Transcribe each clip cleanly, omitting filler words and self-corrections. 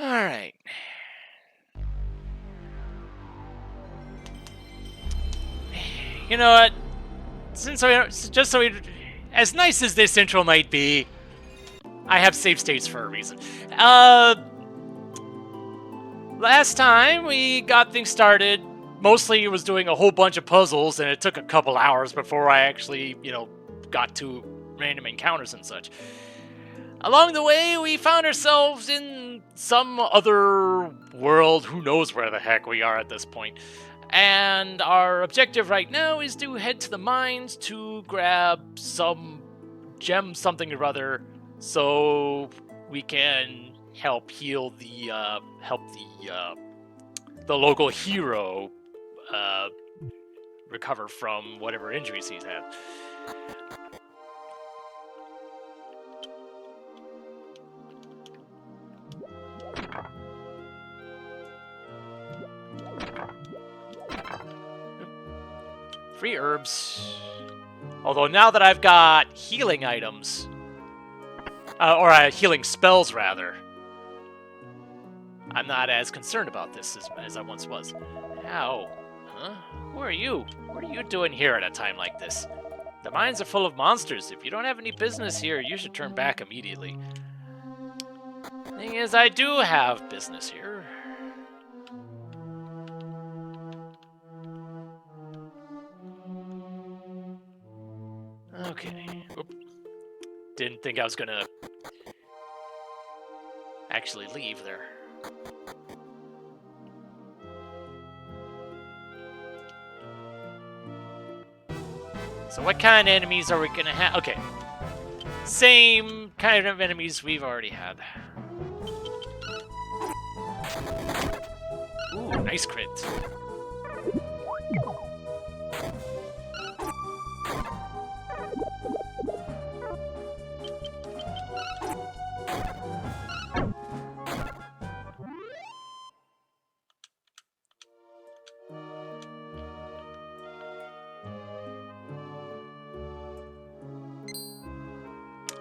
All right. You know what? Just so we, as nice as this intro might be, I have save states for a reason. Last time we got things started, mostly it was doing a whole bunch of puzzles, and it took a couple hours before I actually, got to random encounters and such. Along the way, we found ourselves in some other world. Who knows where the heck we are at this point. And our objective right now is to head to the mines to grab some gem something or other so we can help heal the local hero recover from whatever injuries he's had. Free herbs. Although now that I've got healing items, or healing spells rather, I'm not as concerned about this as I once was. Ow. Huh? Who are you? What are you doing here at a time like this? The mines are full of monsters. If you don't have any business here, you should turn back immediately. Thing is, I do have business here. Okay. Oop. Didn't think I was gonna actually leave there. So what kind of enemies are we gonna have? Okay. Same kind of enemies we've already had. Ooh, nice crit.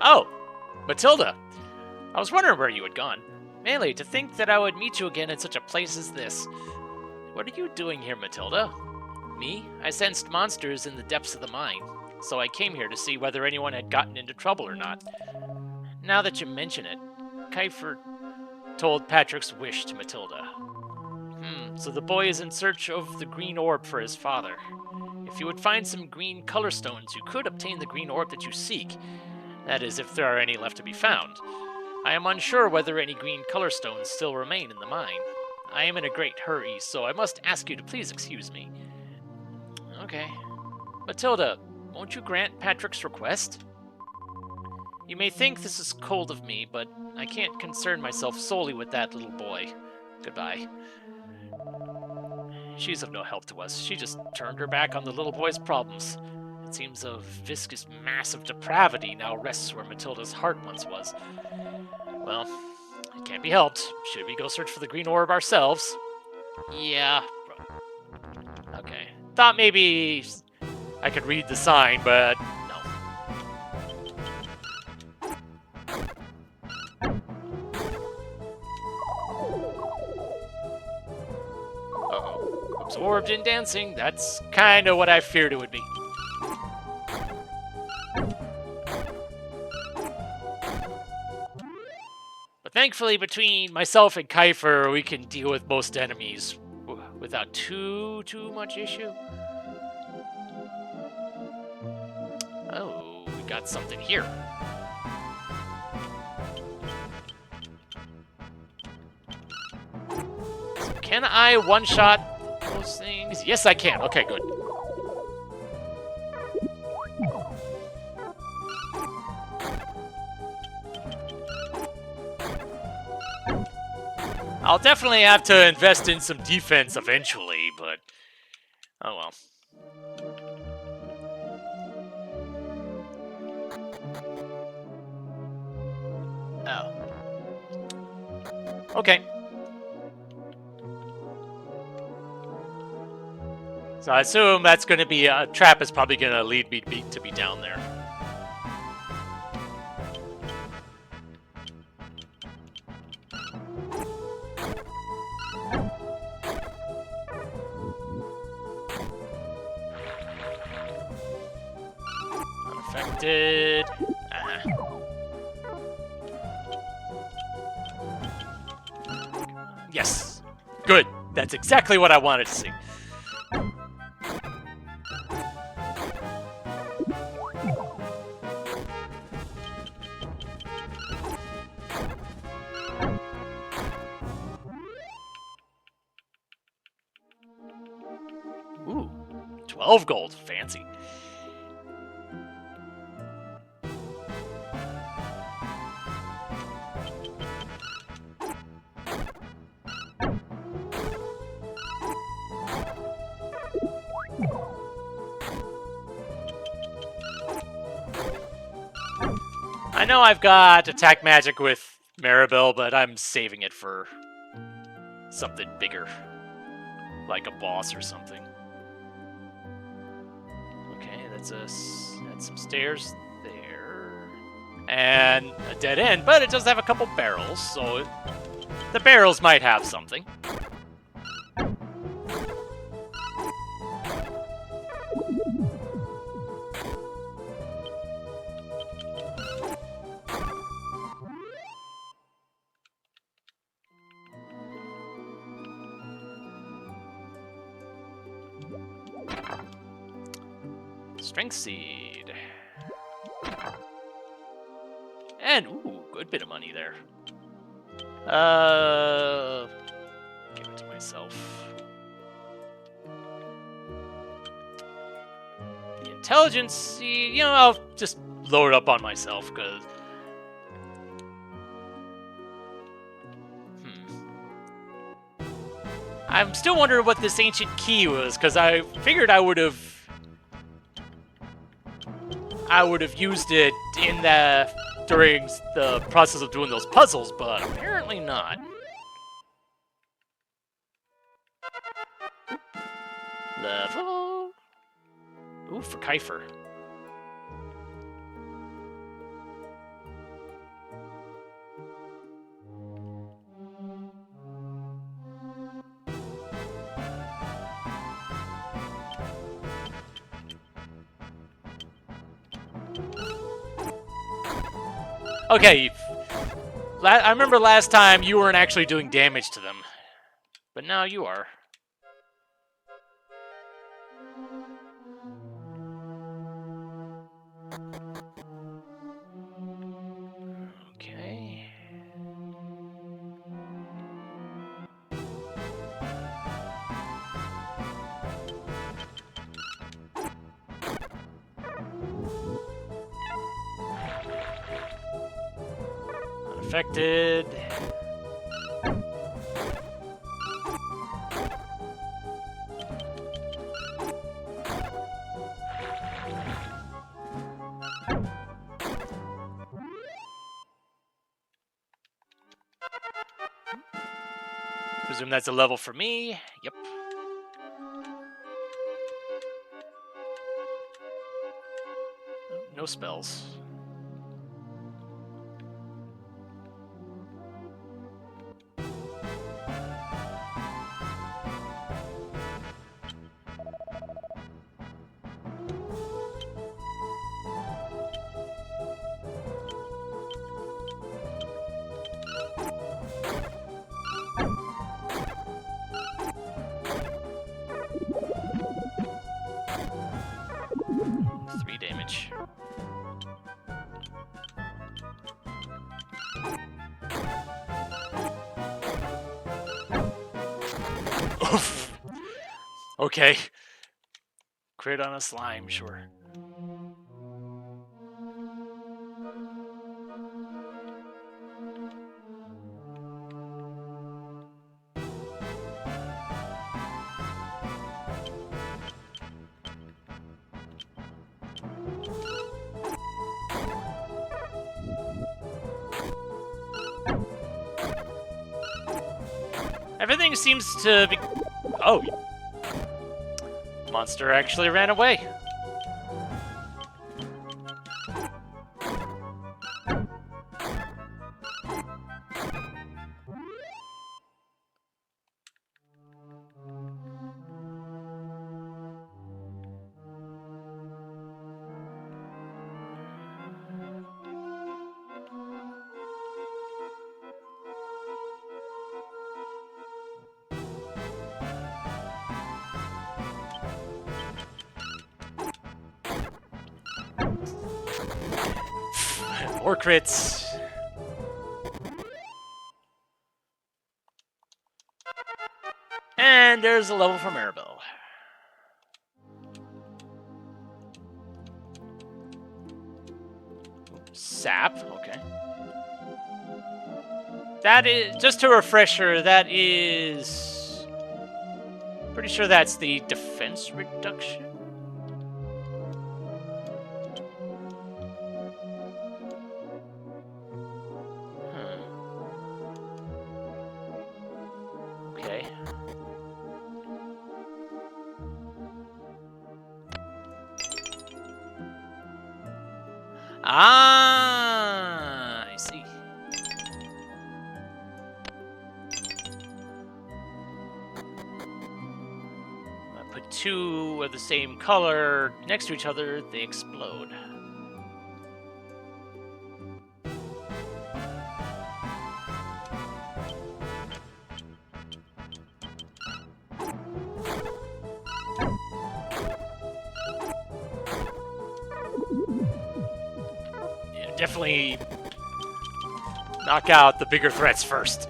Oh, Matilda. I was wondering where you had gone. Melee, to think that I would meet you again in such a place as this. What are you doing here, Matilda? Me? I sensed monsters in the depths of the mine, so I came here to see whether anyone had gotten into trouble or not. Now that you mention it, Kiefer told Patrick's wish to Matilda. So the boy is in search of the green orb for his father. If you would find some green color stones, you could obtain the green orb that you seek. That is, if there are any left to be found. I am unsure whether any green color stones still remain in the mine. I am in a great hurry, so I must ask you to please excuse me. Okay. Matilda, won't you grant Patrick's request? You may think this is cold of me, but I can't concern myself solely with that little boy. Goodbye. She's of no help to us. She just turned her back on the little boy's problems. It seems a viscous mass of depravity now rests where Matilda's heart once was. Well, it can't be helped. Should we go search for the green orb ourselves? Yeah. Okay. Thought maybe I could read the sign, but no. Uh-oh. Absorbed in dancing. That's kind of what I feared it would be. Thankfully, between myself and Kiefer, we can deal with most enemies without too much issue. Oh, we got something here. So can I one-shot those things? Yes, I can. Okay, good. I'll definitely have to invest in some defense eventually, but oh well. Oh. Okay. So I assume that's going to be a trap is probably going to lead me to be down there. Unaffected. Yes! Good! That's exactly what I wanted to see. Ooh, 12 gold. Fancy. I know I've got attack magic with Maribel, but I'm saving it for something bigger. Like a boss or something. Okay, that's some stairs there. And a dead end, but it does have a couple barrels, so the barrels might have something. Strength seed. And, ooh, good bit of money there. Give it to myself. The intelligence, you know, I'll just load it up on myself, because... I'm still wondering what this ancient key was, because I figured I would have used it in during the process of doing those puzzles, but apparently not. Level. Ooh, for Kiefer. Okay, I remember last time you weren't actually doing damage to them, but now you are. Okay. Unaffected. Presume that's a level for me. Yep. No spells. Oof. Okay. Crit on a slime, sure. Everything seems to be... Oh. Monster actually ran away. More crits. And there's a level for Maribel. Sap, okay. That is, just a refresher, that is... Pretty sure that's the defense reduction? Okay. Ah, I see. I put two of the same color next to each other, they explode. Definitely knock out the bigger threats first.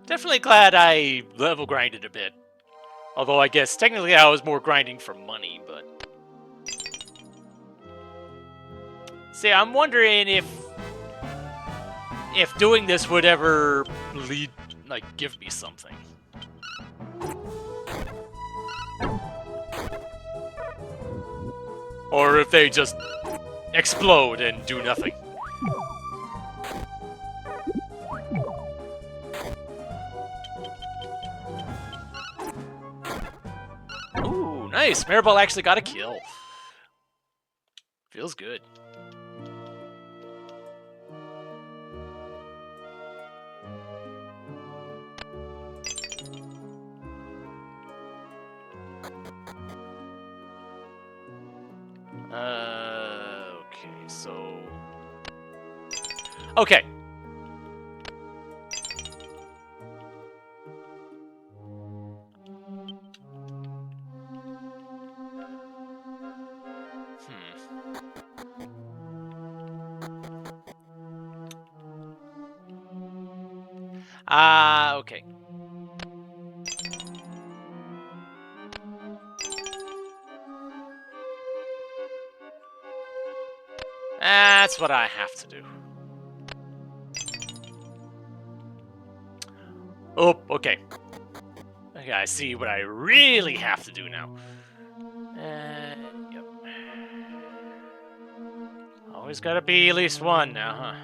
Definitely glad I level grinded a bit. Although I guess technically I was more grinding for money, but... See, I'm wondering if doing this would ever lead, like, give me something. Or if they just explode and do nothing. Ooh, nice! Maribel actually got a kill. Feels good. Okay, so... Okay. Okay. That's what I have to do. Oh, okay. Okay, I see what I really have to do now. Yep. Always gotta be at least one now, huh?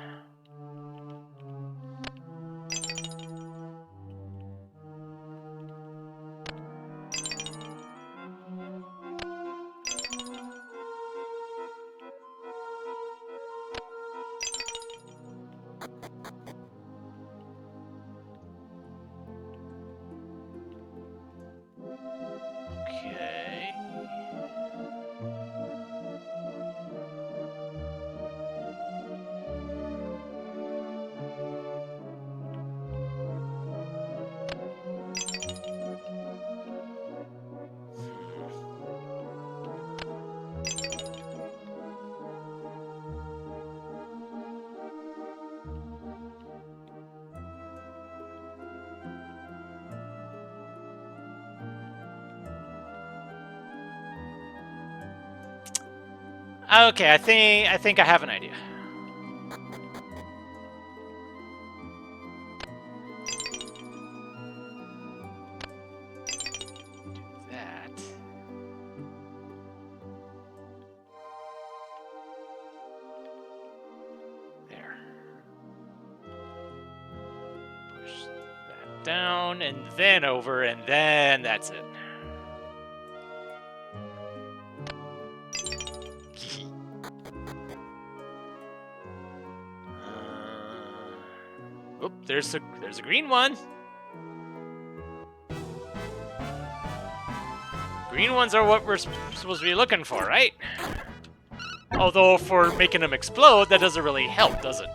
Okay. Okay, I think I have an idea. Do that. There. Push that down and then over and then that's it. Oop, there's a green one. Green ones are what we're supposed to be looking for, right? Although for making them explode, that doesn't really help, does it?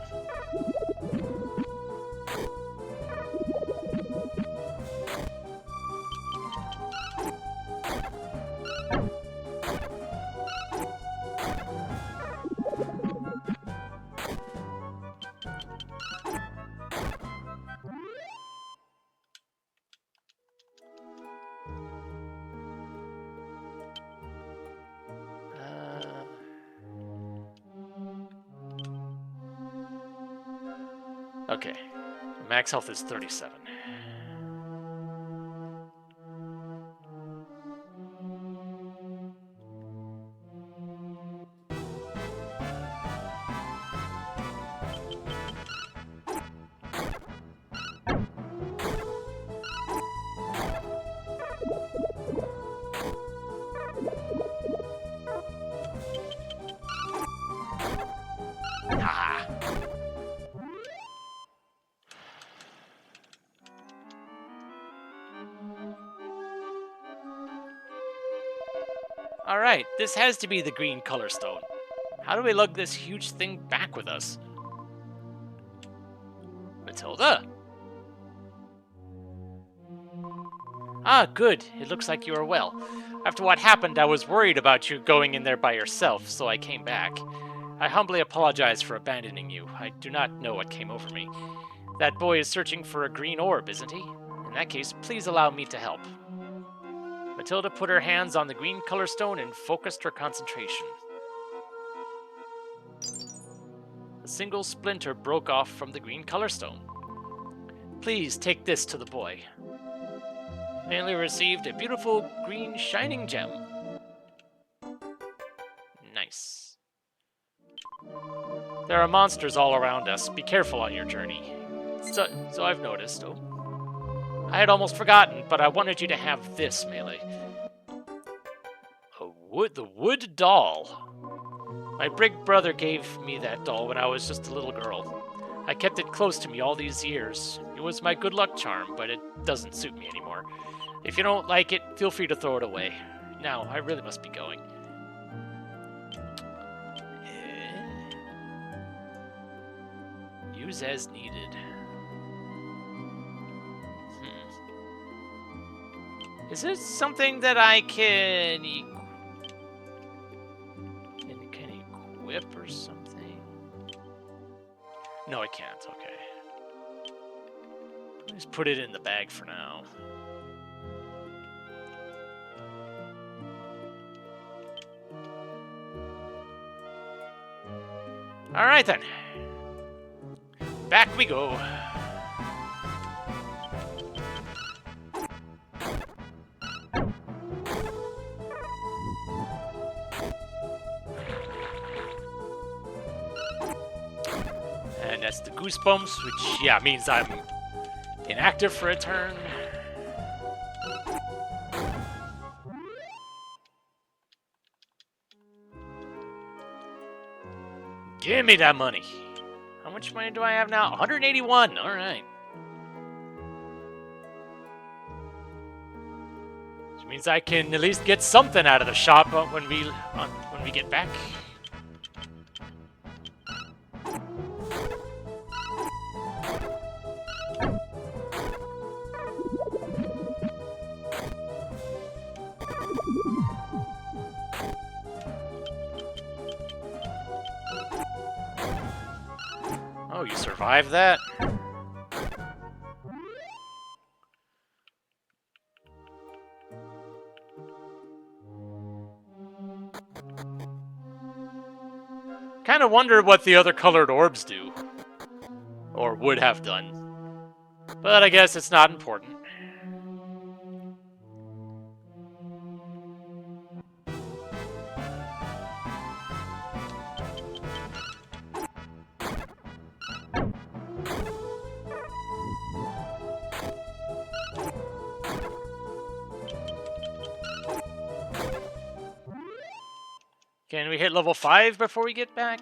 Okay. Max health is 37. Haha. Alright, this has to be the green color stone. How do we lug this huge thing back with us? Matilda? Ah, good. It looks like you are well. After what happened, I was worried about you going in there by yourself, so I came back. I humbly apologize for abandoning you. I do not know what came over me. That boy is searching for a green orb, isn't he? In that case, please allow me to help. Matilda put her hands on the green color stone and focused her concentration. A single splinter broke off from the green color stone. Please take this to the boy. Melee received a beautiful green shining gem. Nice. There are monsters all around us. Be careful on your journey. So I've noticed. Oh. I had almost forgotten, but I wanted you to have this, Melee. The wood doll. My big brother gave me that doll when I was just a little girl. I kept it close to me all these years. It was my good luck charm, but it doesn't suit me anymore. If you don't like it, feel free to throw it away. Now, I really must be going. Use as needed. Is this something that I can equip or something? No, I can't. Okay. Just put it in the bag for now. Alright then. Back we go. And that's the goosebumps, which, yeah, means I'm inactive for a turn. Give me that money. How much money do I have now? 181. All right. Which means I can at least get something out of the shop when we get back. Oh, you survived that? Kind of wonder what the other colored orbs do. Or would have done. But I guess it's not important. Can we hit level 5 before we get back?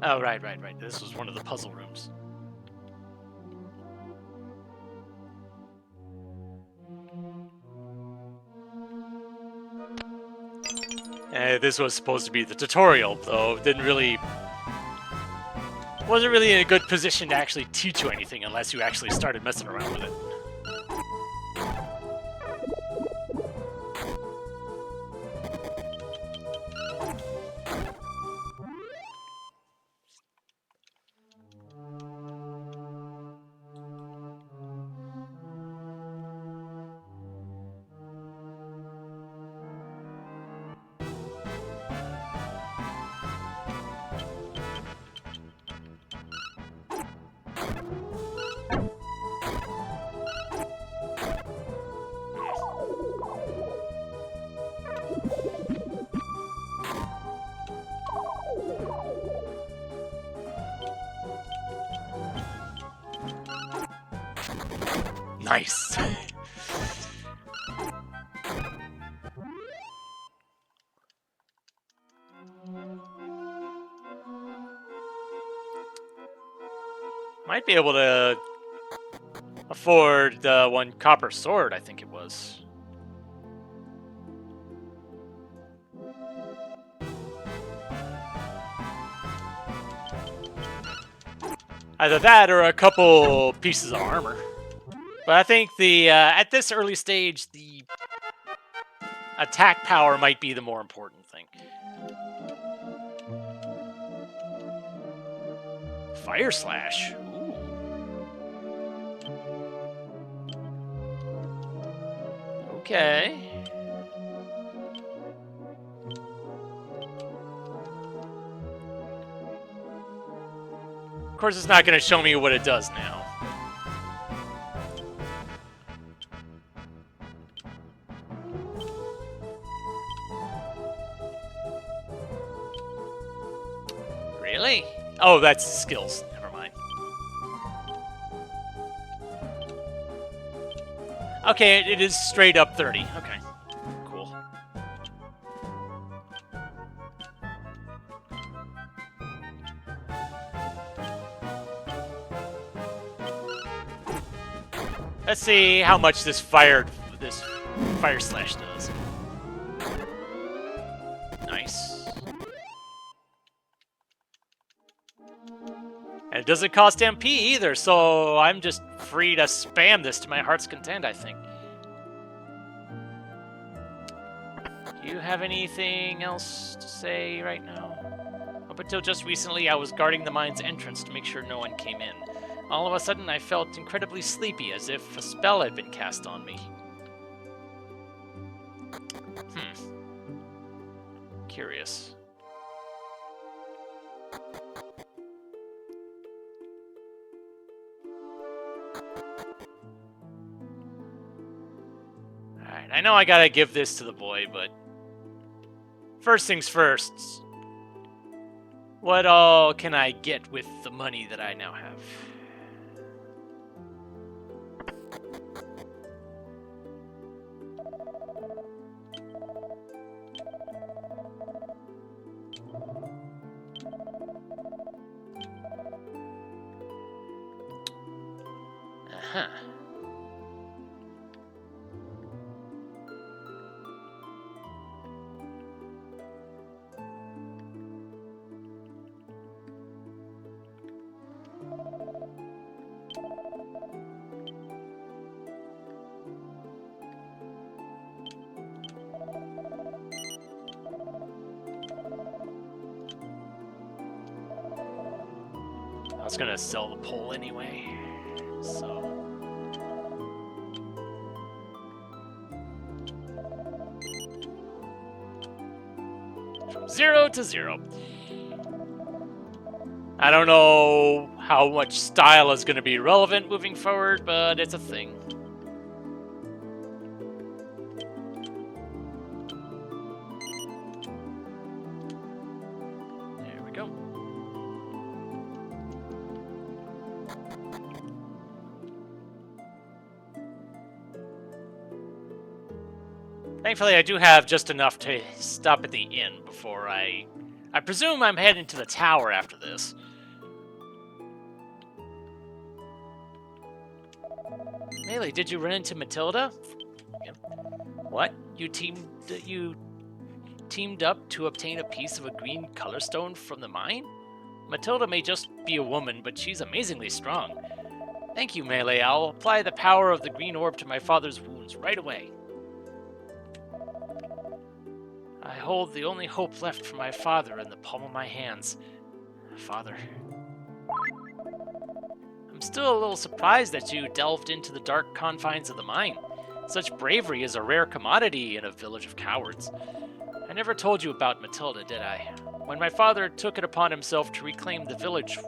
Oh, right. This was one of the puzzle rooms. This was supposed to be the tutorial, though. Wasn't really in a good position to actually teach you anything unless you actually started messing around with it. Nice. Might be able to afford the one copper sword, I think it was. Either that or a couple pieces of armor. But I think the at this early stage, the attack power might be the more important thing. Fire Slash. Ooh. Okay. Of course, it's not going to show me what it does now. Really? Oh, that's skills. Never mind. Okay, it is straight up 30. Okay, cool. Let's see how much this fire slash does. Nice. And it doesn't cost MP either, so I'm just free to spam this to my heart's content, I think. Do you have anything else to say right now? Up until just recently, I was guarding the mine's entrance to make sure no one came in. All of a sudden, I felt incredibly sleepy, as if a spell had been cast on me. Curious. Alright, I know I gotta give this to the boy, but first things first. What all can I get with the money that I now have? Uh-huh. I was gonna sell the pole anyway, so. From 0 to 0. I don't know how much style is gonna be relevant moving forward, but it's a thing. There we go. Thankfully, I do have just enough to stop at the inn before I presume I'm heading to the tower after this. Melee, did you run into Matilda? What? You teamed up to obtain a piece of a green color stone from the mine? Matilda may just be a woman, but she's amazingly strong. Thank you, Melee. I'll apply the power of the green orb to my father's wounds right away. I hold the only hope left for my father in the palm of my hands. Father. I'm still a little surprised that you delved into the dark confines of the mine. Such bravery is a rare commodity in a village of cowards. I never told you about Matilda, did I? When my father took it upon himself to reclaim the village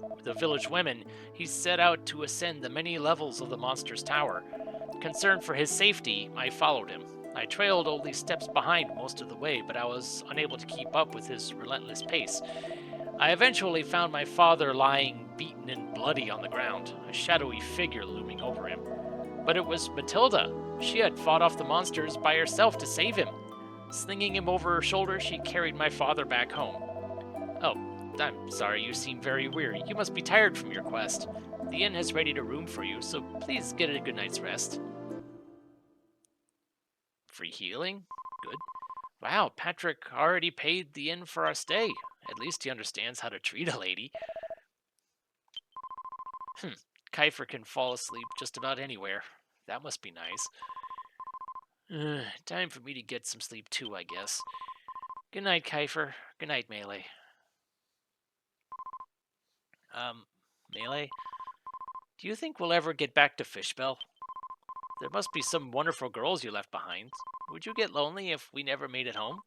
women, he set out to ascend the many levels of the monster's tower. Concerned for his safety, I followed him. I trailed only steps behind most of the way, but I was unable to keep up with his relentless pace. I eventually found my father lying beaten and bloody on the ground, a shadowy figure looming over him. But it was Matilda. She had fought off the monsters by herself to save him. Slinging him over her shoulder, she carried my father back home. Oh, I'm sorry, you seem very weary. You must be tired from your quest. The inn has readied a room for you, so please get a good night's rest. Free healing? Good. Wow, Patrick already paid the inn for our stay. At least he understands how to treat a lady. Kiefer can fall asleep just about anywhere. That must be nice. Time for me to get some sleep too, I guess. Good night, Kiefer. Good night, Melee. Melee? Do you think we'll ever get back to Fishbell? There must be some wonderful girls you left behind. Would you get lonely if we never made it home?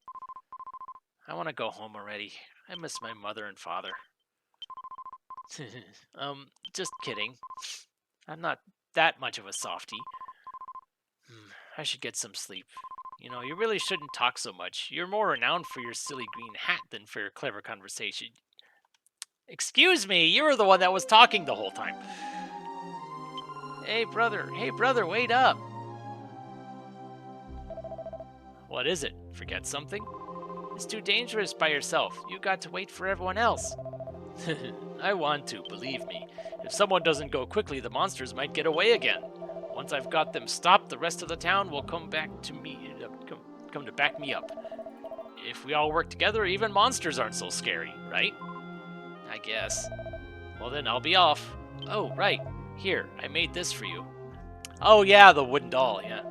I want to go home already. I miss my mother and father. Just kidding. I'm not that much of a softie. I should get some sleep. You know, you really shouldn't talk so much. You're more renowned for your silly green hat than for your clever conversation. Excuse me, you were the one that was talking the whole time. Hey brother, wait up. What is it? Forget something? It's too dangerous by yourself. You got to wait for everyone else. I want to, believe me. If someone doesn't go quickly, the monsters might get away again. Once I've got them stopped, the rest of the town will come back to me, come to back me up. If we all work together, even monsters aren't so scary, right? I guess. Well then, I'll be off. Oh, right. Here, I made this for you. Oh yeah, the wooden doll, yeah.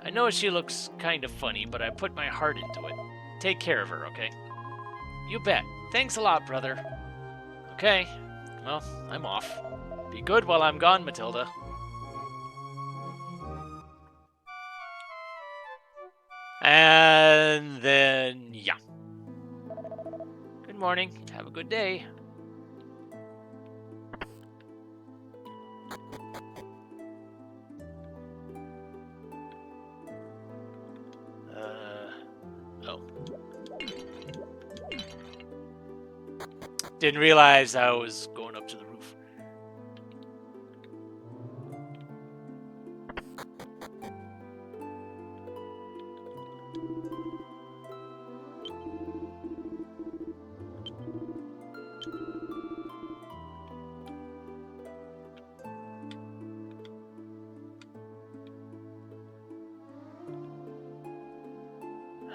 I know she looks kind of funny, but I put my heart into it. Take care of her, okay? You bet. Thanks a lot, brother. Okay. Well, I'm off. Be good while I'm gone, Matilda. And then, yeah. Good morning. Have a good day. Oh. Didn't realize I was going up to the roof.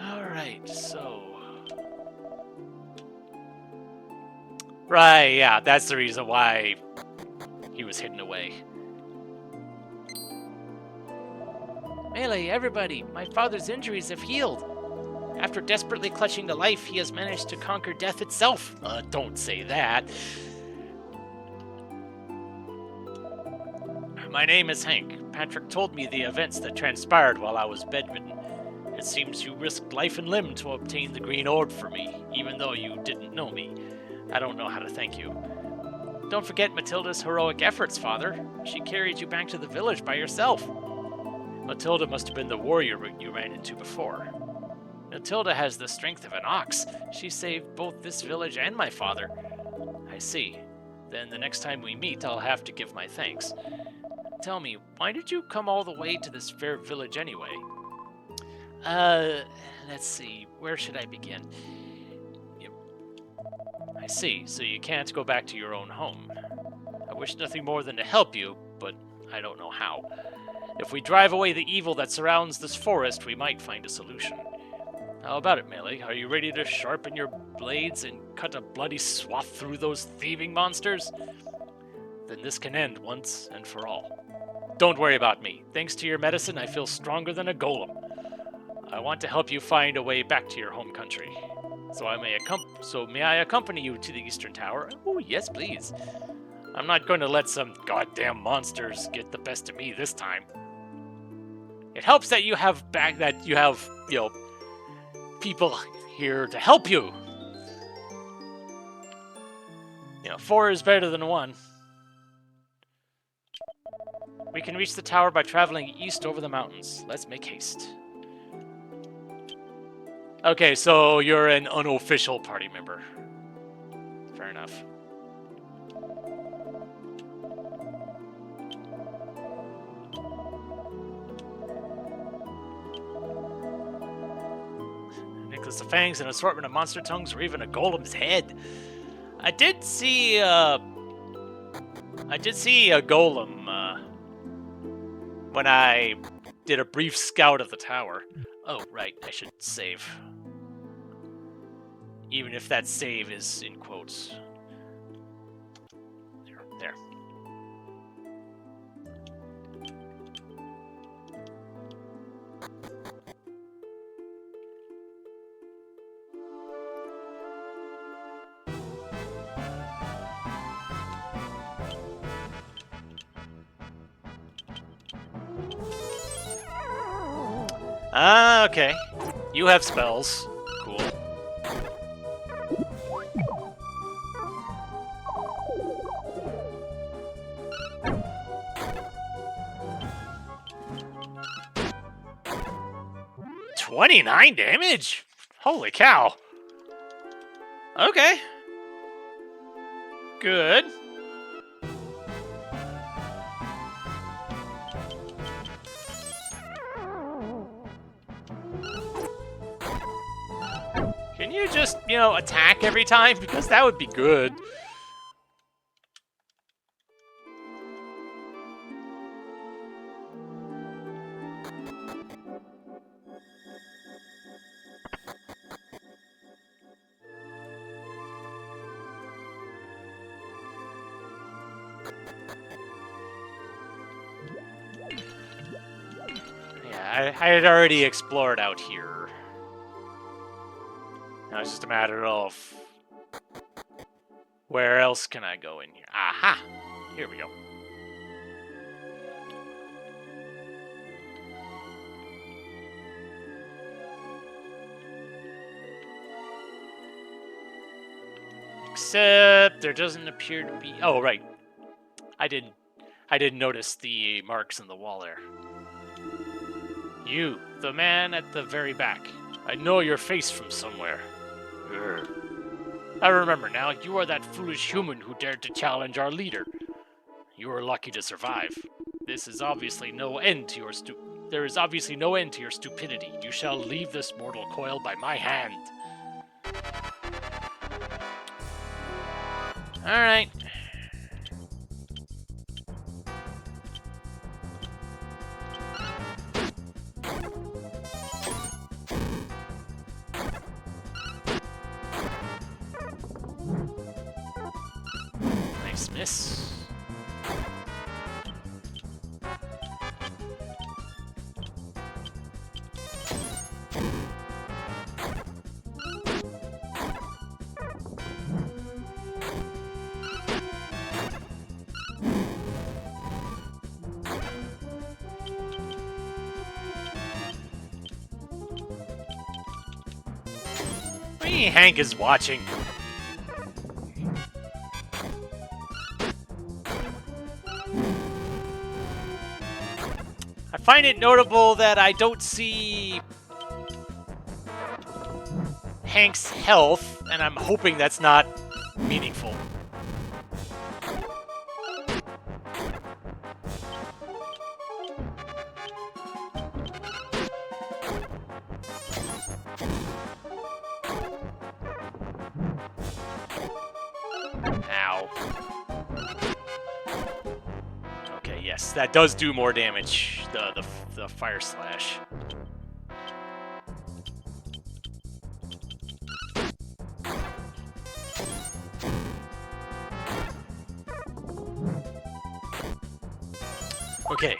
Alright, so... Right, yeah, that's the reason why he was hidden away. Melee, everybody! My father's injuries have healed! After desperately clutching to life, he has managed to conquer death itself. Don't say that. My name is Hank. Patrick told me the events that transpired while I was bedridden. It seems you risked life and limb to obtain the green orb for me, even though you didn't know me. I don't know how to thank you. Don't forget Matilda's heroic efforts, Father. She carried you back to the village by herself. Matilda must have been the warrior you ran into before. Matilda has the strength of an ox. She saved both this village and my father. I see. Then the next time we meet, I'll have to give my thanks. Tell me, why did you come all the way to this fair village anyway? Let's see. Where should I begin? I see, so you can't go back to your own home. I wish nothing more than to help you, but I don't know how. If we drive away the evil that surrounds this forest, we might find a solution. How about it, Melee? Are you ready to sharpen your blades and cut a bloody swath through those thieving monsters? Then this can end once and for all. Don't worry about me. Thanks to your medicine, I feel stronger than a golem. I want to help you find a way back to your home country. May I accompany you to the Eastern Tower? Oh, yes, please. I'm not going to let some goddamn monsters get the best of me this time. It helps that you have people here to help you. 4 is better than 1. We can reach the tower by traveling east over the mountains. Let's make haste. Okay, so you're an unofficial party member. Fair enough. necklace of fangs, an assortment of monster tongues, or even a golem's head. I did see a golem when I did a brief scout of the tower. Oh, right, I should save. Even if that save is in quotes. There. Ah, okay. You have spells. Cool. $29 damage? Holy cow. Okay. Good. Can you just, attack every time? Because that would be good. Yeah, I had already explored out here. Now it's just a matter of where else can I go in here? Aha! Here we go. Except there doesn't appear to be. Oh, right. I didn't notice the marks in the wall there. You, the man at the very back. I know your face from somewhere. Urgh. I remember now, you are that foolish human who dared to challenge our leader. You were lucky to survive. There is obviously no end to your stupidity. You shall leave this mortal coil by my hand. Alright. Nice miss. Hank is watching. I find it notable that I don't see Hank's health, and I'm hoping that's not meaningful. Yes, that does do more damage, the fire slash. Okay.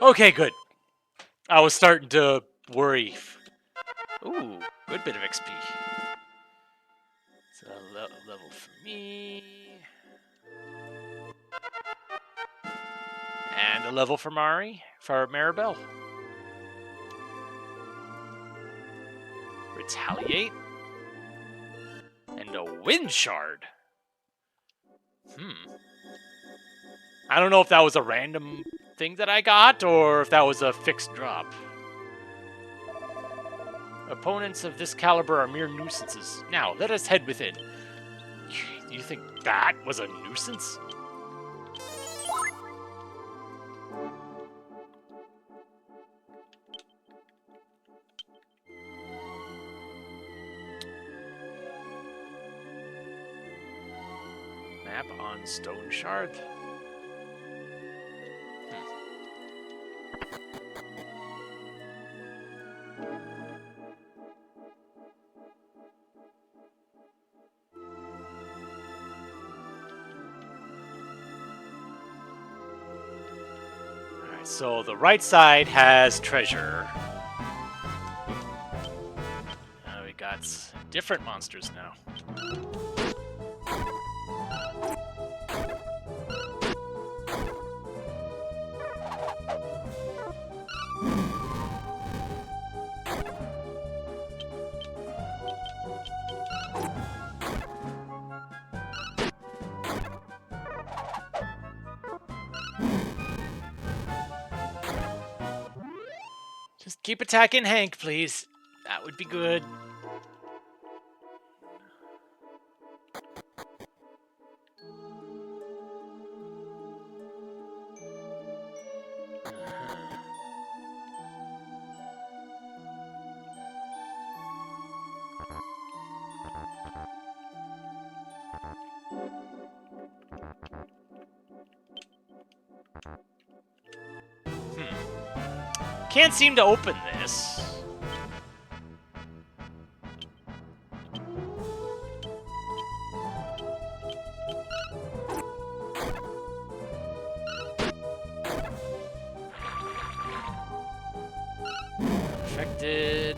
Okay, good. I was starting to worry. Ooh, good bit of XP. It's a level for me. And a level for Maribel. Retaliate. And a wind shard. I don't know if that was a random thing that I got, or if that was a fixed drop. Opponents of this caliber are mere nuisances. Now, let us head within. You think that was a nuisance? Map on stone shard. Alright, so the right side has treasure. We got different monsters now. Just keep attacking Hank, please. That would be good. Can't seem to open this. Affected.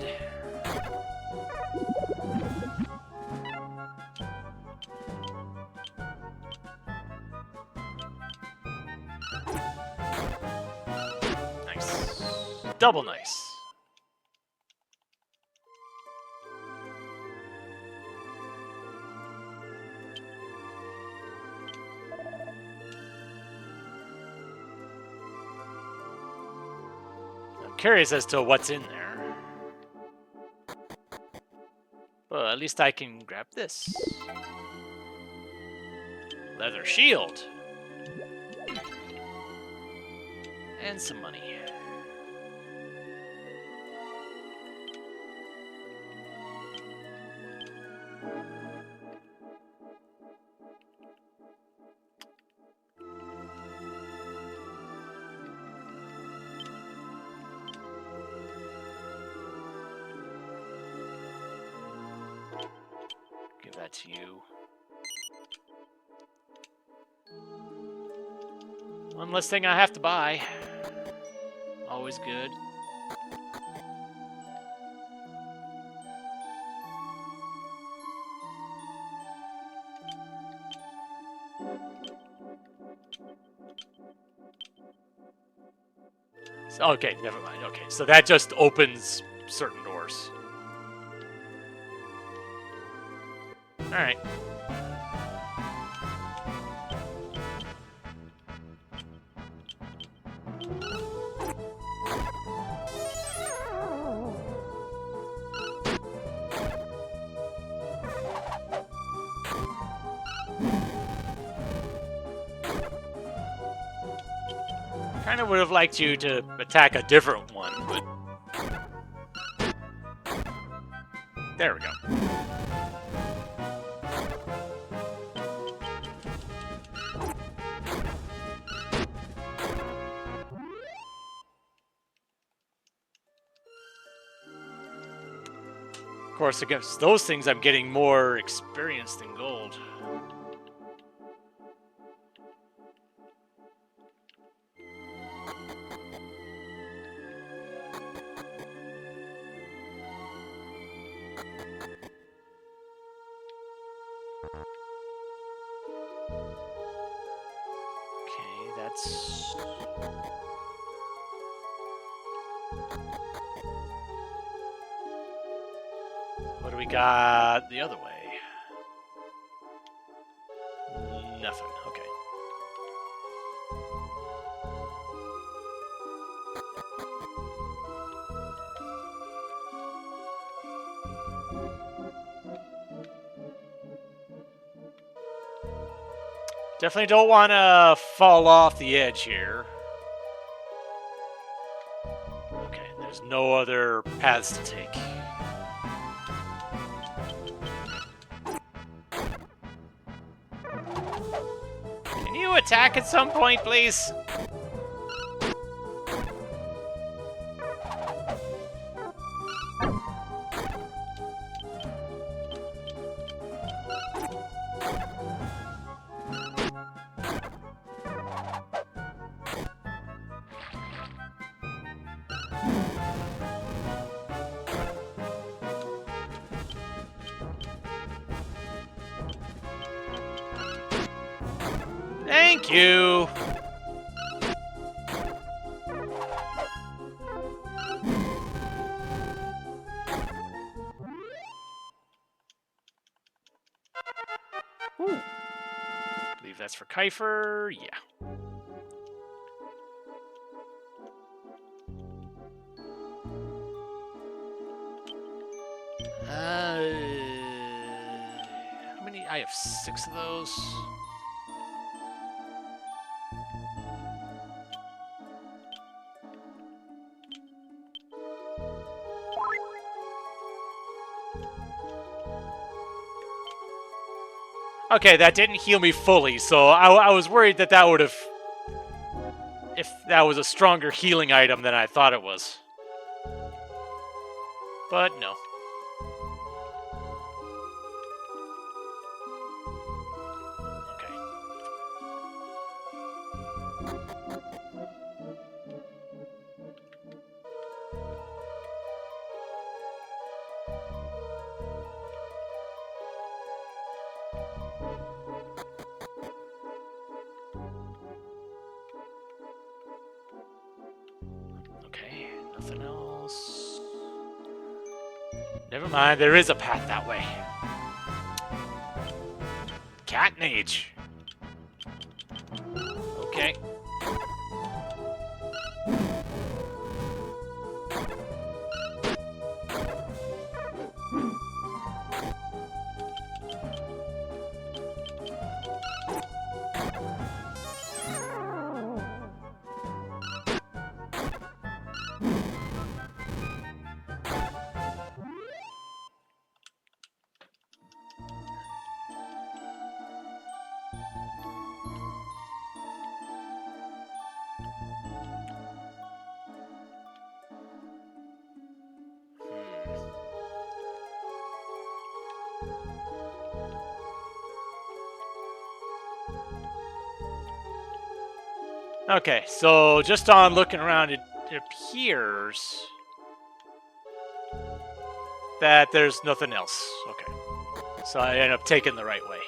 Nice. Double nice. I'm curious as to what's in there. Well, at least I can grab this. Leather shield. And some money. Give that to you. One less thing I have to buy. Always good. Okay, never mind. Okay, so that just opens certain doors. Alright. Kind of would have liked you to attack a different one, but... There we go. Of course, against those things, I'm getting more experience than gold. Okay, that's... What do we got the other way? Nothing. Okay. Definitely don't want to fall off the edge here. Okay, there's no other paths to take. Can you attack at some point, please? Thank you. Ooh. Believe that's for Kiefer. Yeah. How many? I have 6 of those. Okay, that didn't heal me fully, so I was worried that that would have... if that was a stronger healing item than I thought it was. But no. Okay. Okay, nothing else. Never mind, there is a path that way. Cat Mage. Okay. Okay, so just on looking around, it appears that there's nothing else. Okay. So I end up taking the right way.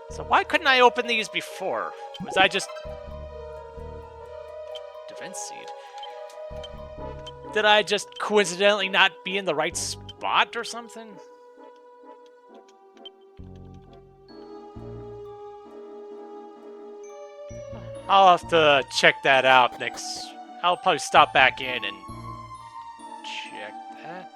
So why couldn't I open these before? Was I just... Defense Seed? Did I just coincidentally not be in the right spot or something? I'll have to check that out next. I'll probably stop back in and check that.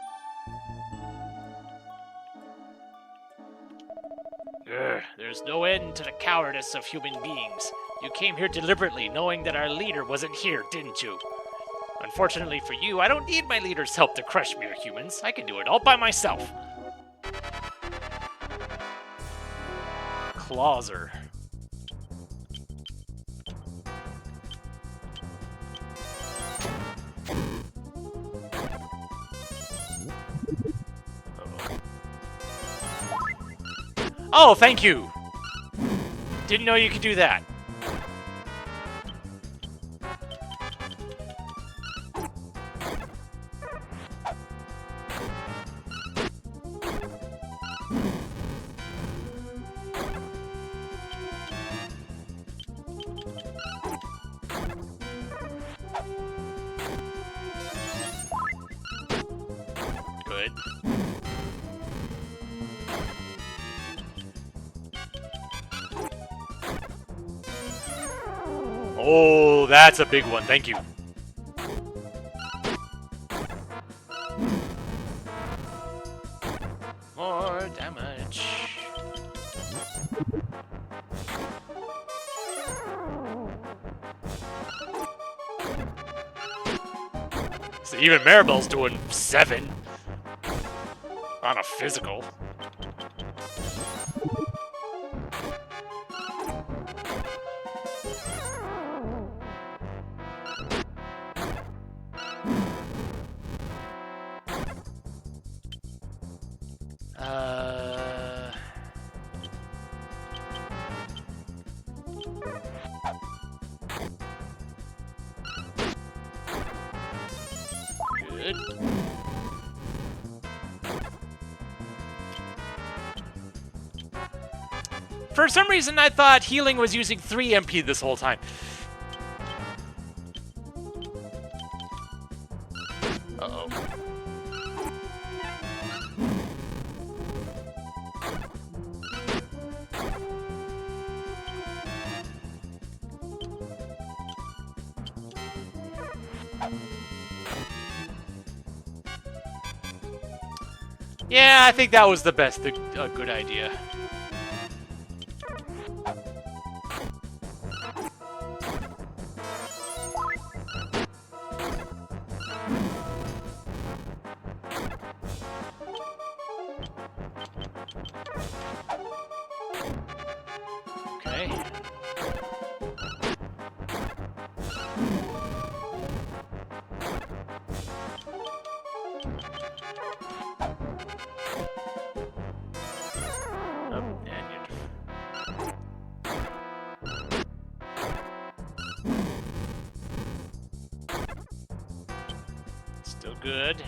There's no end to the cowardice of human beings. You came here deliberately, knowing that our leader wasn't here, didn't you? Unfortunately for you, I don't need my leader's help to crush mere humans. I can do it all by myself. Clauser. Oh, thank you! Didn't know you could do that. Good. Oh, that's a big one. Thank you. more damage. So even Maribel's doing 7 on a physical. Good. For some reason, I thought healing was using 3 MP this whole time. Uh-oh. Yeah, I think that was the best, good idea. Okay. Oh, and you're... Still good.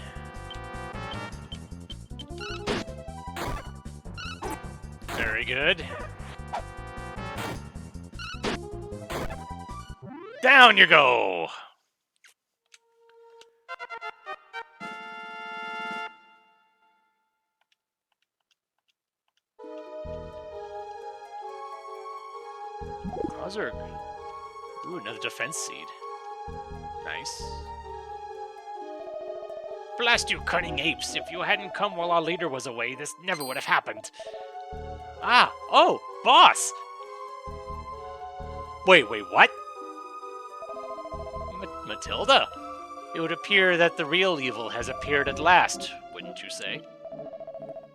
Very good. Down you go! Ozark. Ooh, another defense seed. Nice. Blast you cunning apes! If you hadn't come while our leader was away, this never would have happened. Ah! Oh! Boss! Wait, what? Matilda? It would appear that the real evil has appeared at last, wouldn't you say?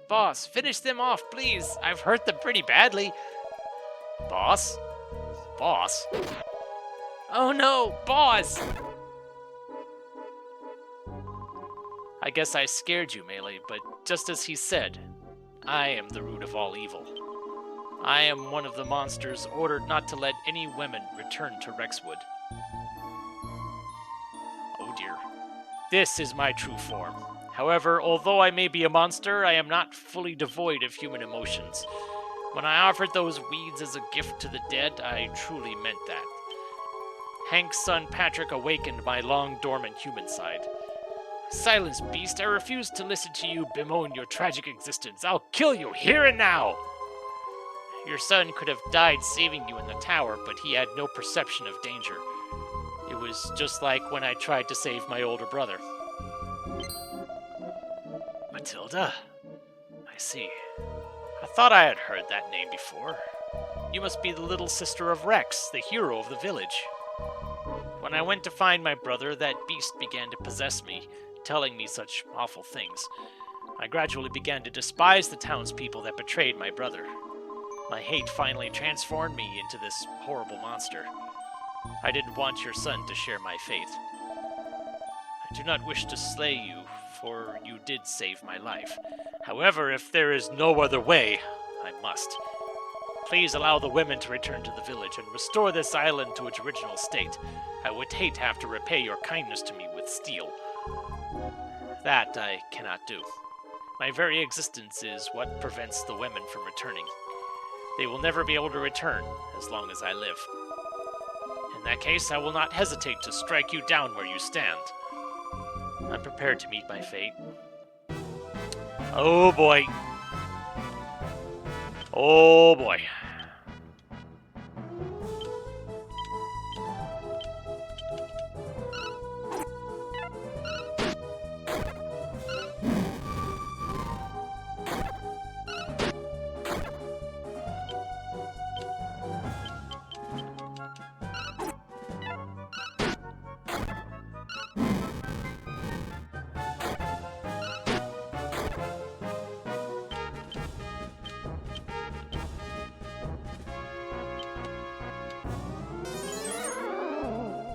Boss, finish them off, please. I've hurt them pretty badly. Boss? Boss? Oh no, boss! I guess I scared you, Melee, but just as he said, I am the root of all evil. I am one of the monsters ordered not to let any women return to Rexwood. Oh dear. This is my true form. However, although I may be a monster, I am not fully devoid of human emotions. When I offered those weeds as a gift to the dead, I truly meant that. Hank's son Patrick awakened my long-dormant human side. Silence, beast, I refuse to listen to you bemoan your tragic existence. I'll kill you here and now! Your son could have died saving you in the tower, but he had no perception of danger. It was just like when I tried to save my older brother. Matilda? I see. I thought I had heard that name before. You must be the little sister of Rex, the hero of the village. When I went to find my brother, that beast began to possess me, telling me such awful things. I gradually began to despise the townspeople that betrayed my brother. My hate finally transformed me into this horrible monster. I didn't want your son to share my fate. I do not wish to slay you, for you did save my life. However, if there is no other way, I must. Please allow the women to return to the village and restore this island to its original state. I would hate to have to repay your kindness to me with steel. That I cannot do. My very existence is what prevents the women from returning. They will never be able to return as long as I live. In that case, I will not hesitate to strike you down where you stand. I'm prepared to meet my fate. Oh boy. Oh boy.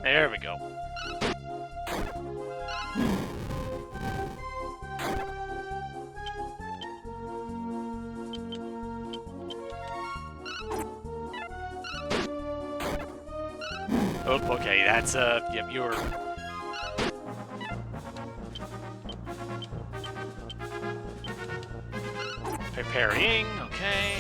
There we go. Oh, okay, that's, yep, you were... Preparing, okay.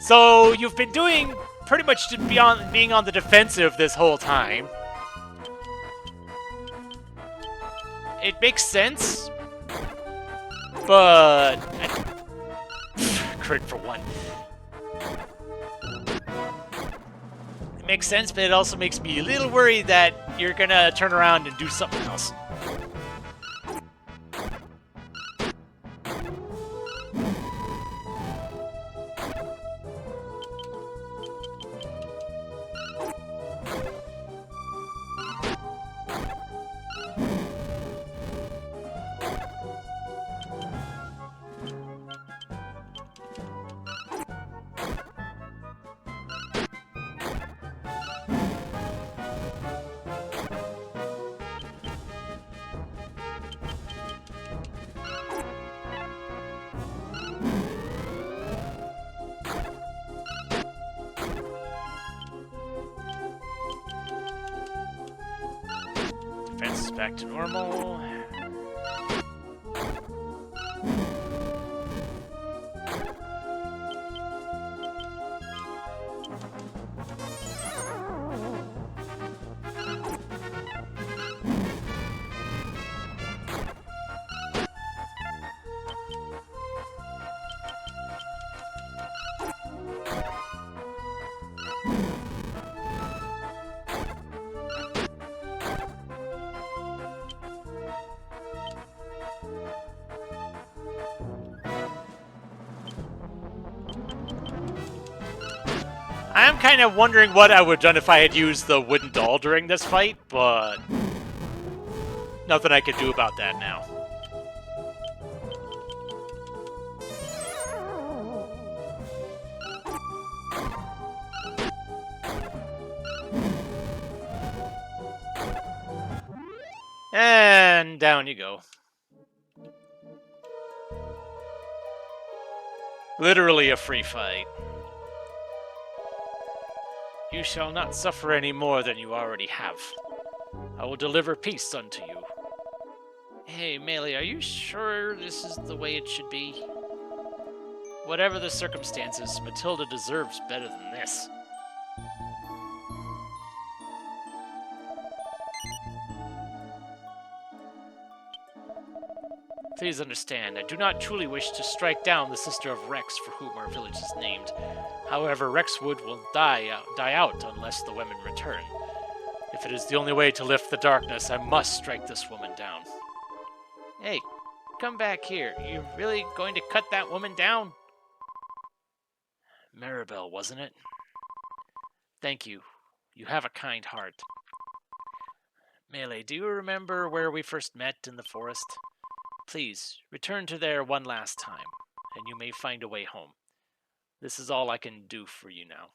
So, you've been doing pretty much being on the defensive this whole time. It makes sense, but... Crit for one. It makes sense, but it also makes me a little worried that you're gonna turn around and do something else. Defense is back to normal. I am kind of wondering what I would have done if I had used the wooden doll during this fight, but nothing I could do about that now. And down you go. Literally a free fight. You shall not suffer any more than you already have. I will deliver peace unto you. Hey, Melee, are you sure this is the way it should be? Whatever the circumstances, Matilda deserves better than this. Please understand, I do not truly wish to strike down the sister of Rex for whom our village is named. However, Rexwood will die out unless the women return. If it is the only way to lift the darkness, I must strike this woman down. Hey, come back here. You're really going to cut that woman down? Maribel, wasn't it? Thank you. You have a kind heart. Melee, do you remember where we first met in the forest? Please, return to there one last time, and you may find a way home. This is all I can do for you now.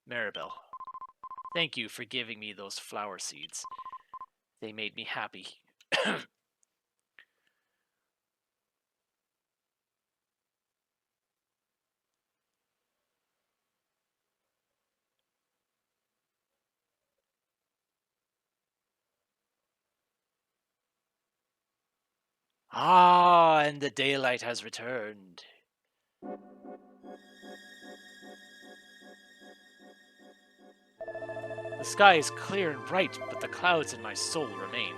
Maribel, thank you for giving me those flower seeds. They made me happy. Ah, and the daylight has returned. The sky is clear and bright, but the clouds in my soul remain.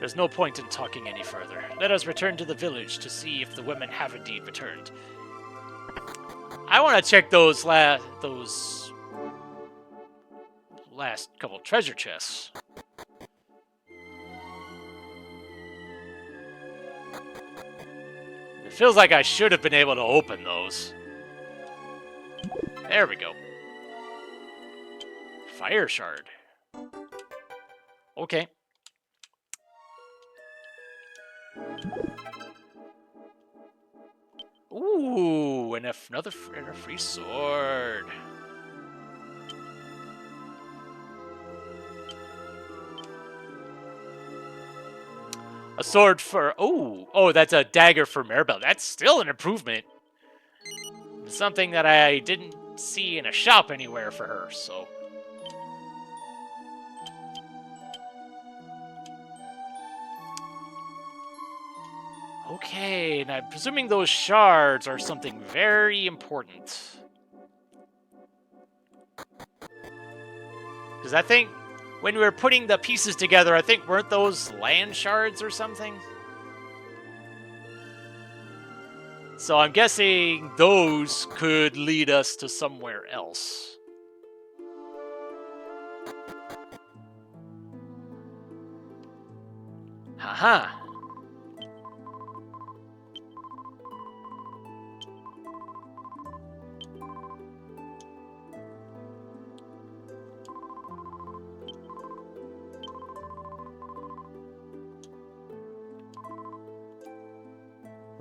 There's no point in talking any further. Let us return to the village to see if the women have indeed returned. I want to check those last couple treasure chests. It feels like I should have been able to open those. There we go. Fire shard. Okay. Ooh, and a free sword. A sword for oh, that's a dagger for Maribel. That's still an improvement. Something that I didn't see in a shop anywhere for her. So. Okay, and I'm presuming those shards are something very important. Because I think when we were putting the pieces together, I think weren't those land shards or something? So I'm guessing those could lead us to somewhere else. Haha.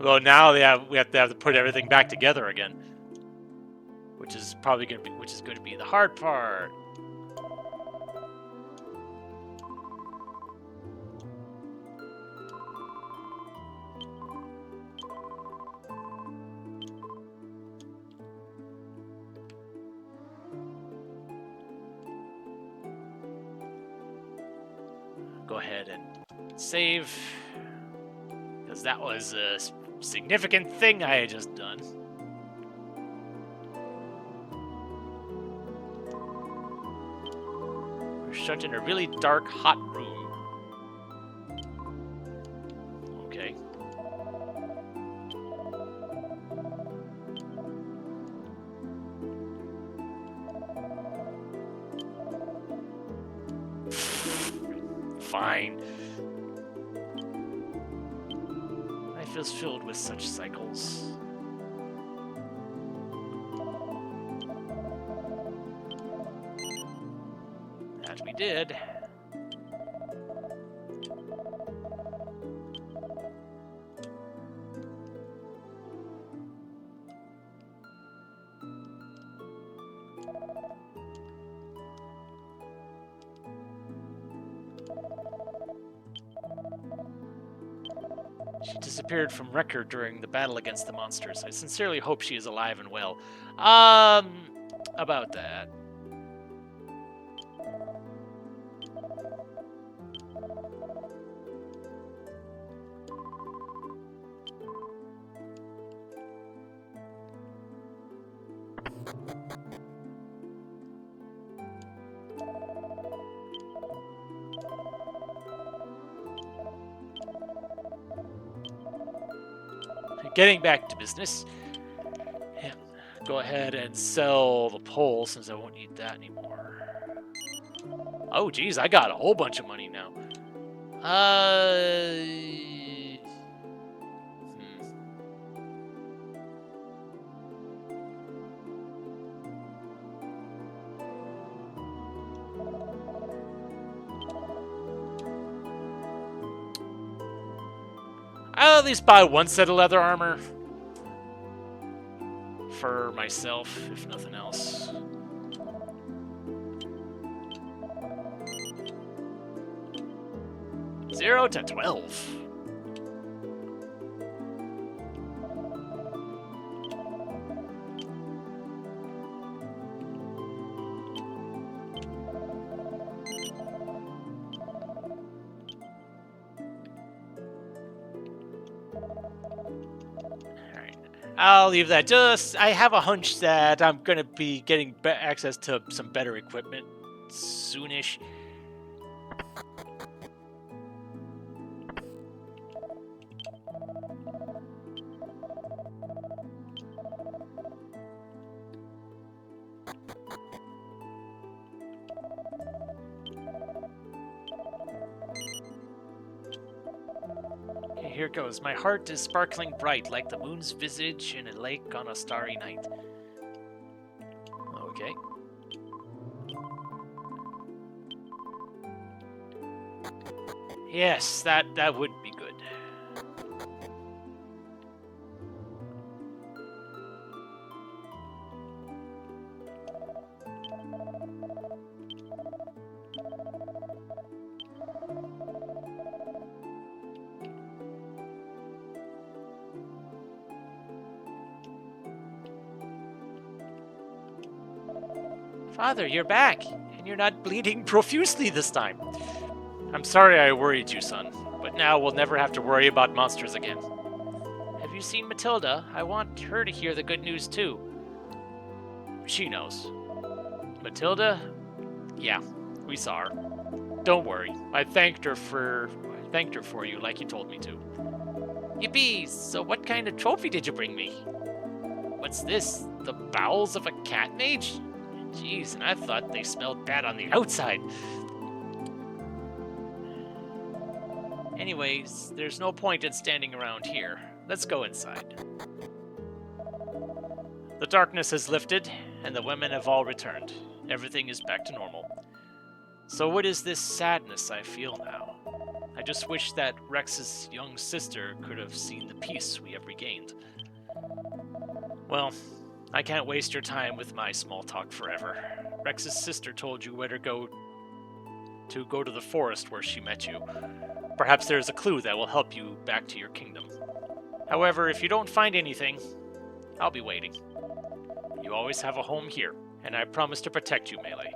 Well, now we have to put everything back together again, which is probably going to be the hard part. Go ahead and save, because that was a significant thing I had just done. We're shut in a really dark, hot room. Okay. Fine. Life is filled with such cycles. That we did. She disappeared from record during the battle against the monsters. I sincerely hope she is alive and well. About that. Getting back to business. Yeah, go ahead and sell the pole since I won't need that anymore. Oh, geez, I got a whole bunch of money now. I'll at least buy one set of leather armor for myself, if nothing else. Zero to 12. I'll leave that. I have a hunch that I'm going to be getting access to some better equipment soonish. Here goes. My heart is sparkling bright like the moon's visage in a lake on a starry night. Okay. Yes, that would be good. Father, you're back, and you're not bleeding profusely this time. I'm sorry I worried you, son, but now we'll never have to worry about monsters again. Have you seen Matilda? I want her to hear the good news, too. She knows. Matilda? Yeah, we saw her. Don't worry. I thanked her for you like you told me to. Yippee! So what kind of trophy did you bring me? What's this? The bowels of a cat mage? Jeez, and I thought they smelled bad on the outside. Anyways, there's no point in standing around here. Let's go inside. The darkness has lifted, and the women have all returned. Everything is back to normal. So what is this sadness I feel now? I just wish that Rex's young sister could have seen the peace we have regained. Well, I can't waste your time with my small talk forever. Rex's sister told you where to go to the forest where she met you. Perhaps there is a clue that will help you back to your kingdom. However, if you don't find anything, I'll be waiting. You always have a home here, and I promise to protect you, Melee.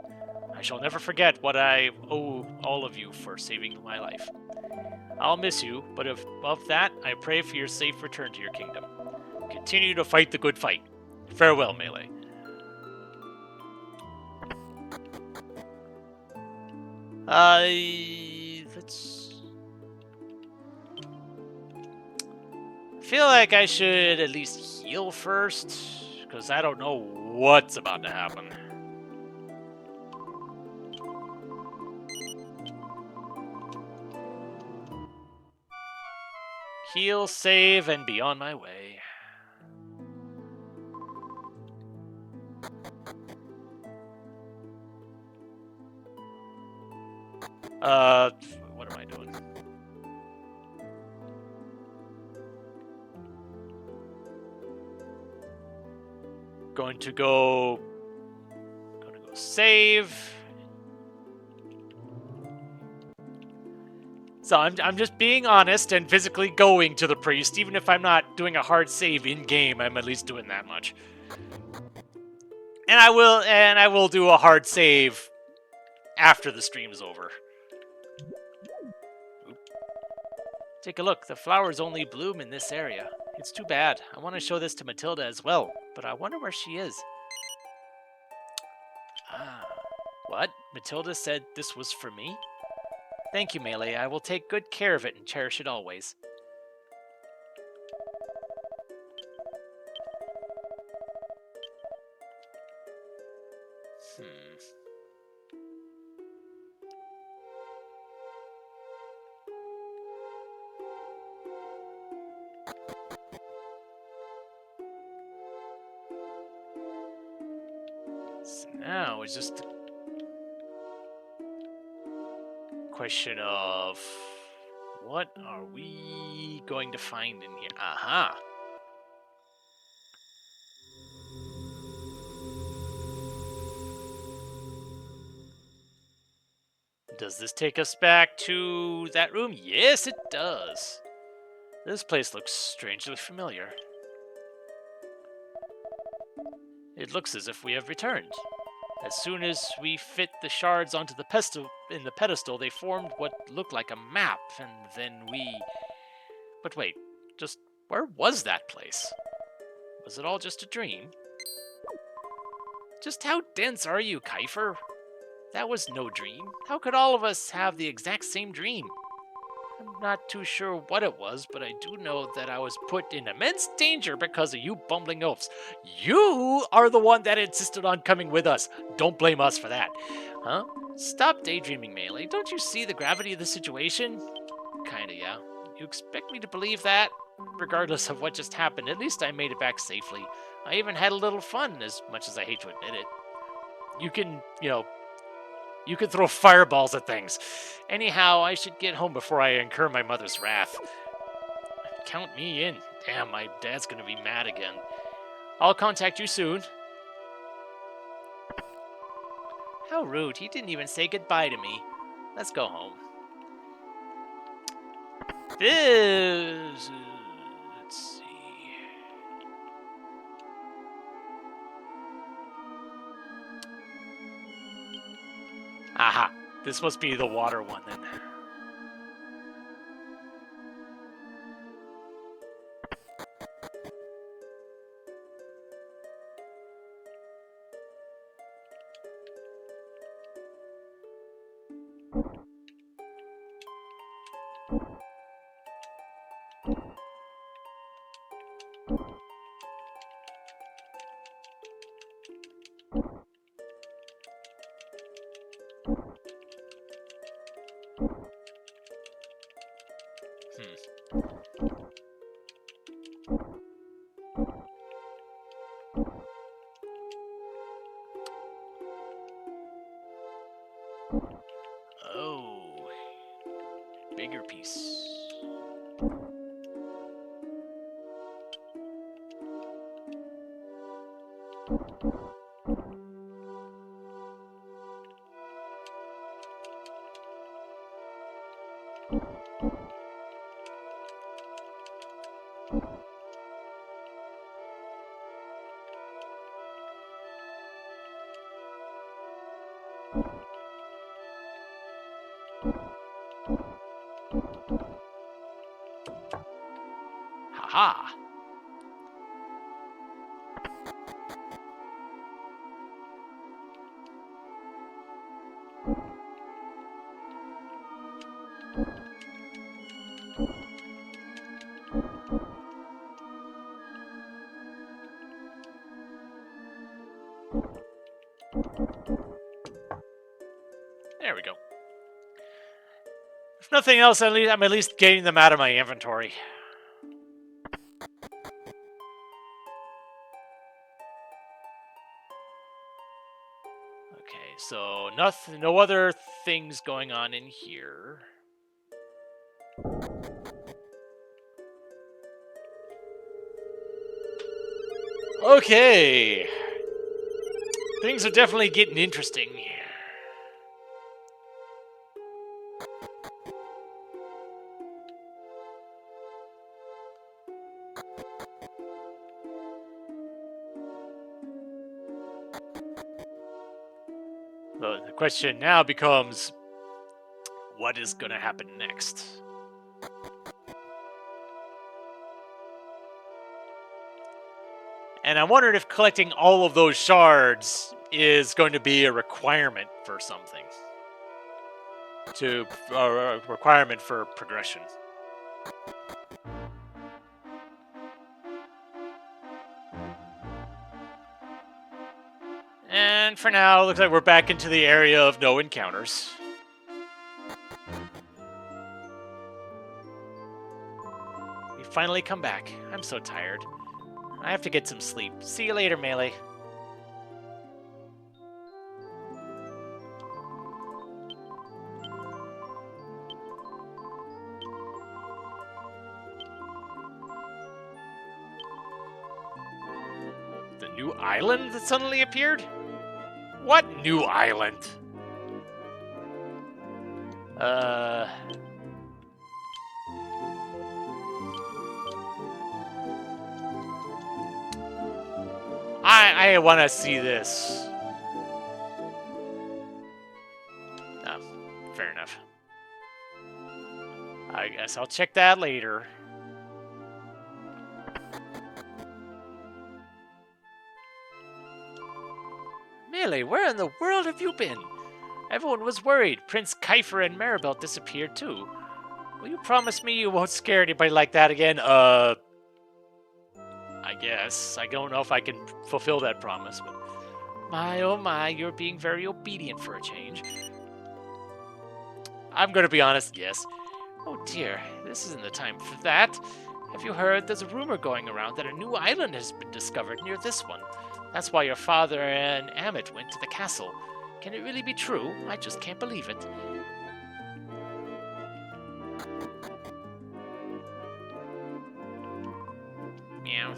I shall never forget what I owe all of you for saving my life. I'll miss you, but above that, I pray for your safe return to your kingdom. Continue to fight the good fight. Farewell, Melee. I feel like I should at least heal first, because I don't know what's about to happen. Heal, save, and be on my way. What am I doing? Going to go save. So I'm just being honest and physically going to the priest, even if I'm not doing a hard save in game. I'm at least doing that much. And I will do a hard save after the stream's over. Oop. Take a look. The flowers only bloom in this area. It's too bad. I want to show this to Matilda as well, but I wonder where she is. Ah, what? Matilda said this was for me? Thank you, Melee. I will take good care of it and cherish it always. So now it's just a question of what are we going to find in here? Aha! Does this take us back to that room? Yes, it does. This place looks strangely familiar. It looks as if we have returned. As soon as we fit the shards onto the pedestal, they formed what looked like a map, and then we... But wait, just where was that place? Was it all just a dream? Just how dense are you, Kiefer? That was no dream. How could all of us have the exact same dream? I'm not too sure what it was, but I do know that I was put in immense danger because of you bumbling oafs. You are the one that insisted on coming with us. Don't blame us for that. Huh? Stop daydreaming, Melee. Don't you see the gravity of the situation? Kinda, yeah. You expect me to believe that? Regardless of what just happened, at least I made it back safely. I even had a little fun, as much as I hate to admit it. You can throw fireballs at things. Anyhow, I should get home before I incur my mother's wrath. Count me in. Damn, my dad's gonna be mad again. I'll contact you soon. How rude. He didn't even say goodbye to me. Let's go home. Let's see. Aha! This must be the water one then. Oh, bigger piece. Haha! There we go. If nothing else, I'm at least getting them out of my inventory. Okay, so no other things going on in here. Okay. Things are definitely getting interesting. The question now becomes, what is going to happen next? And I wondered if collecting all of those shards is going to be a requirement for something. A requirement for progression. And for now, it looks like we're back into the area of no encounters. We finally come back. I'm so tired. I have to get some sleep. See you later, Melee. The new island that suddenly appeared? What new island? I want to see this. Oh, fair enough. I guess I'll check that later. Melee, where in the world have you been? Everyone was worried. Prince Kiefer and Maribel disappeared too. Will you promise me you won't scare anybody like that again? I guess. I don't know if I can fulfill that promise, but... My, oh my, you're being very obedient for a change. I'm gonna be honest, yes. Oh dear, this isn't the time for that. Have you heard? There's a rumor going around that a new island has been discovered near this one. That's why your father and Amit went to the castle. Can it really be true? I just can't believe it. Meow.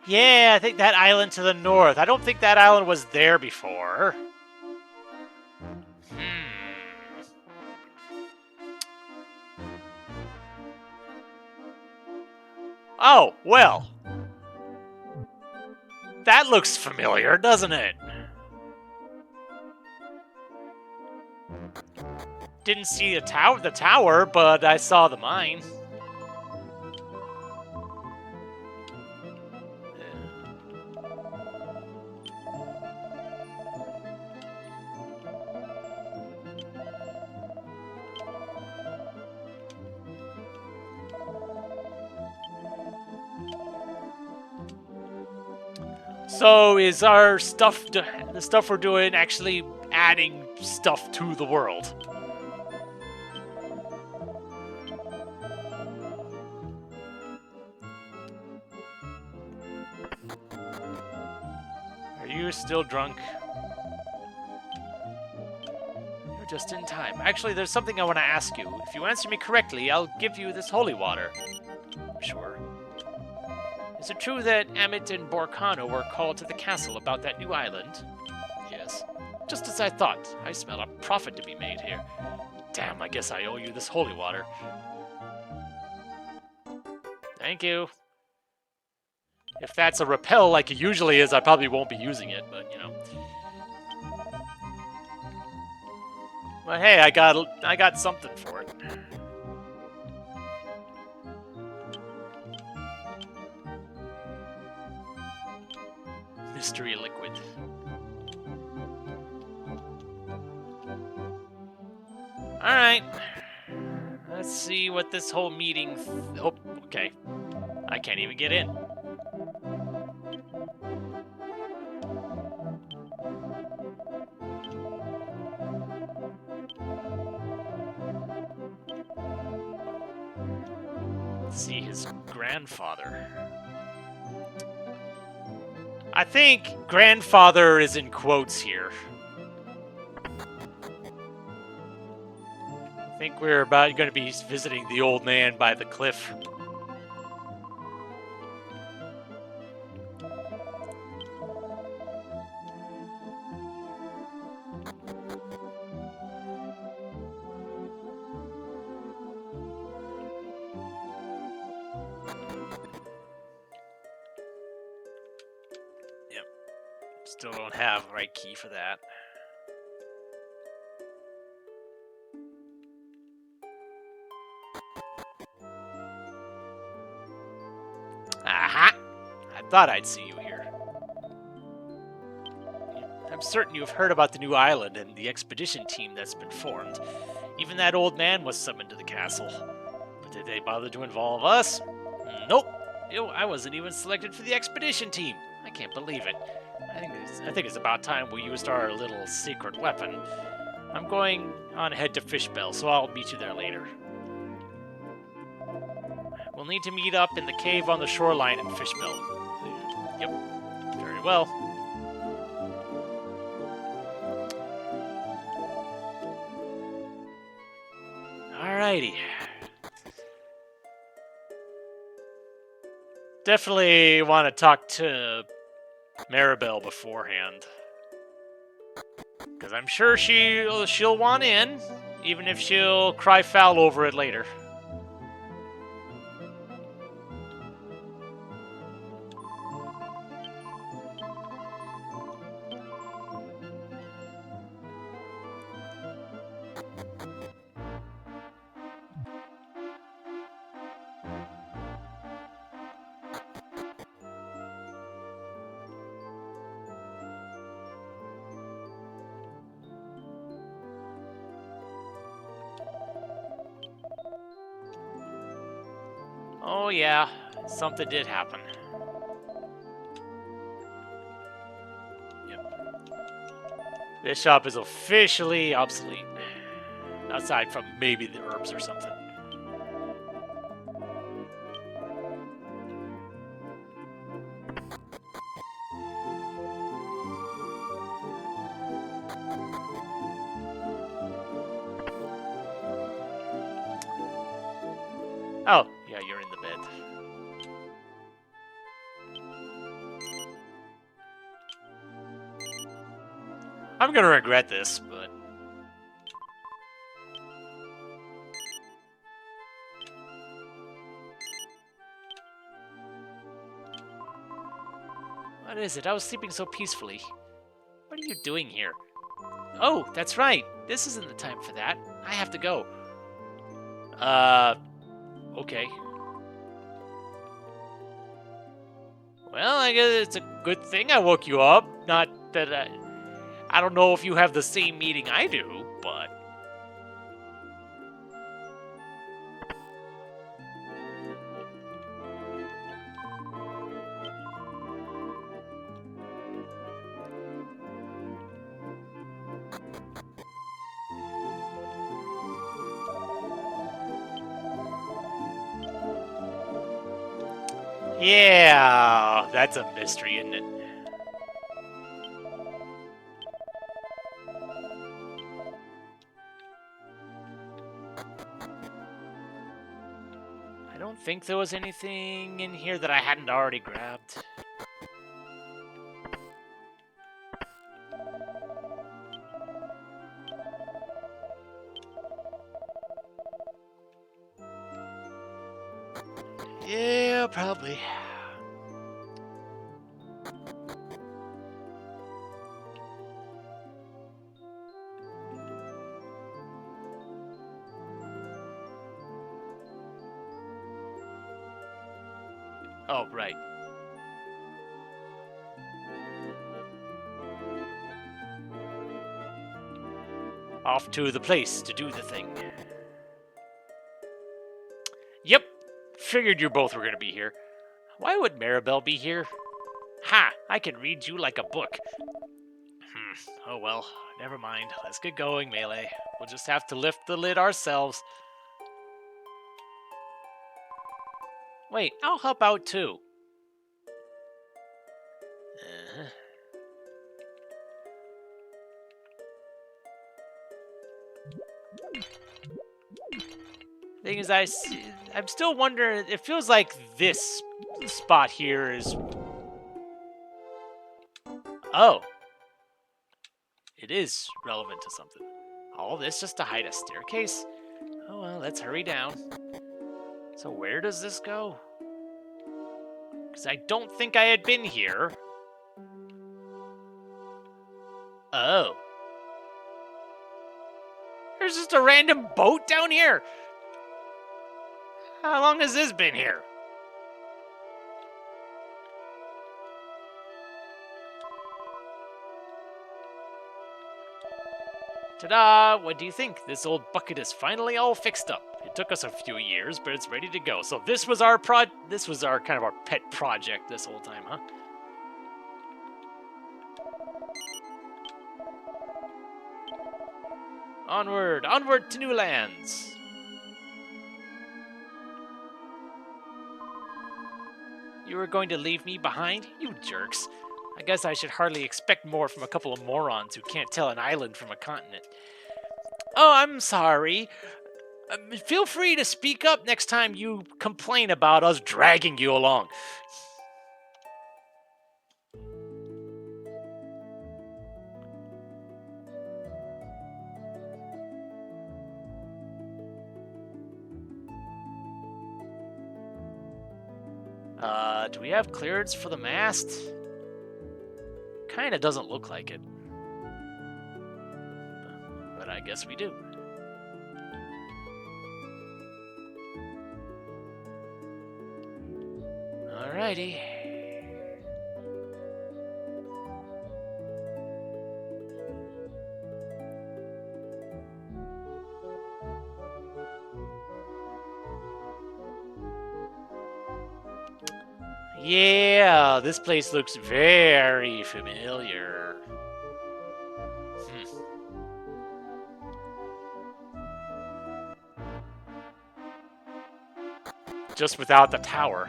Yeah, I think that island to the north. I don't think that island was there before. Oh, well. That looks familiar, doesn't it? Didn't see the tower, but I saw the mine. So is our stuff, the stuff we're doing, actually adding stuff to the world? Are you still drunk? You're just in time. Actually, there's something I want to ask you. If you answer me correctly, I'll give you this holy water. Sure. Is it true that Amit and Borkano were called to the castle about that new island? Yes. Just as I thought. I smell a profit to be made here. Damn, I guess I owe you this holy water. Thank you. If that's a repel like it usually is, I probably won't be using it, but, you know. But hey, I got something for it. Mystery liquid. Alright. Let's see what this whole meeting... Oh, okay. I can't even get in. Let's see his grandfather. I think grandfather is in quotes here. I think we're about going to be visiting the old man by the cliff. Yep. Still don't have the right key for that. Aha! I thought I'd see you here. I'm certain you've heard about the new island and the expedition team that's been formed. Even that old man was summoned to the castle. But did they bother to involve us? Nope. Ew, I wasn't even selected for the expedition team. I can't believe it. I think it's about time we used our little secret weapon. I'm going on ahead to Fishbell, so I'll meet you there later. We'll need to meet up in the cave on the shoreline in Fishbell. Yep. Very well. Alrighty. Definitely want to talk to Maribel beforehand. Because I'm sure she'll want in, even if she'll cry foul over it later. Oh yeah, something did happen. Yep. This shop is officially obsolete. Aside from maybe the herbs or something. Oh, yeah, you're in the bed. I'm gonna regret this, but... What is it? I was sleeping so peacefully. What are you doing here? Oh, that's right. This isn't the time for that. I have to go. Okay. Well, I guess it's a good thing I woke you up. Not that I don't know if you have the same meaning I do, but... Yeah, that's a mystery, isn't it? I don't think there was anything in here that I hadn't already grabbed. Yeah, probably. Oh, right. Off to the place to do the thing. Yep. Figured you both were going to be here. Why would Maribel be here? Ha! I can read you like a book. Oh well, never mind. Let's get going, Melee. We'll just have to lift the lid ourselves. Wait, I'll help out too. Thing is, I'm still wondering. It feels like this spot here is. Oh, it is relevant to something. All this just to hide a staircase? Oh well, let's hurry down. So where does this go? Because I don't think I had been here. Oh. There's just a random boat down here. How long has this been here? Ta-da! What do you think? This old bucket is finally all fixed up. It took us a few years, but it's ready to go. So this was our kind of our pet project this whole time, huh? Onward, onward to new lands. You were going to leave me behind? You jerks. I guess I should hardly expect more from a couple of morons who can't tell an island from a continent. Oh, I'm sorry. Feel free to speak up next time you complain about us dragging you along. Do we have clearance for the mast? Kinda doesn't look like it. But I guess we do. Alrighty. Yeah, this place looks very familiar. Just without the tower.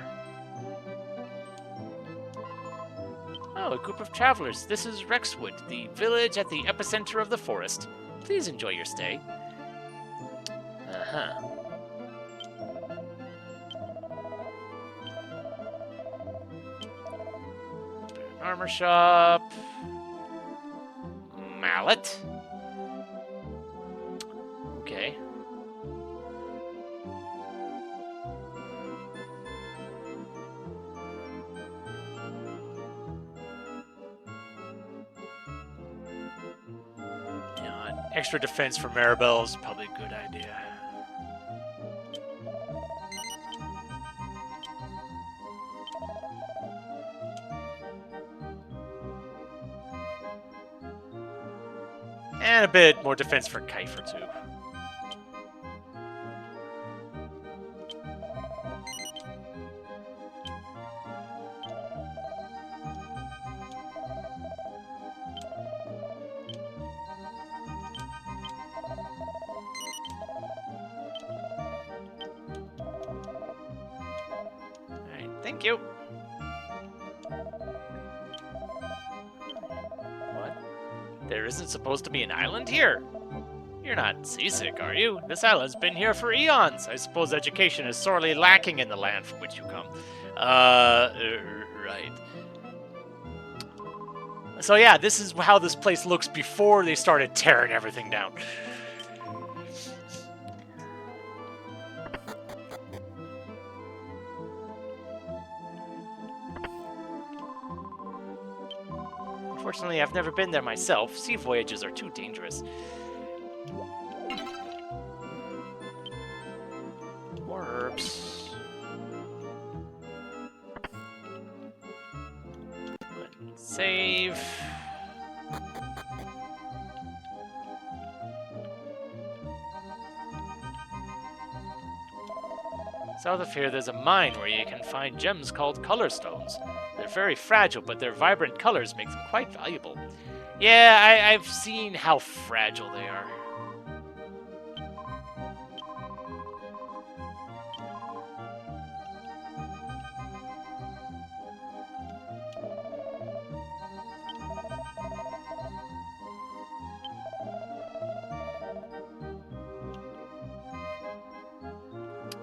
Oh, a group of travelers. This is Rexwood, the village at the epicenter of the forest. Please enjoy your stay. Uh-huh. Armor shop. Mallet. Okay. Extra defense for Maribel is probably a good idea. And a bit more defense for Kiefer, too. Alright, thank you. What? There isn't supposed to be an island here? You're not seasick, are you? This island's been here for eons. I suppose education is sorely lacking in the land from which you come. Right. So yeah, this is how this place looks before they started tearing everything down. Unfortunately, I've never been there myself. Sea voyages are too dangerous. More herbs. Save. South of here, there's a mine where you can find gems called color stones. They're very fragile, but their vibrant colors make them quite valuable. Yeah, I've seen how fragile they are.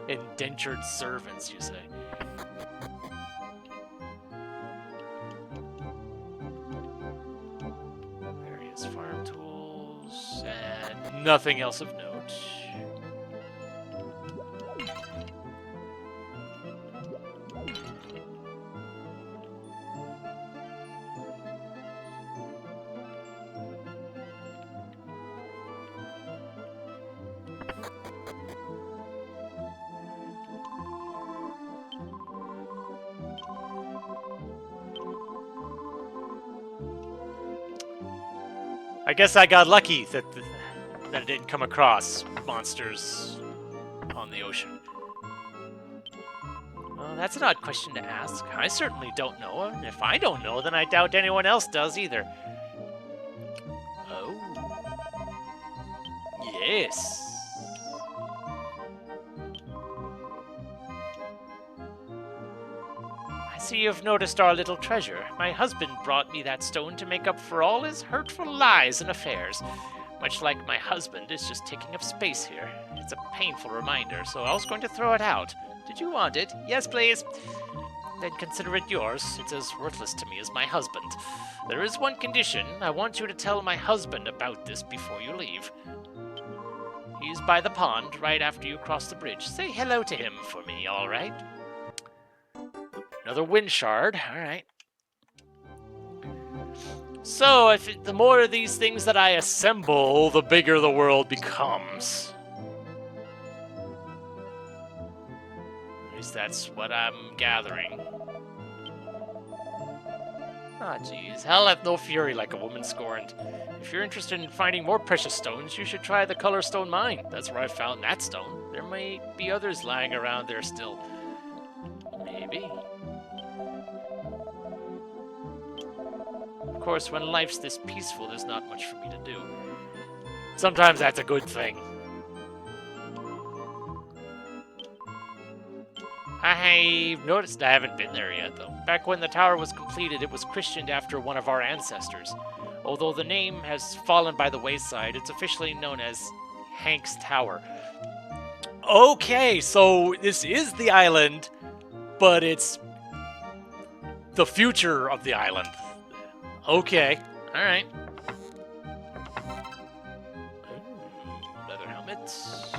Indentured servants, you say? Various farm tools, and nothing else of note. I guess I got lucky that I didn't come across monsters on the ocean. Well, that's an odd question to ask. I certainly don't know, and if I don't know, then I doubt anyone else does either. Oh. Yes. I see you've noticed our little treasure. My husband brought me that stone to make up for all his hurtful lies and affairs. Much like my husband, it's just taking up space here. It's a painful reminder, so I was going to throw it out. Did you want it? Yes, please. Then consider it yours. It's as worthless to me as my husband. There is one condition. I want you to tell my husband about this before you leave. He's by the pond, right after you cross the bridge. Say hello to him for me, all right? Another wind shard. All right. So, the more of these things that I assemble, the bigger the world becomes. At least that's what I'm gathering. Ah, jeez. Hell hath no fury like a woman scorned. If you're interested in finding more precious stones, you should try the Color Stone Mine. That's where I found that stone. There may be others lying around there still. Maybe. Of course, when life's this peaceful, there's not much for me to do. Sometimes that's a good thing. I've noticed I haven't been there yet, though. Back when the tower was completed, it was christened after one of our ancestors. Although the name has fallen by the wayside, it's officially known as Hank's Tower. Okay, so this is the island, but it's the future of the island. Okay, alright. Leather helmets.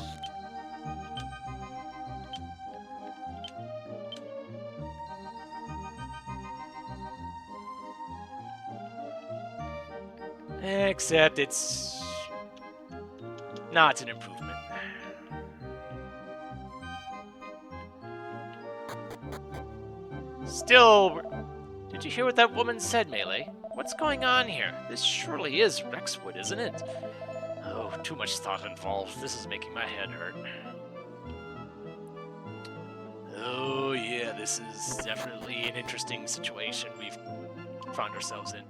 Except it's not an improvement. Still, did you hear what that woman said, Melee? What's going on here? This surely is Rexwood, isn't it? Oh, too much thought involved. This is making my head hurt. Oh yeah, this is definitely an interesting situation we've found ourselves in.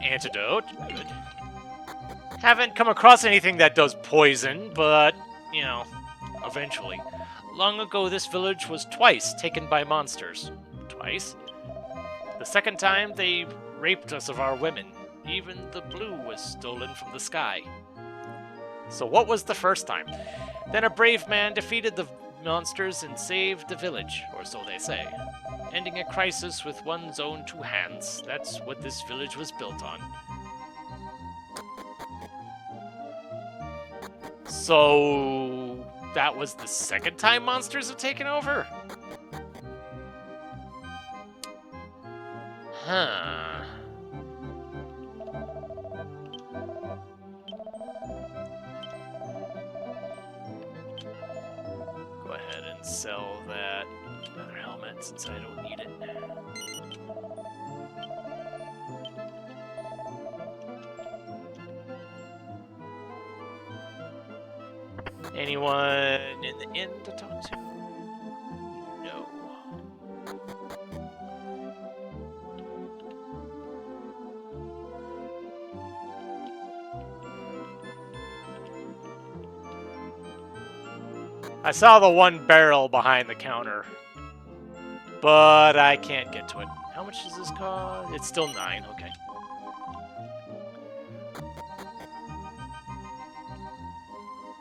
Antidote. Good. Haven't come across anything that does poison, but, you know, eventually. Long ago, this village was twice taken by monsters. Twice? The second time, they raped us of our women. Even the blue was stolen from the sky. So what was the first time? Then a brave man defeated the monsters and saved the village, or so they say. Ending a crisis with one's own two hands. That's what this village was built on. So that was the second time monsters have taken over? Huh. Go ahead and sell that leather helmet since I don't need it. Anyone in the inn to talk to? No. I saw the one barrel behind the counter, but I can't get to it. How much does this cost? It's still 9, okay.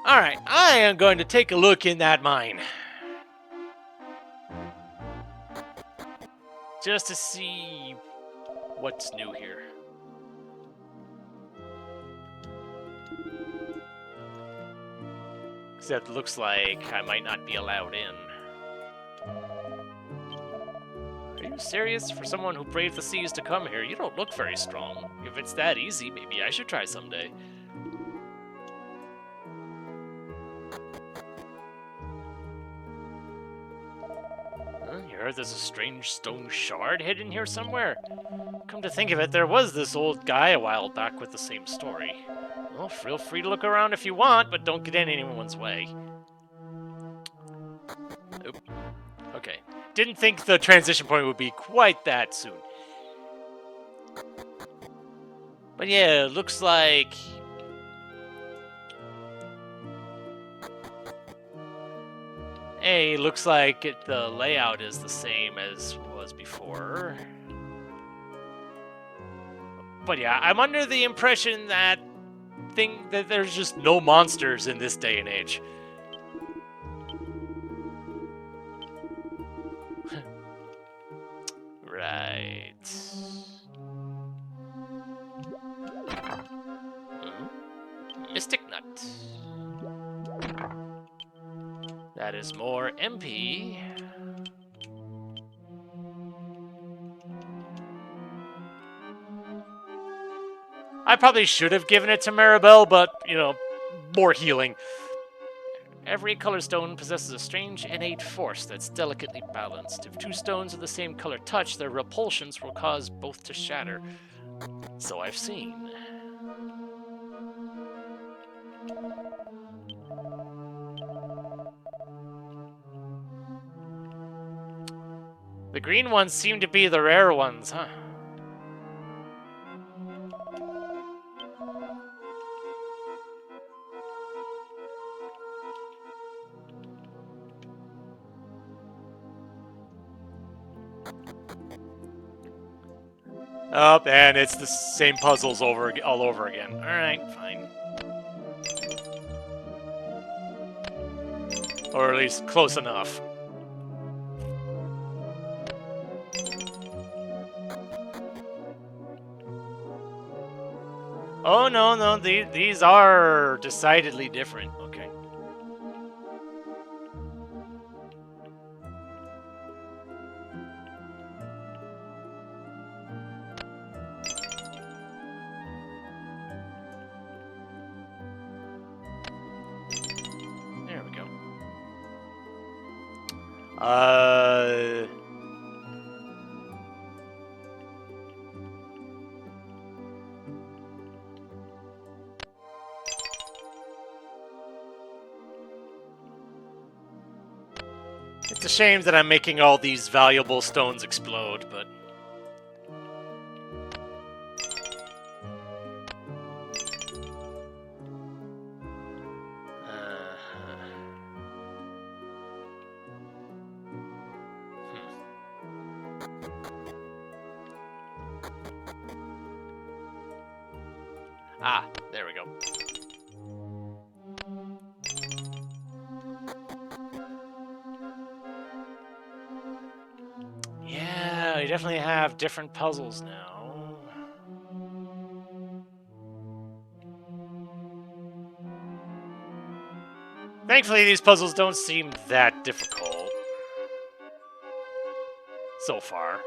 Alright, I am going to take a look in that mine. Just to see what's new here. Except it looks like I might not be allowed in. Are you serious? For someone who braved the seas to come here, you don't look very strong. If it's that easy, maybe I should try someday. You heard there's a strange stone shard hidden here somewhere? Come to think of it, there was this old guy a while back with the same story. Well, feel free to look around if you want, but don't get in anyone's way. Oop. Okay. Didn't think the transition point would be quite that soon. But yeah, it looks like... Hey, looks like the layout is the same as was before. But yeah, I'm under the impression that there's just no monsters in this day and age. Right. Mystic Nut. That is more MP. I probably should have given it to Maribel, but, you know, more healing. Every color stone possesses a strange innate force that's delicately balanced. If two stones of the same color touch, their repulsions will cause both to shatter. So I've seen. The green ones seem to be the rare ones, huh? Oh, and it's the same puzzles all over again. Alright, fine. Or at least close enough. Oh, no, no, these are decidedly different. Okay. There we go. It's a shame that I'm making all these valuable stones explode, but... Ah, there we go. Yeah, we definitely have different puzzles now. Thankfully, these puzzles don't seem that difficult so far.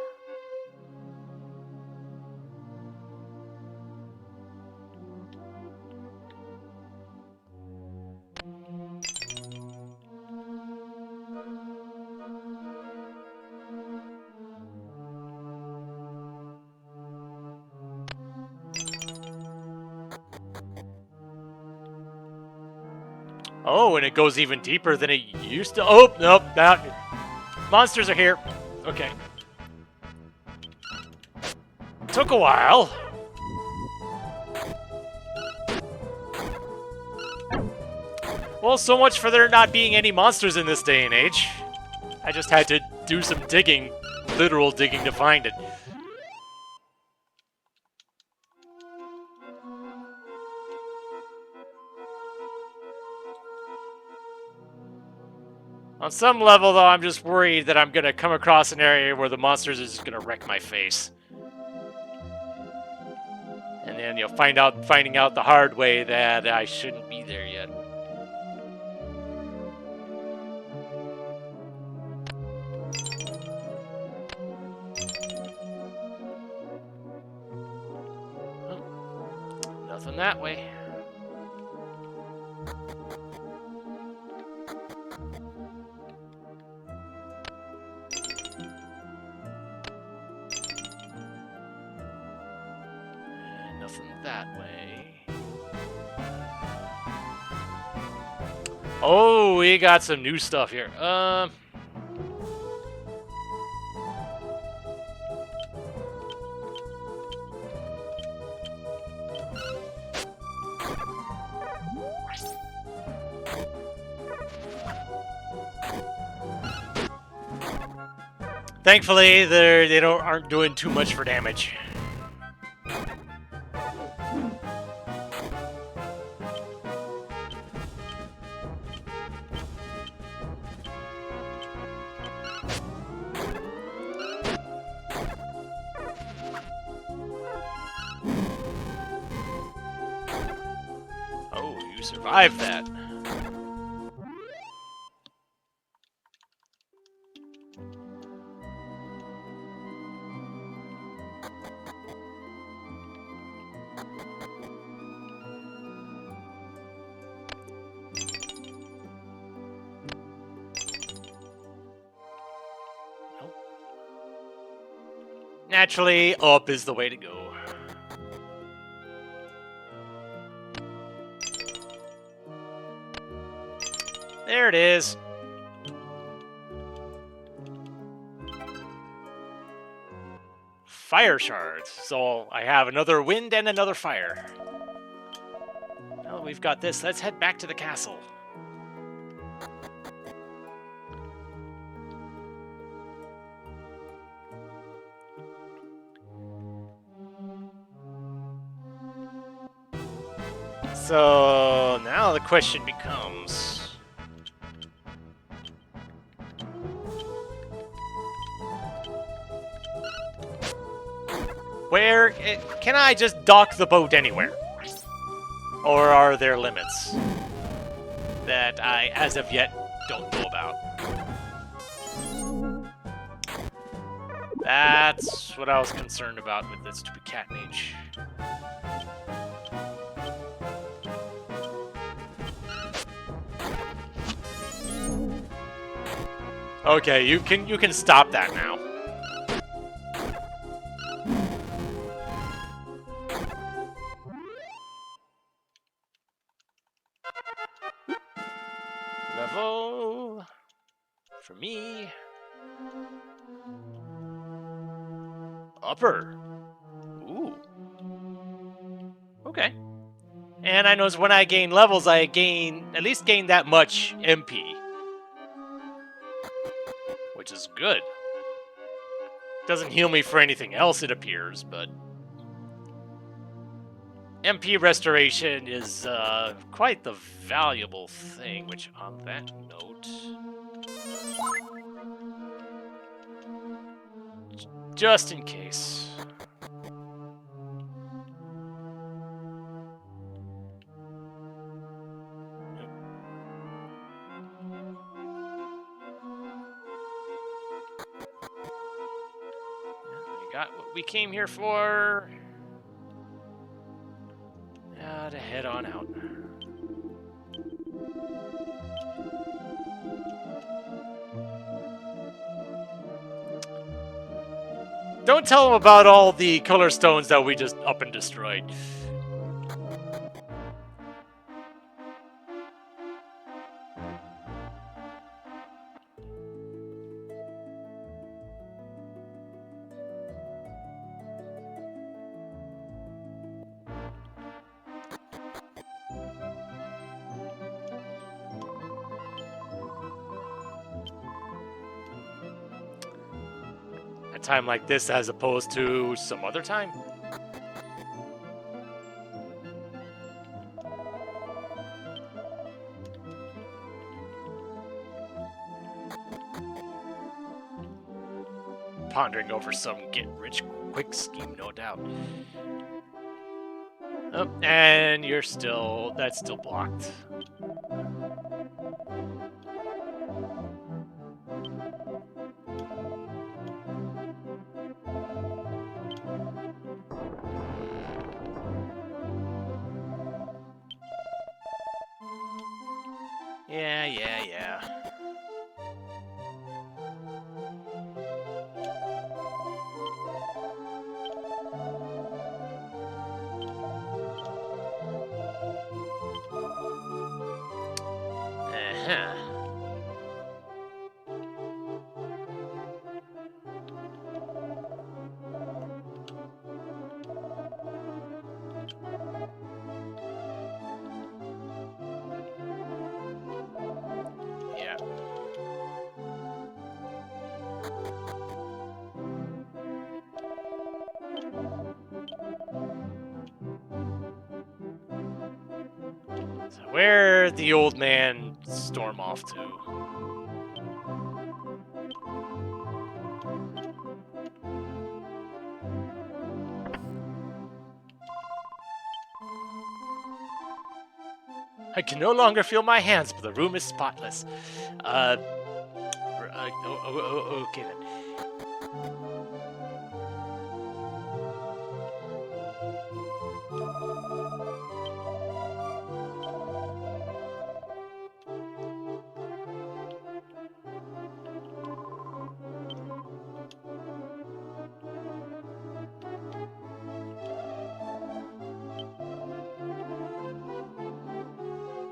Oh, and it goes even deeper than it used to. Oh, nope, that monsters are here. Okay. Took a while. Well, so much for there not being any monsters in this day and age. I just had to do some digging, literal digging, to find it. On some level, though, I'm just worried that I'm going to come across an area where the monsters are just going to wreck my face. And then you'll finding out the hard way that I shouldn't be there yet. Oh, nothing that way. That way. Oh, we got some new stuff here. Thankfully, they aren't doing too much for damage. Survive that. Nope. Naturally, up is the way to go. There it is. Fire shards. So I have another wind and another fire. Now that we've got this, let's head back to the castle. So now the question becomes... where can I just dock the boat anywhere? Or are there limits that I, as of yet, don't know about? That's what I was concerned about with this stupid cat mage. Okay, you can stop that now. Level for me. Upper. Ooh. Okay. And I notice when I gain levels, I at least gain that much MP. Which is good. Doesn't heal me for anything else, it appears, but MP restoration is quite the valuable thing, which on that note... Just in case. We got what we came here for. Now to head on out. Don't tell them about all the color stones that we just up and destroyed. A time like this as opposed to some other time? Pondering over some get-rich-quick scheme, no doubt. Oh, and that's still blocked. Yeah. Uh-huh. Yeah. So where'd the old man storm off to? I can no longer feel my hands, but the room is spotless. Okay then.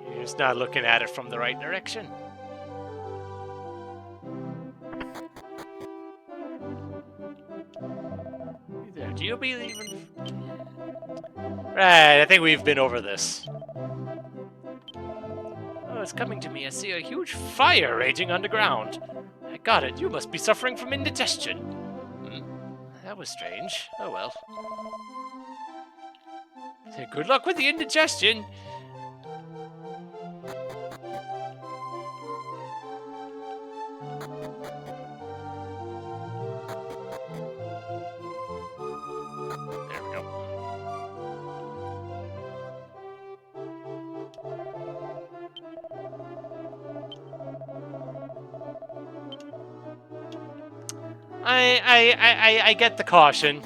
You're just not looking at it from the right direction. Do you believe in... Right, I think we've been over this. Oh, it's coming to me. I see a huge fire raging underground. I got it. You must be suffering from indigestion. That was strange. Oh well. Good luck with the indigestion. There we go. I get the caution.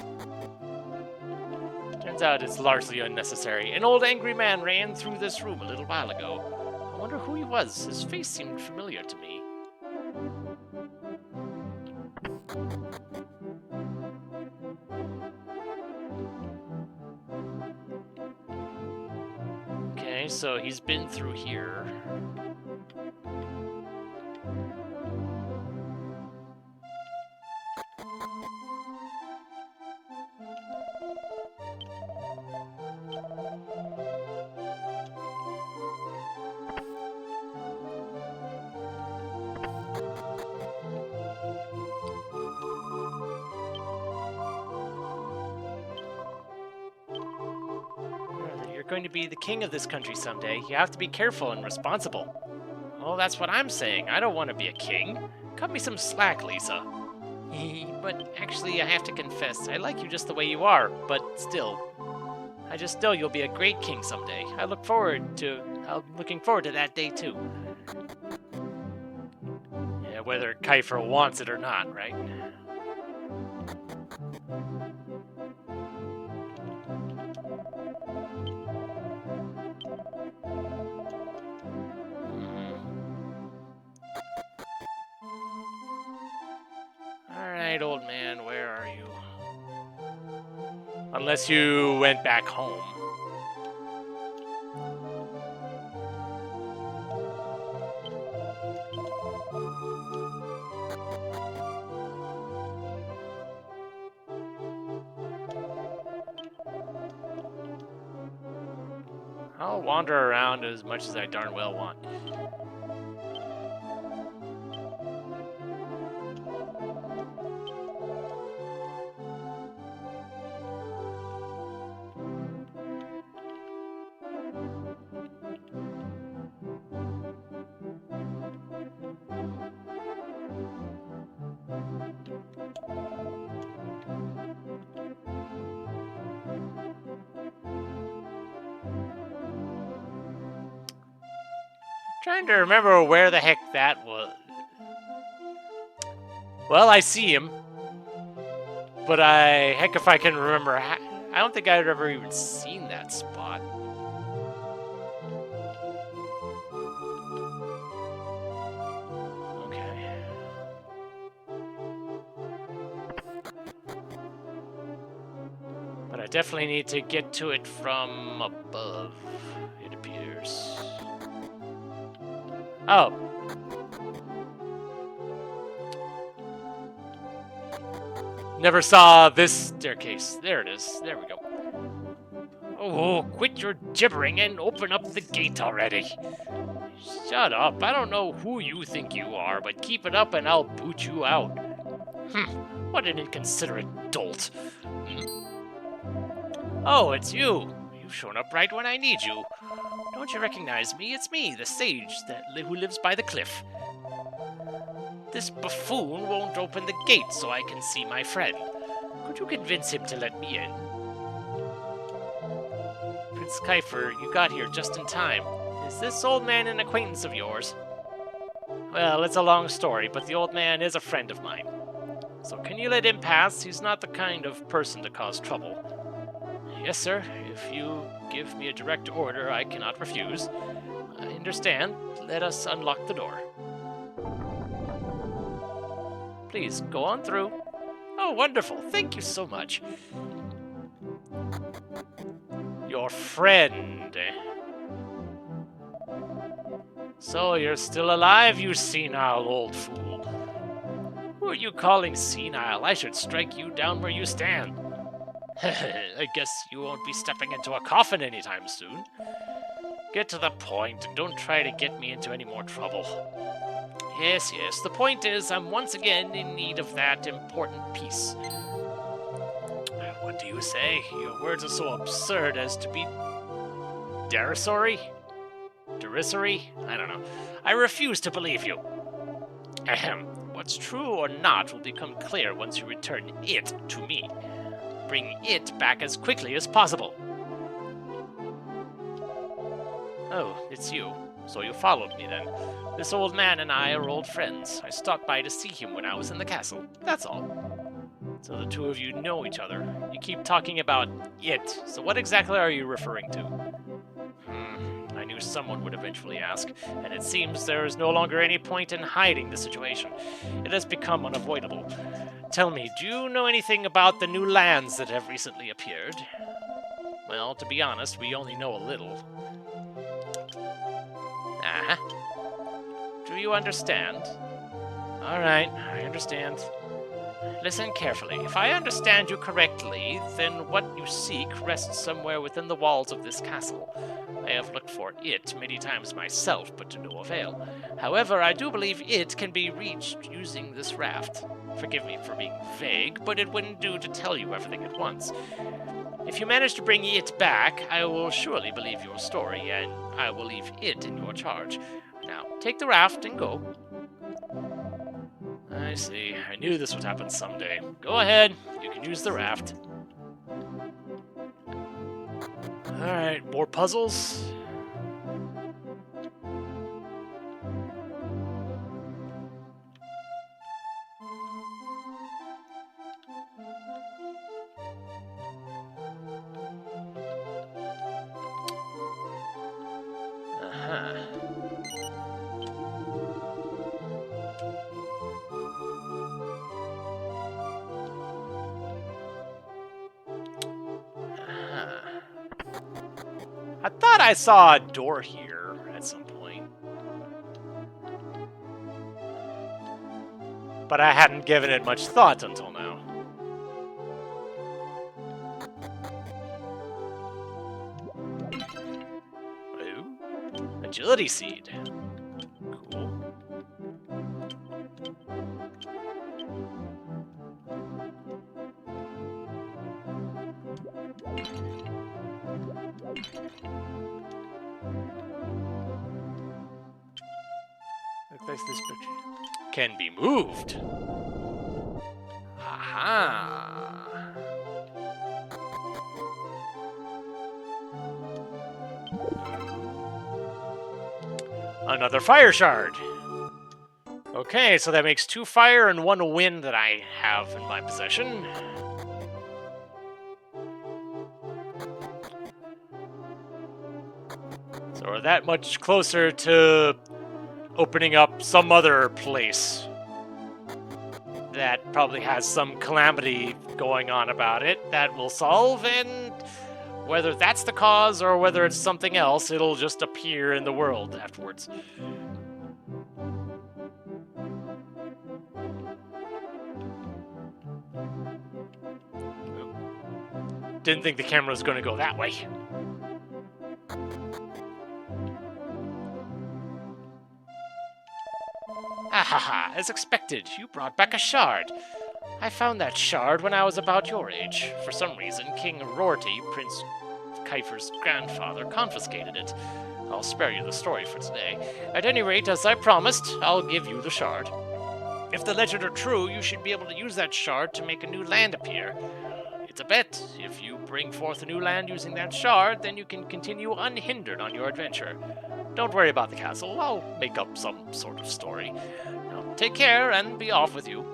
Turns out it's largely unnecessary. An old angry man ran through this room a little while ago. I wonder who he was. His face seemed familiar to me. Okay, so he's been through here. You're going to be the king of this country someday. You have to be careful and responsible. Oh, that's what I'm saying. I don't want to be a king. Cut me some slack, Lisa. But actually, I have to confess, I like you just the way you are, but still. I just know you'll be a great king someday. I'm looking forward to that day, too. Yeah, whether Kiefer wants it or not, right? Alright, old man, where are you? Unless you went back home. I'll wander around as much as I darn well want. Trying to remember where the heck that was. Well, I see him, but heck if I can remember. I don't think I've ever even seen that spot. Okay. But I definitely need to get to it from above, it appears. Oh. Never saw this staircase. There it is. There we go. Oh, quit your gibbering and open up the gate already. Shut up. I don't know who you think you are, but keep it up and I'll boot you out. What an inconsiderate dolt. Oh, it's you. You've shown up right when I need you. Don't you recognize me? It's me, the sage who lives by the cliff. This buffoon won't open the gate so I can see my friend. Could you convince him to let me in? Prince Kiefer, you got here just in time. Is this old man an acquaintance of yours? Well, it's a long story, but the old man is a friend of mine. So can you let him pass? He's not the kind of person to cause trouble. Yes, sir. If you give me a direct order, I cannot refuse. I understand. Let us unlock the door. Please, go on through. Oh, wonderful. Thank you so much. Your friend. So you're still alive, you senile old fool. Who are you calling senile? I should strike you down where you stand. I guess you won't be stepping into a coffin anytime soon. Get to the point and don't try to get me into any more trouble. Yes, the point is I'm once again in need of that important piece. What do you say? Your words are so absurd as to be derisory? Derisory? I don't know. I refuse to believe you. Ahem. What's true or not will become clear once you return it to me. Bring it back as quickly as possible. Oh, it's you. So you followed me then. This old man and I are old friends. I stopped by to see him when I was in the castle. That's all. So the two of you know each other. You keep talking about it, so what exactly are you referring to? I knew someone would eventually ask, and it seems there is no longer any point in hiding the situation. It has become unavoidable. Tell me, do you know anything about the new lands that have recently appeared? Well, to be honest, we only know a little. Uh-huh. Do you understand? All right, I understand. Listen carefully. If I understand you correctly, then what you seek rests somewhere within the walls of this castle. I have looked for it many times myself, but to no avail. However, I do believe it can be reached using this raft. Forgive me for being vague, but it wouldn't do to tell you everything at once. If you manage to bring it back, I will surely believe your story, and I will leave it in your charge. Now, take the raft and go. I see. I knew this would happen someday. Go ahead. You can use the raft. Alright, more puzzles? Uh-huh. I thought I saw a door here at some point. But I hadn't given it much thought until now. Ooh. Agility seed. Cool. Looks like this picture can be moved. Aha. Another fire shard. Okay, so that makes 2 fire and 1 wind that I have in my possession. So we're that much closer to opening up some other place that probably has some calamity going on about it that we'll solve, and whether that's the cause or whether it's something else, it'll just appear in the world afterwards. Didn't think the camera was going to go that way. Ahaha, as expected, you brought back a shard. I found that shard when I was about your age. For some reason, King Rorty, Prince Kiefer's grandfather, confiscated it. I'll spare you the story for today. At any rate, as I promised, I'll give you the shard. If the legend are true, you should be able to use that shard to make a new land appear. It's a bet. If you bring forth a new land using that shard, then you can continue unhindered on your adventure. Don't worry about the castle. I'll make up some sort of story. Now, take care and be off with you.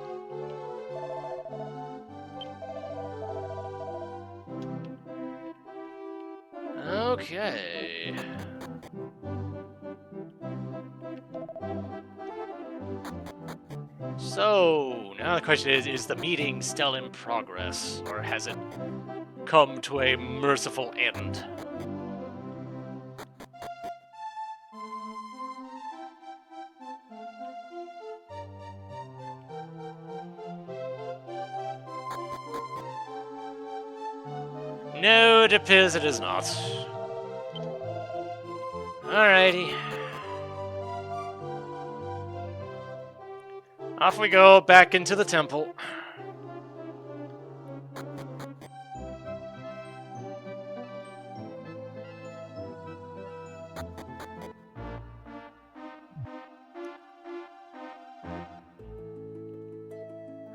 Okay. So, now the question is the meeting still in progress, or has it come to a merciful end? No, it appears it is not. Alrighty. Off we go, back into the temple.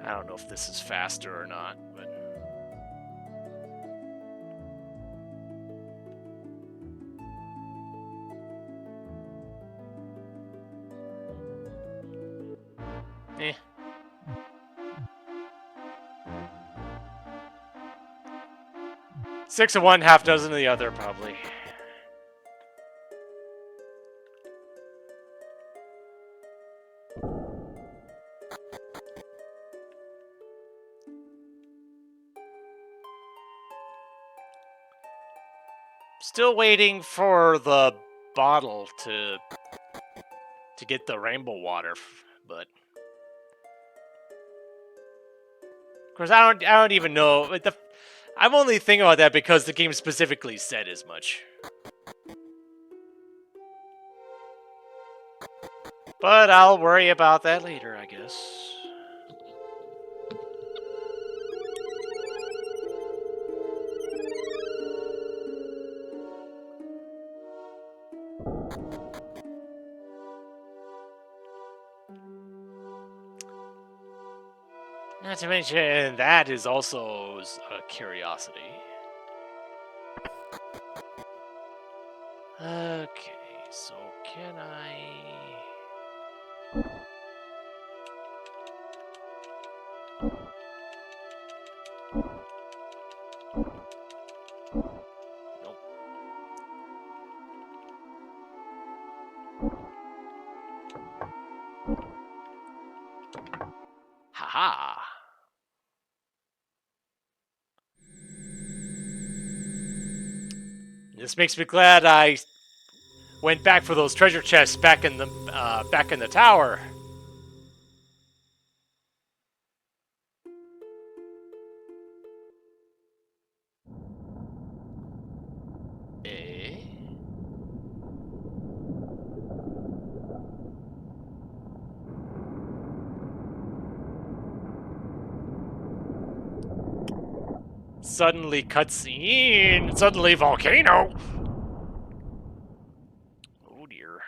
I don't know if this is faster or not, but... 6 of one, half dozen of the other, probably. Still waiting for the bottle to get the rainbow water, but of course I don't even know. I'm only thinking about that because the game specifically said as much. But I'll worry about that later, I guess. Not to mention, that is also a curiosity. Okay, so can I... Nope. Haha! This makes me glad I went back for those treasure chests back in the tower. Eh? Suddenly cutscene. Suddenly volcano. Oh dear.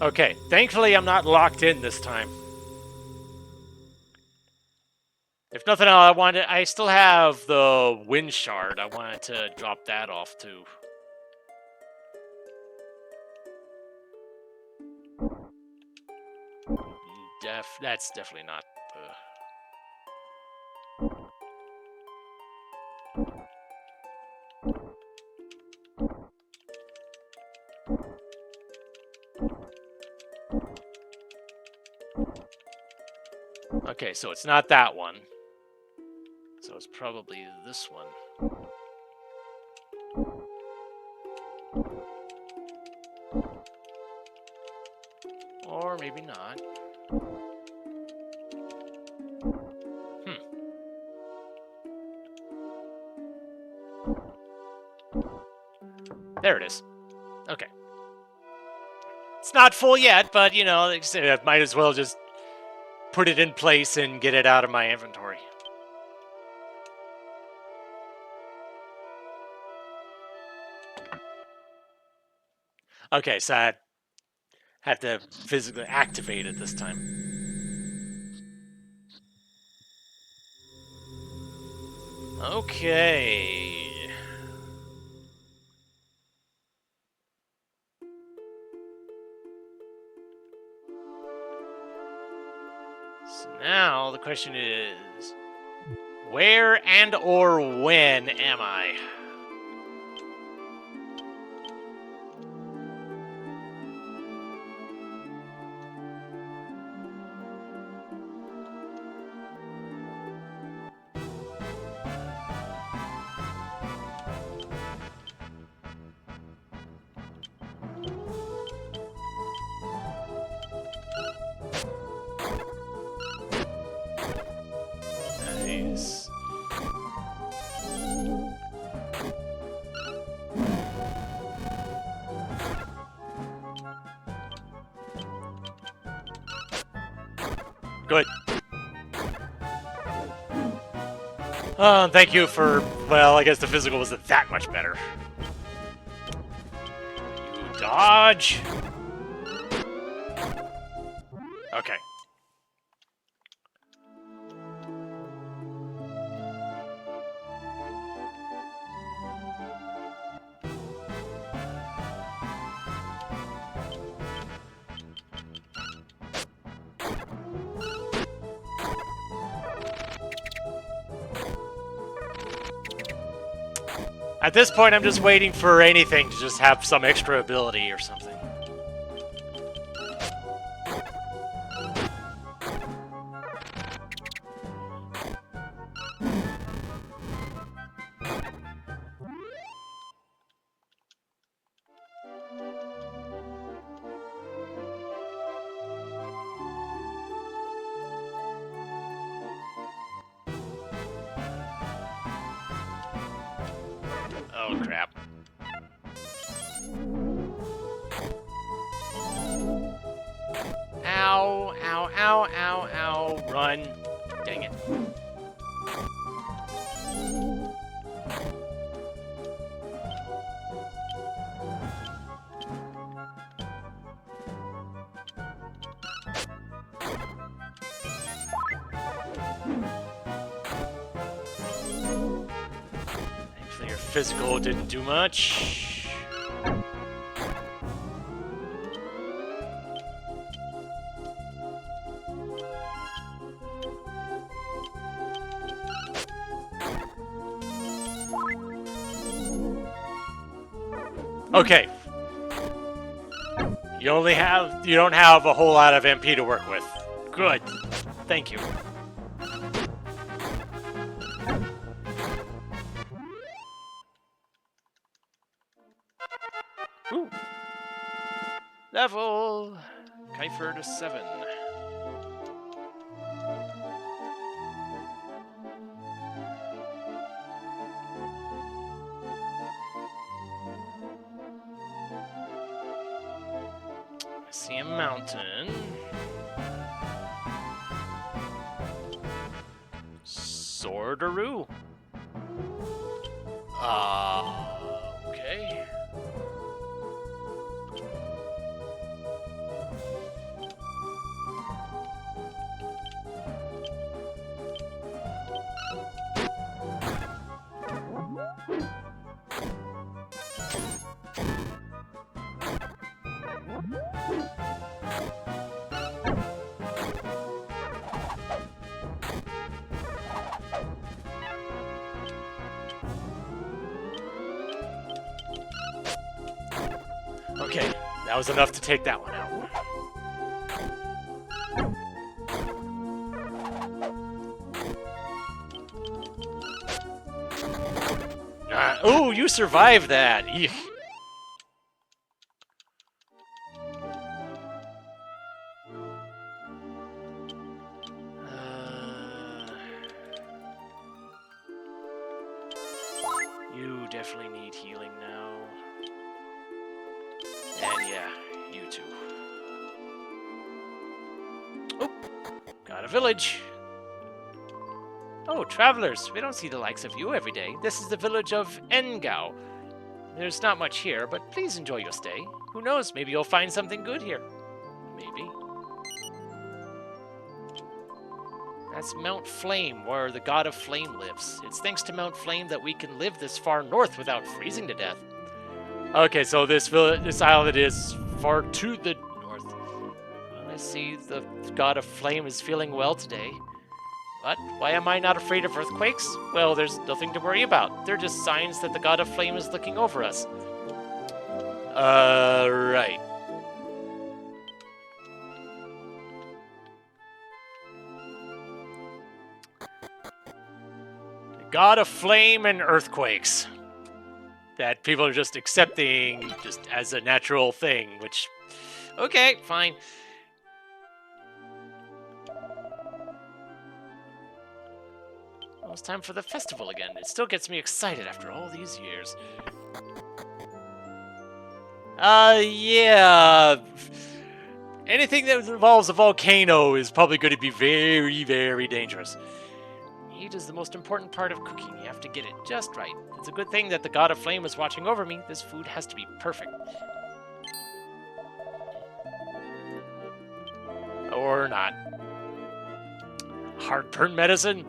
Okay, thankfully I'm not locked in this time. If nothing else, I still have the wind shard. I wanted to drop that off too. That's definitely not Okay, so it's not that one. So it's probably this one. Or maybe not. There it is. Okay. It's not full yet, but, you know, like I said, I might as well just put it in place and get it out of my inventory. Okay, so I have to physically activate it this time. Okay. So now the question is, where and or when am I? Nice. Good. Thank you for, well, I guess the physical wasn't that much better. You dodge. Okay. At this point, I'm just waiting for anything to just have some extra ability or something. Oh, crap. Ow, ow, ow, ow, ow. Run. Dang it. Thankfully, your physical didn't do much. Okay. You don't have a whole lot of MP to work with. Good. Thank you. Ooh. Level Kiefer to 7. I see a mountain. Sordaroo. Okay. Okay, that was enough to take that one out. Oh, you survived that! Eek. You definitely need healing now. And yeah, you too. Oh, got a village. Oh, travelers, we don't see the likes of you every day. This is the village of Engao. There's not much here, but please enjoy your stay. Who knows, maybe you'll find something good here. Maybe. That's Mount Flame, where the god of flame lives. It's thanks to Mount Flame that we can live this far north without freezing to death. Okay, so this island is far to the north. Well, I see the god of flame is feeling well today. What? Why am I not afraid of earthquakes? Well, there's nothing to worry about. They're just signs that the god of flame is looking over us. Right. The god of flame and earthquakes. That people are just accepting just as a natural thing, which... Okay, fine. Well, it's time for the festival again. It still gets me excited after all these years. Yeah. Anything that involves a volcano is probably going to be very, very dangerous. Heat is the most important part of cooking. You have to get it just right. It's a good thing that the god of flame is watching over me. This food has to be perfect. Or not. Heartburn medicine?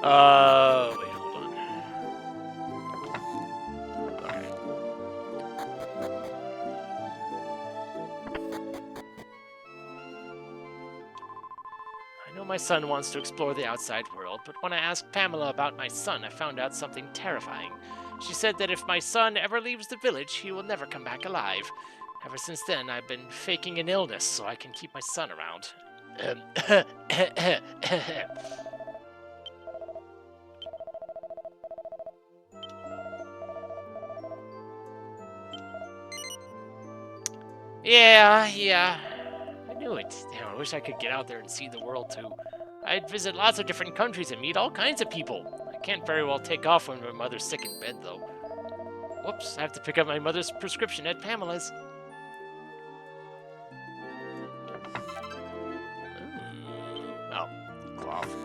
Wait, hold on. Okay. I know know my son wants to explore the outside world, but when I asked Pamela about my son, I found out something terrifying. She said that if my son ever leaves the village, he will never come back alive. Ever since then, I've been faking an illness so I can keep my son around. Yeah. I knew it. Damn, I wish I could get out there and see the world too. I'd visit lots of different countries and meet all kinds of people. I can't very well take off when my mother's sick in bed, though. Whoops, I have to pick up my mother's prescription at Pamela's. Oh, cloth.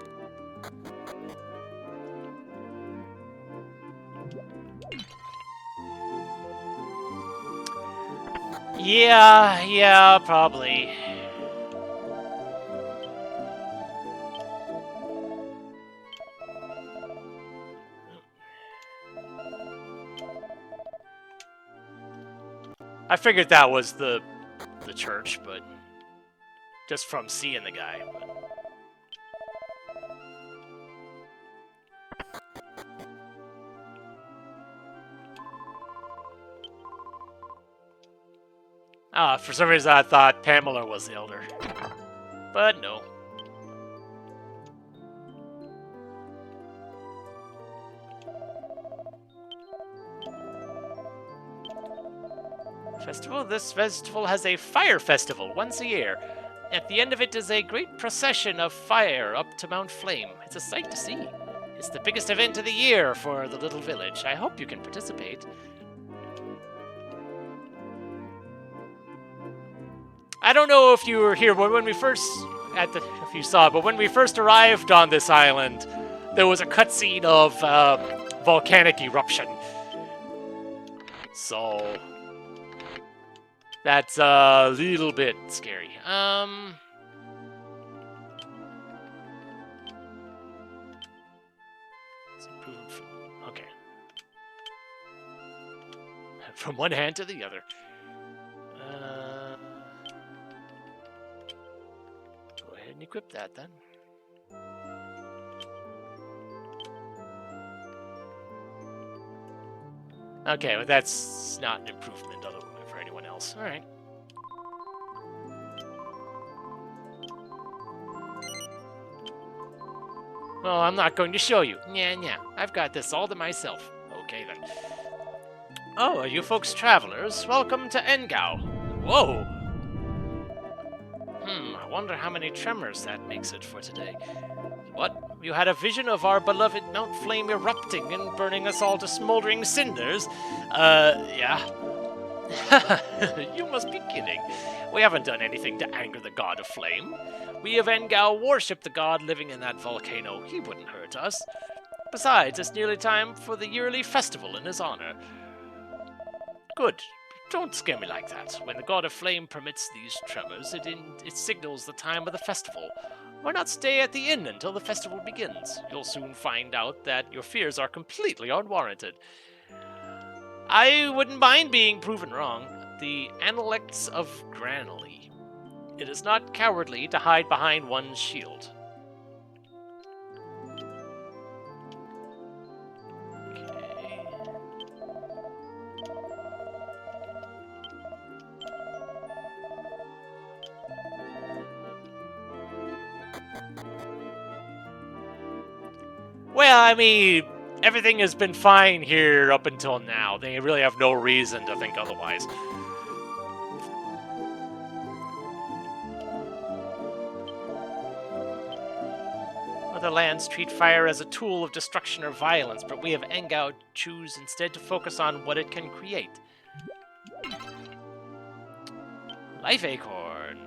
Yeah, probably. I figured that was the church, but just from seeing the guy. For some reason I thought Pamela was the elder. But no. Festival? This festival has a fire festival once a year. At the end of it is a great procession of fire up to Mount Flame. It's a sight to see. It's the biggest event of the year for the little village. I hope you can participate. I don't know if you were here, but when we first if you saw it, but when we first arrived on this island, there was a cutscene of volcanic eruption. So that's a little bit scary. Okay. From one hand to the other. Go ahead and equip that then. Okay, well that's not an improvement for anyone else. All right. Well, I'm not going to show you. Yeah. I've got this all to myself. Okay, then. Oh, are you folks travelers? Welcome to Engao. Whoa! I wonder how many tremors that makes it for today. What? You had a vision of our beloved Mount Flame erupting and burning us all to smoldering cinders? Yeah. You must be kidding. We haven't done anything to anger the god of flame. We of Engao worship the god living in that volcano. He wouldn't hurt us. Besides, it's nearly time for the yearly festival in his honor. Good. Don't scare me like that. When the god of flame permits these tremors, it signals the time of the festival. Why not stay at the inn until the festival begins? You'll soon find out that your fears are completely unwarranted. I wouldn't mind being proven wrong. The Analects of Granely. It is not cowardly to hide behind one's shield. Okay. Well, I mean, everything has been fine here up until now. They really have no reason to think otherwise. Other lands treat fire as a tool of destruction or violence, but we of Engao choose instead to focus on what it can create. Life Acorn.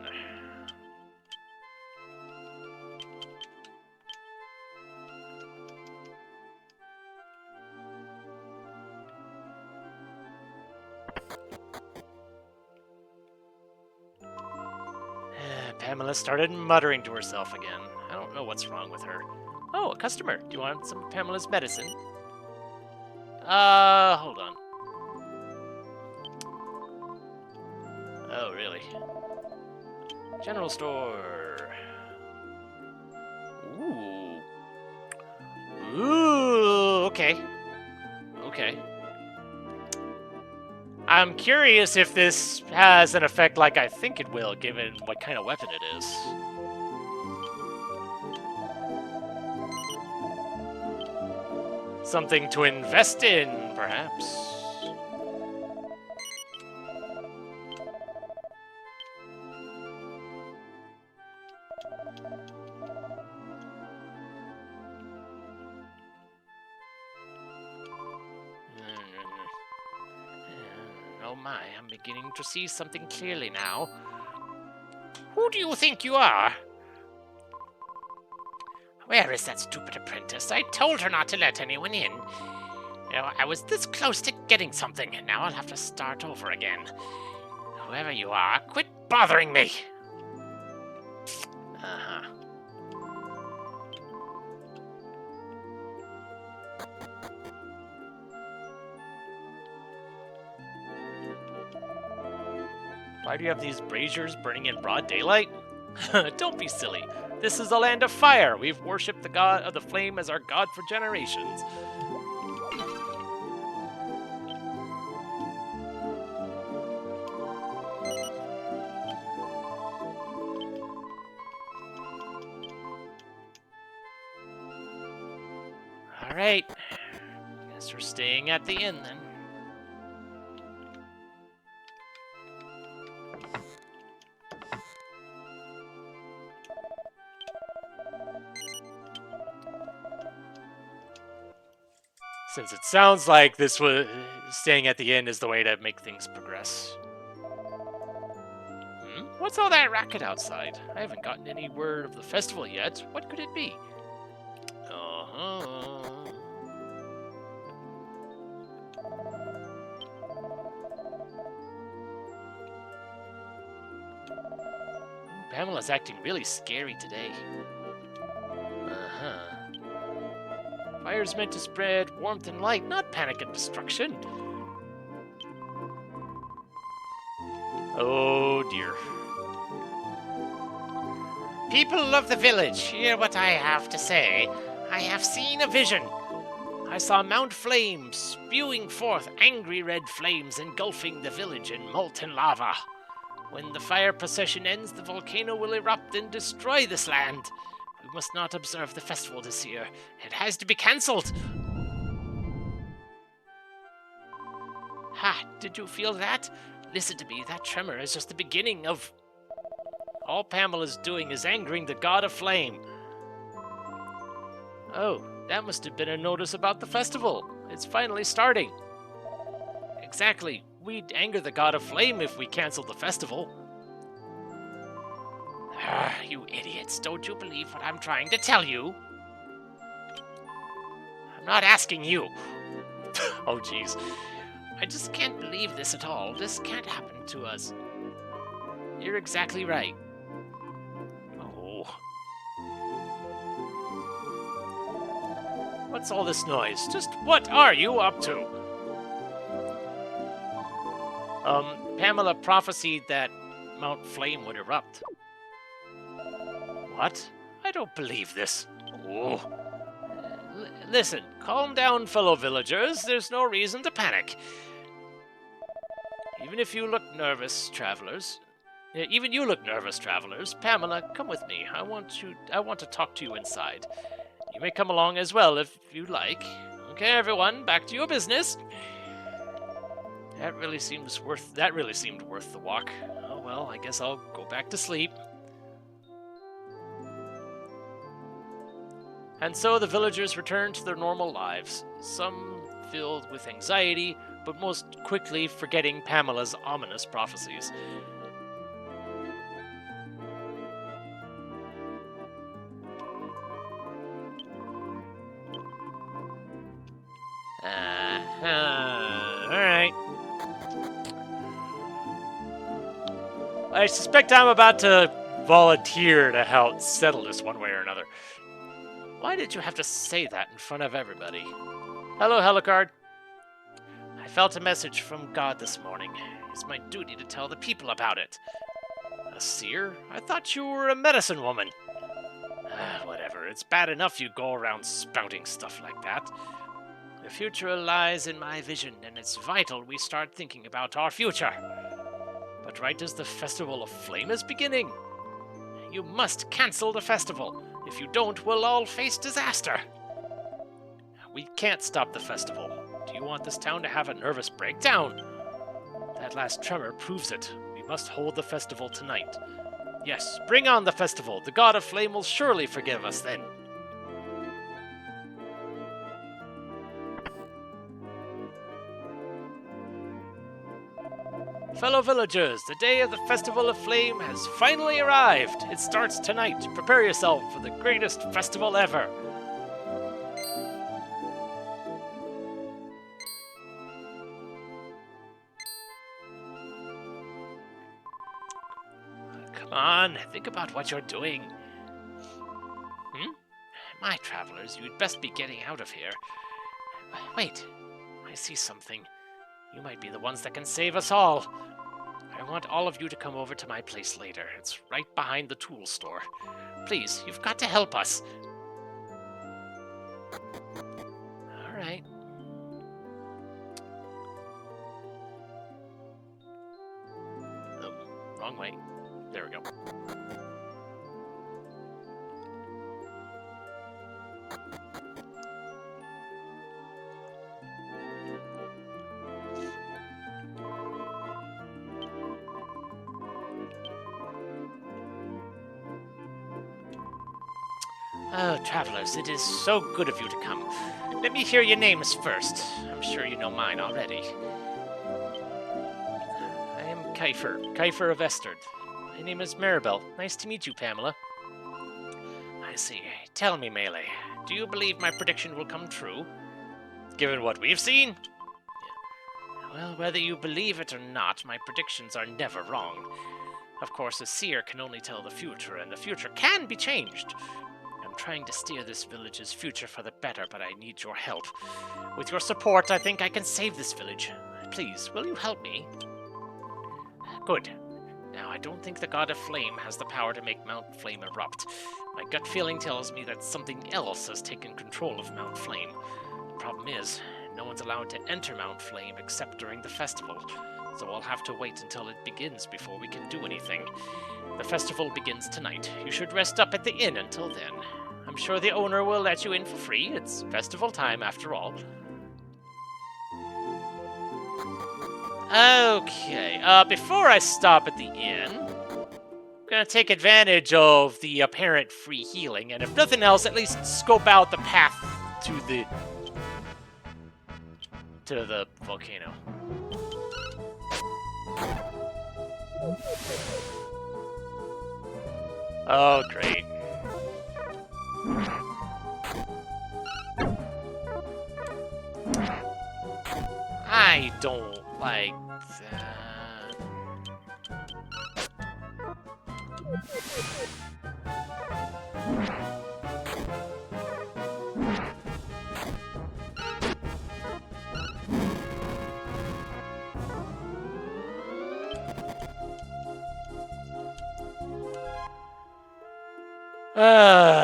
Pamela started muttering to herself again. I don't know what's wrong with her. Oh, a customer. Do you want some of Pamela's medicine? Hold on. Oh, really? General store. Ooh, okay. Okay. I'm curious if this has an effect like I think it will, given what kind of weapon it is. Something to invest in, perhaps. Oh my, I'm beginning to see something clearly now. Who do you think you are? Where is that stupid apprentice? I told her not to let anyone in. You know, I was this close to getting something, and now I'll have to start over again. Whoever you are, quit bothering me! Uh-huh. Why do you have these braziers burning in broad daylight? Don't be silly. This is a land of fire. We've worshipped the god of the flame as our god for generations. All right. Guess we're staying at the inn then. Since it sounds like this was staying at the inn is the way to make things progress. What's all that racket outside? I haven't gotten any word of the festival yet. What could it be? Pamela's acting really scary today. Fire's meant to spread warmth and light, not panic and destruction. Oh dear. People of the village, hear what I have to say. I have seen a vision. I saw Mount Flame spewing forth angry red flames engulfing the village in molten lava. When the fire procession ends, the volcano will erupt and destroy this land. We must not observe the festival this year. It has to be cancelled. Ha! Did you feel that? Listen to me, that tremor is just the beginning of... All Pamela's doing is angering the god of flame. Oh, that must have been a notice about the festival. It's finally starting. Exactly. We'd anger the god of flame if we canceled the festival. You idiots, don't you believe what I'm trying to tell you? I'm not asking you. Oh, jeez. I just can't believe this at all. This can't happen to us. You're exactly right. Oh. What's all this noise? Just what are you up to? Pamela prophesied that Mount Flame would erupt. What? I don't believe this. Oh. Listen, calm down, fellow villagers. There's no reason to panic. Even you look nervous, travelers. Pamela, come with me. I want to talk to you inside. You may come along as well if you like. Okay, everyone, back to your business. That really seemed worth the walk. Oh well, I guess I'll go back to sleep. And so the villagers returned to their normal lives, some filled with anxiety, but most quickly forgetting Pamela's ominous prophecies. Alright. I suspect I'm about to volunteer to help settle this one way or another. Why did you have to say that in front of everybody? Hello, Helicard. I felt a message from God this morning. It's my duty to tell the people about it. A seer? I thought you were a medicine woman. Whatever. It's bad enough you go around spouting stuff like that. The future lies in my vision, and it's vital we start thinking about our future. But right as the Festival of Flame is beginning, you must cancel the festival. If you don't, we'll all face disaster. We can't stop the festival. Do you want this town to have a nervous breakdown? That last tremor proves it. We must hold the festival tonight. Yes, bring on the festival. The God of Flame will surely forgive us then. Fellow villagers, the day of the Festival of Flame has finally arrived. It starts tonight. Prepare yourself for the greatest festival ever. Come on, think about what you're doing. My travelers, you'd best be getting out of here. Wait, I see something. You might be the ones that can save us all. I want all of you to come over to my place later. It's right behind the tool store. Please, you've got to help us. All right. Oh, wrong way. There we go. Oh, travelers, it is so good of you to come. Let me hear your names first. I'm sure you know mine already. I am Kiefer of Esterd. My name is Maribel. Nice to meet you, Pamela. I see. Tell me, Melee, do you believe my prediction will come true? Given what we've seen? Well, whether you believe it or not, my predictions are never wrong. Of course, a seer can only tell the future, and the future can be changed. I'm trying to steer this village's future for the better, but I need your help. With your support, I think I can save this village. Please, will you help me? Good. Now, I don't think the God of Flame has the power to make Mount Flame erupt. My gut feeling tells me that something else has taken control of Mount Flame. The problem is, no one's allowed to enter Mount Flame except during the festival, so I'll have to wait until it begins before we can do anything. The festival begins tonight. You should rest up at the inn until then. I'm sure the owner will let you in for free. It's festival time, after all. Okay, before I stop at the inn, I'm gonna take advantage of the apparent free healing, and if nothing else, at least scope out the path to the volcano. Oh, great. I don't like that.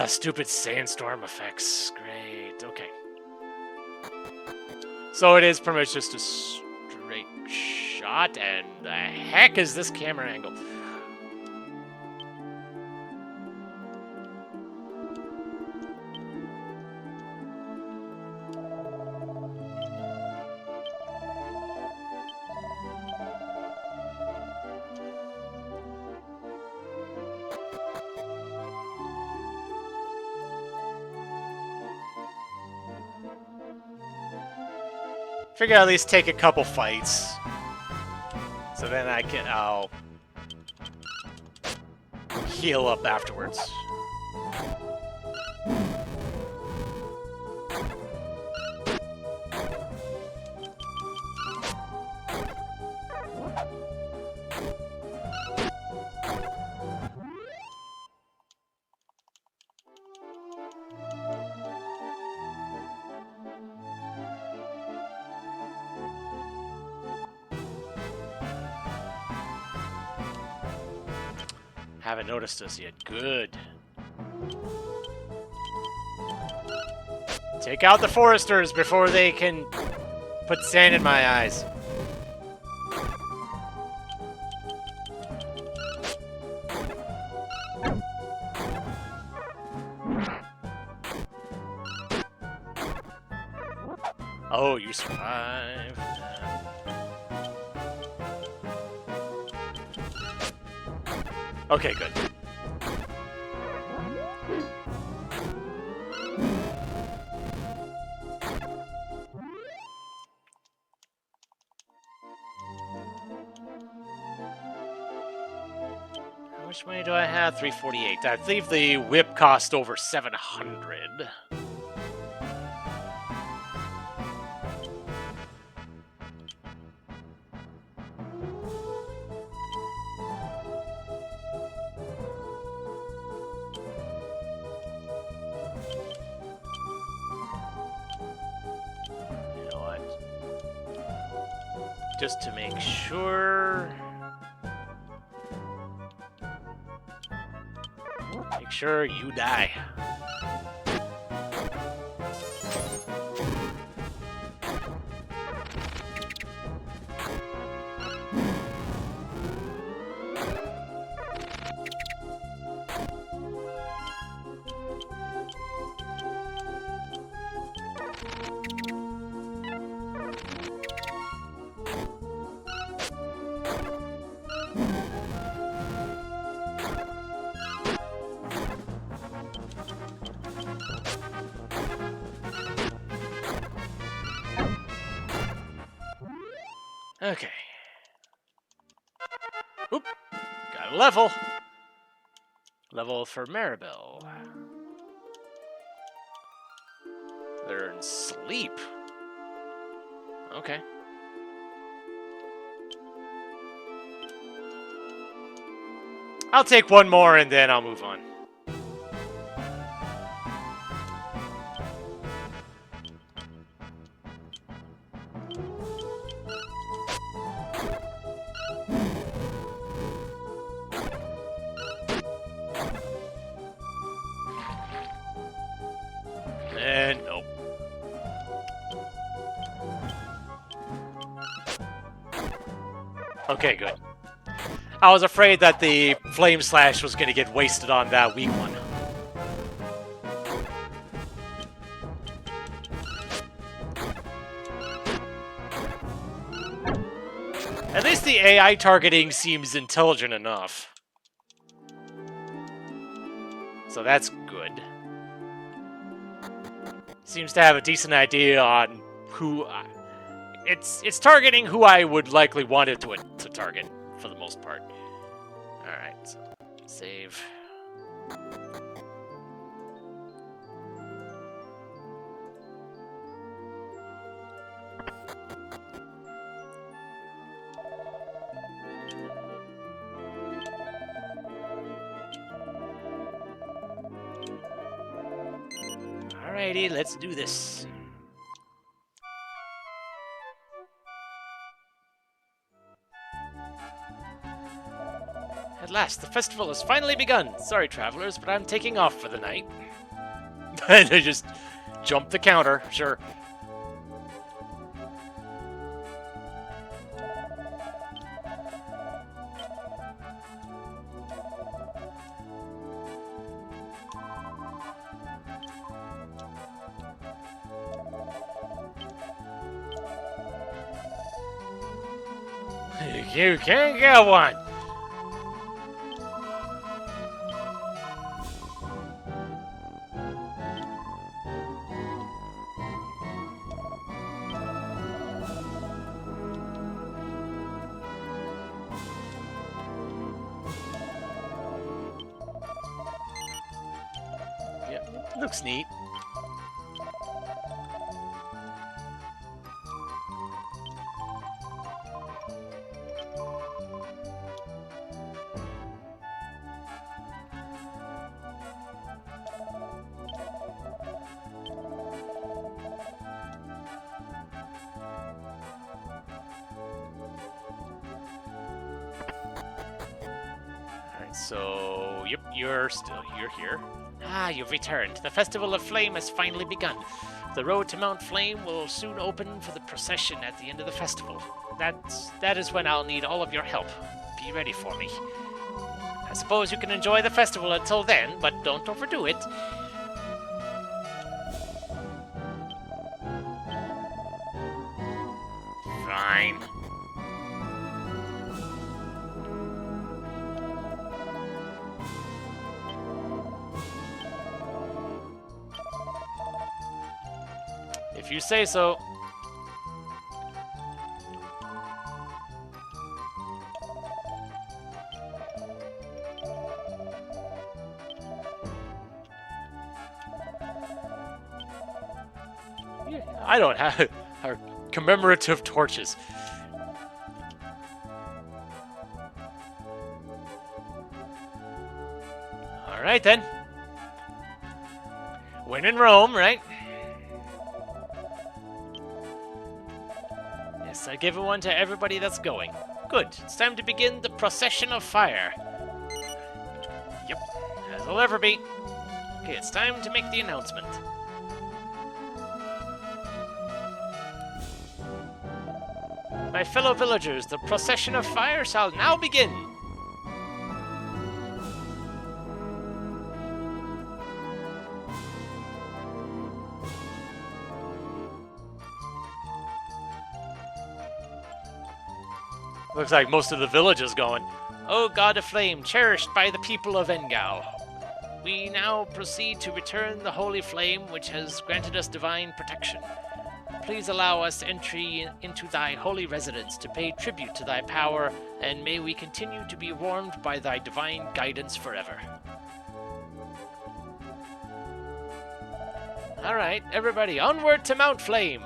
Stupid sandstorm effects. Great, okay. So it is pretty much just a straight shot, and the heck is this camera angle? Figure I'll at least take a couple fights. So then I'll heal up afterwards. Haven't noticed us yet. Good. Take out the foresters before they can put sand in my eyes. Oh, you survived. Okay, good. How much money do I have? 348. I believe the whip cost over 700. Just to make sure. Make sure you die. Okay. Oop. Got a level. Level for Maribel. Learn sleep. Okay. I'll take one more and then I'll move on. And nope. Okay, good. I was afraid that the Flame Slash was going to get wasted on that weak one. At least the AI targeting seems intelligent enough. So that's good. Seems to have a decent idea on who... It's targeting who I would likely want it to target, for the most part. Alright, so save. Alrighty, let's do this. At last, the festival has finally begun. Sorry, travelers, but I'm taking off for the night. And I just jump the counter, sure. You can't get one. Yep, looks neat. So, yep, you're here. Ah, you've returned. The Festival of Flame has finally begun. The road to Mount Flame will soon open for the procession at the end of the festival. That is when I'll need all of your help. Be ready for me. I suppose you can enjoy the festival until then, but don't overdo it. Fine. If you say so. I don't have our commemorative torches. All right then. When in Rome, right? Yes, I give one to everybody that's going. Good. It's time to begin the procession of fire. Yep, as it'll ever be. Okay, it's time to make the announcement. My fellow villagers, the procession of fire shall now begin. Looks like most of the village is going. O God of Flame, cherished by the people of Engao, we now proceed to return the holy flame which has granted us divine protection. Please allow us entry into thy holy residence to pay tribute to thy power, and may we continue to be warmed by thy divine guidance forever. Alright, everybody, onward to Mount Flame!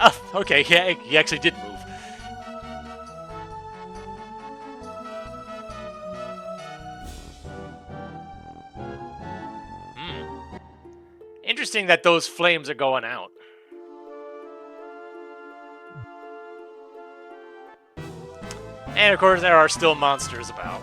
Oh, okay, yeah, he actually did move. Interesting that those flames are going out. And of course, there are still monsters about.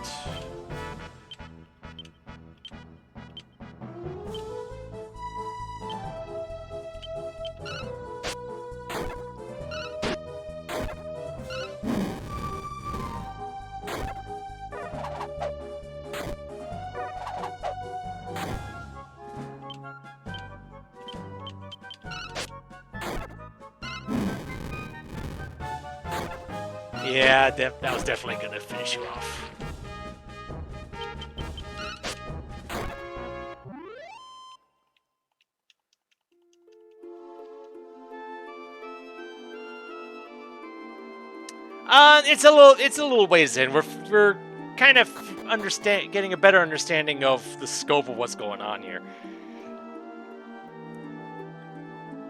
Yeah, that was definitely going to finish you off. It's a little ways in. We're kind of getting a better understanding of the scope of what's going on here.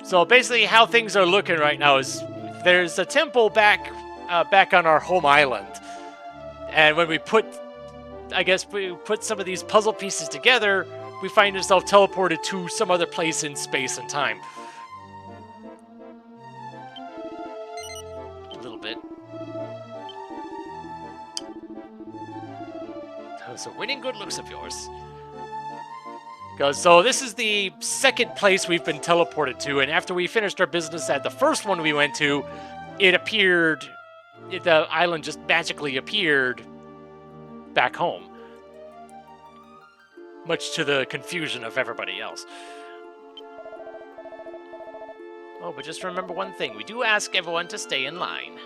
So basically, how things are looking right now is there's a temple back on our home island, and when we put some of these puzzle pieces together, we find ourselves teleported to some other place in space and time. A little bit. So winning good looks of yours. So this is the second place we've been teleported to, and after we finished our business at the first one we went to, it appeared, the island just magically appeared back home. Much to the confusion of everybody else. Oh, but just remember one thing. We do ask everyone to stay in line.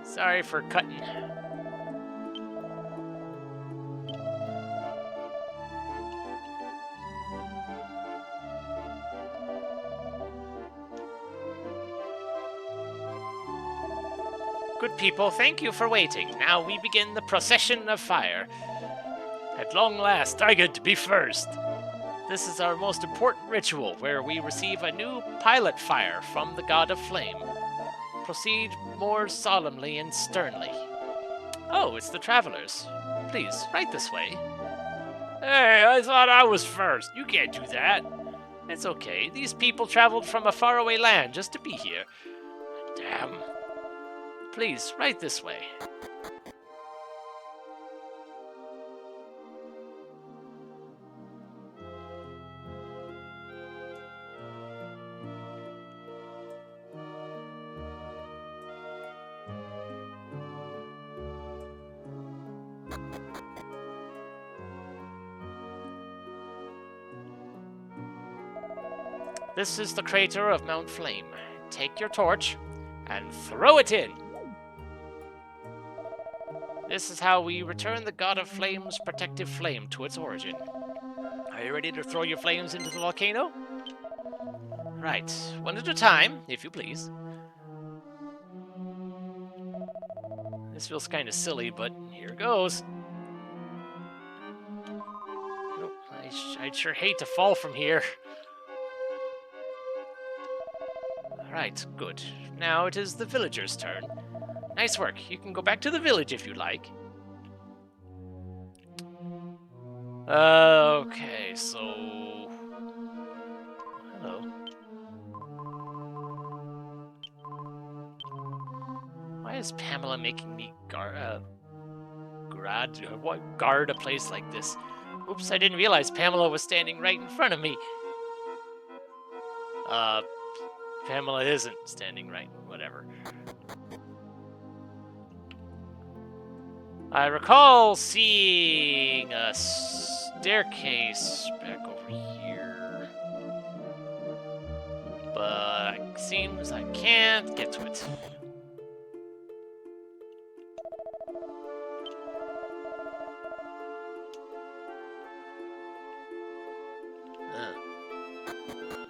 Sorry for cutting. Good people, thank you for waiting. Now we begin the procession of fire. At long last, I get to be first. This is our most important ritual, where we receive a new pilot fire from the God of Flame. proceed more solemnly and sternly. Oh, it's the travelers. Please, right this way. Hey, I thought I was first. You can't do that. It's okay. These people traveled from a faraway land just to be here. Damn. Please, right this way. This is the crater of Mount Flame. Take your torch and throw it in. This is how we return the God of Flame's protective flame to its origin. Are you ready to throw your flames into the volcano? Right, one at a time, if you please. This feels kind of silly, but here goes. Oh, I'd sure hate to fall from here. Right, good. Now it is the villagers' turn. Nice work. You can go back to the village if you like. Okay, so... Hello. Why is Pamela making me guard a place like this? Oops, I didn't realize Pamela was standing right in front of me. Pamela isn't standing right, whatever. I recall seeing a staircase back over here. But it seems I can't get to it.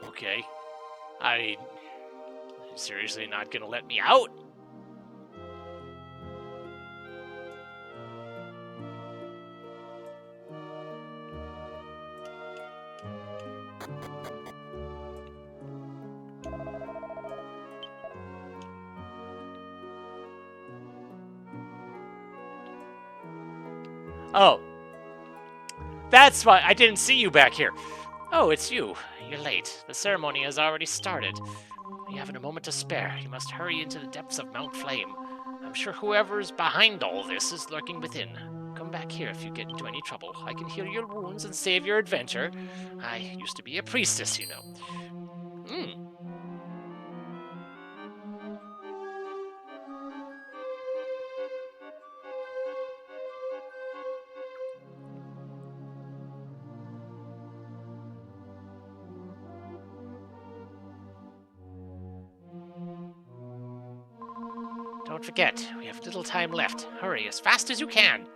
Okay. I'm seriously not gonna let me out? Oh. That's why I didn't see you back here. Oh, it's you. You're late. The ceremony has already started. You haven't a moment to spare. You must hurry into the depths of Mount Flame. I'm sure whoever is behind all this is lurking within. Come back here if you get into any trouble. I can heal your wounds and save your adventure. I used to be a priestess, you know. Don't forget, we have little time left. Hurry as fast as you can.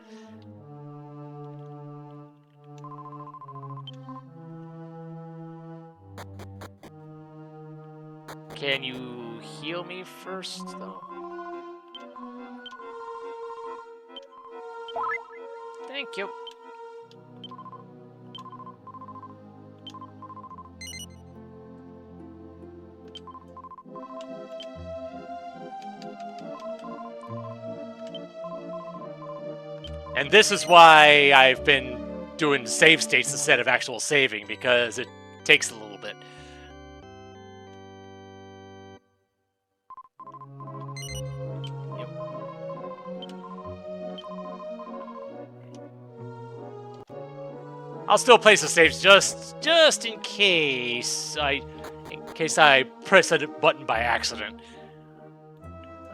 Can you heal me first, though? Thank you. And this is why I've been doing save states instead of actual saving, because it takes a little bit. Yep. I'll still place the saves just in case I press a button by accident.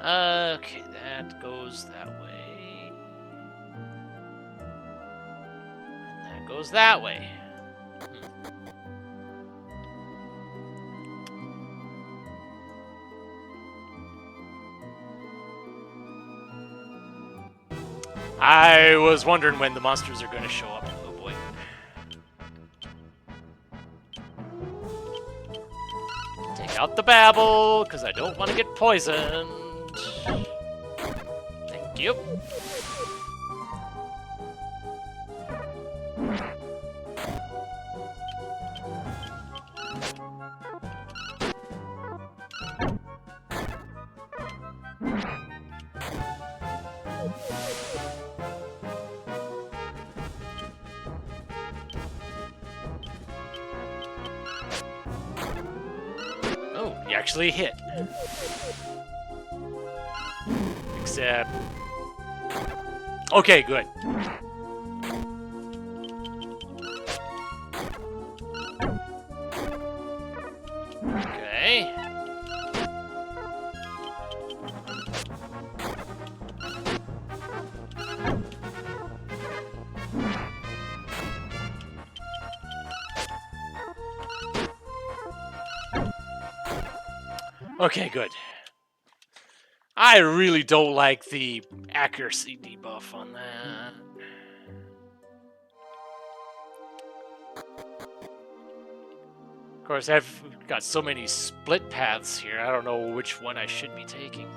Okay, that goes that way. Goes that way. I was wondering when the monsters are going to show up. Oh boy. Take out the babble, because I don't want to get poisoned. Thank you. Oh, you actually hit. Except... Okay, good. Okay. Okay, good. I really don't like the accuracy debuff on that. Of course, I've got so many split paths here, I don't know which one I should be taking.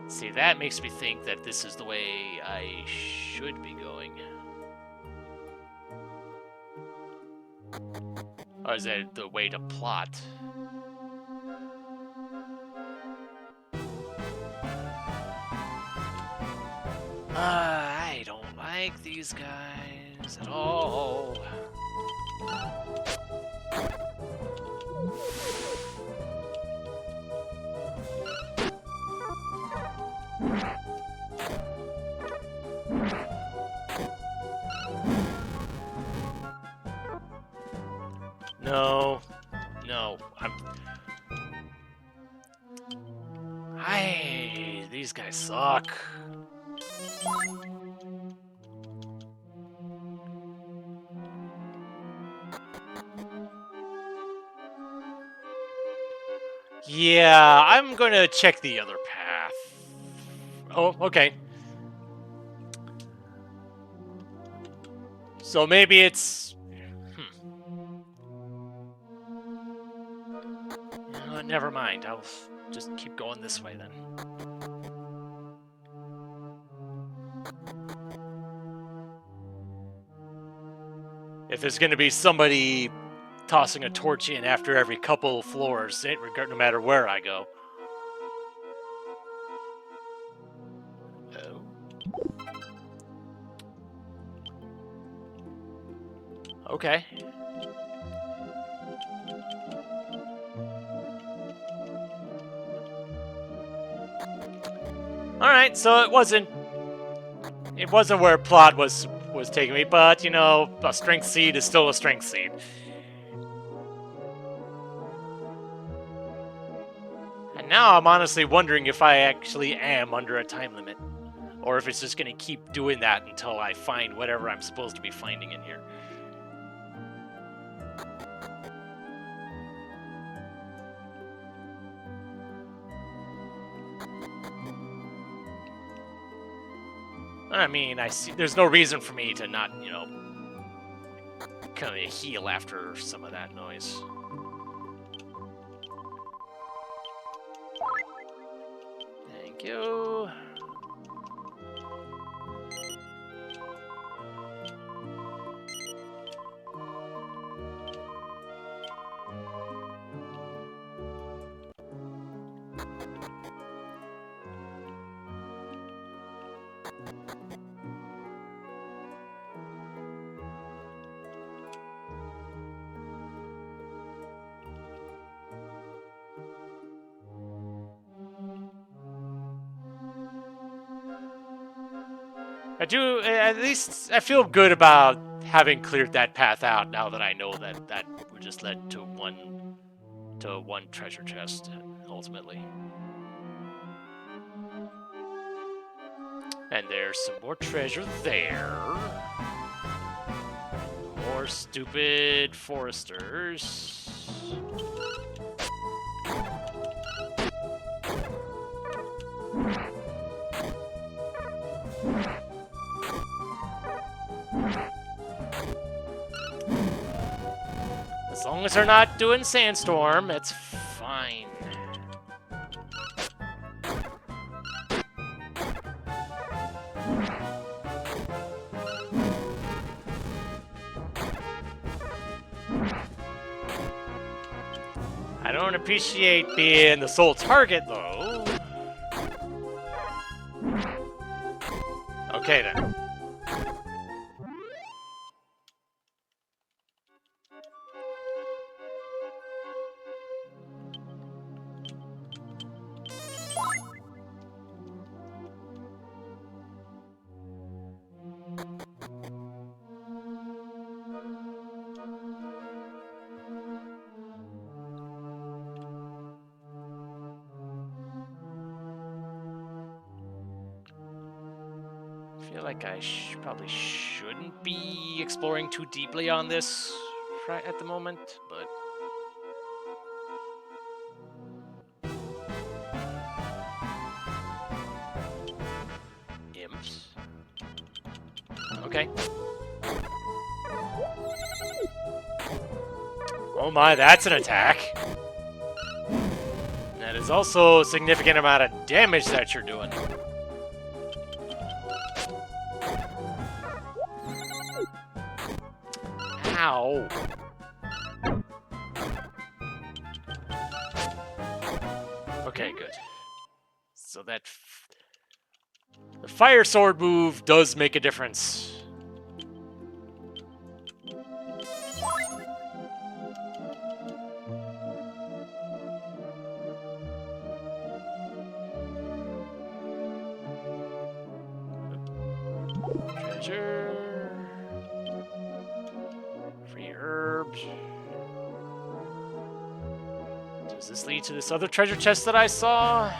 See, that makes me think that this is the way I should be going. Or is that the way to plot? I don't like these guys at all. No, these guys suck. Yeah, I'm gonna check the other path. Oh, okay. So maybe it's... never mind, I'll just keep going this way then. If there's gonna be somebody tossing a torch in after every couple floors, no matter where I go. Oh. Okay. Alright, so it wasn't where plot was taking me, but you know, a strength seed is still a strength seed. And now I'm honestly wondering if I actually am under a time limit, or if it's just going to keep doing that until I find whatever I'm supposed to be finding in here. I mean, I see. There's no reason for me to not, you know, kind of heal after some of that noise. Thank you. At least I feel good about having cleared that path out now that I know that that just led to one treasure chest, ultimately. And there's some more treasure there. More stupid foresters. As long as they're not doing Sandstorm, it's fine. don't appreciate being the sole target, though. Okay, then. I feel like I probably shouldn't be exploring too deeply on this right at the moment, but... Imps? Okay. Oh my, that's an attack! That is also a significant amount of damage that you're doing. Ow! Okay, good. So that... the fire sword move does make a difference. Treasure. Free herbs. Does this lead to this other treasure chest that I saw?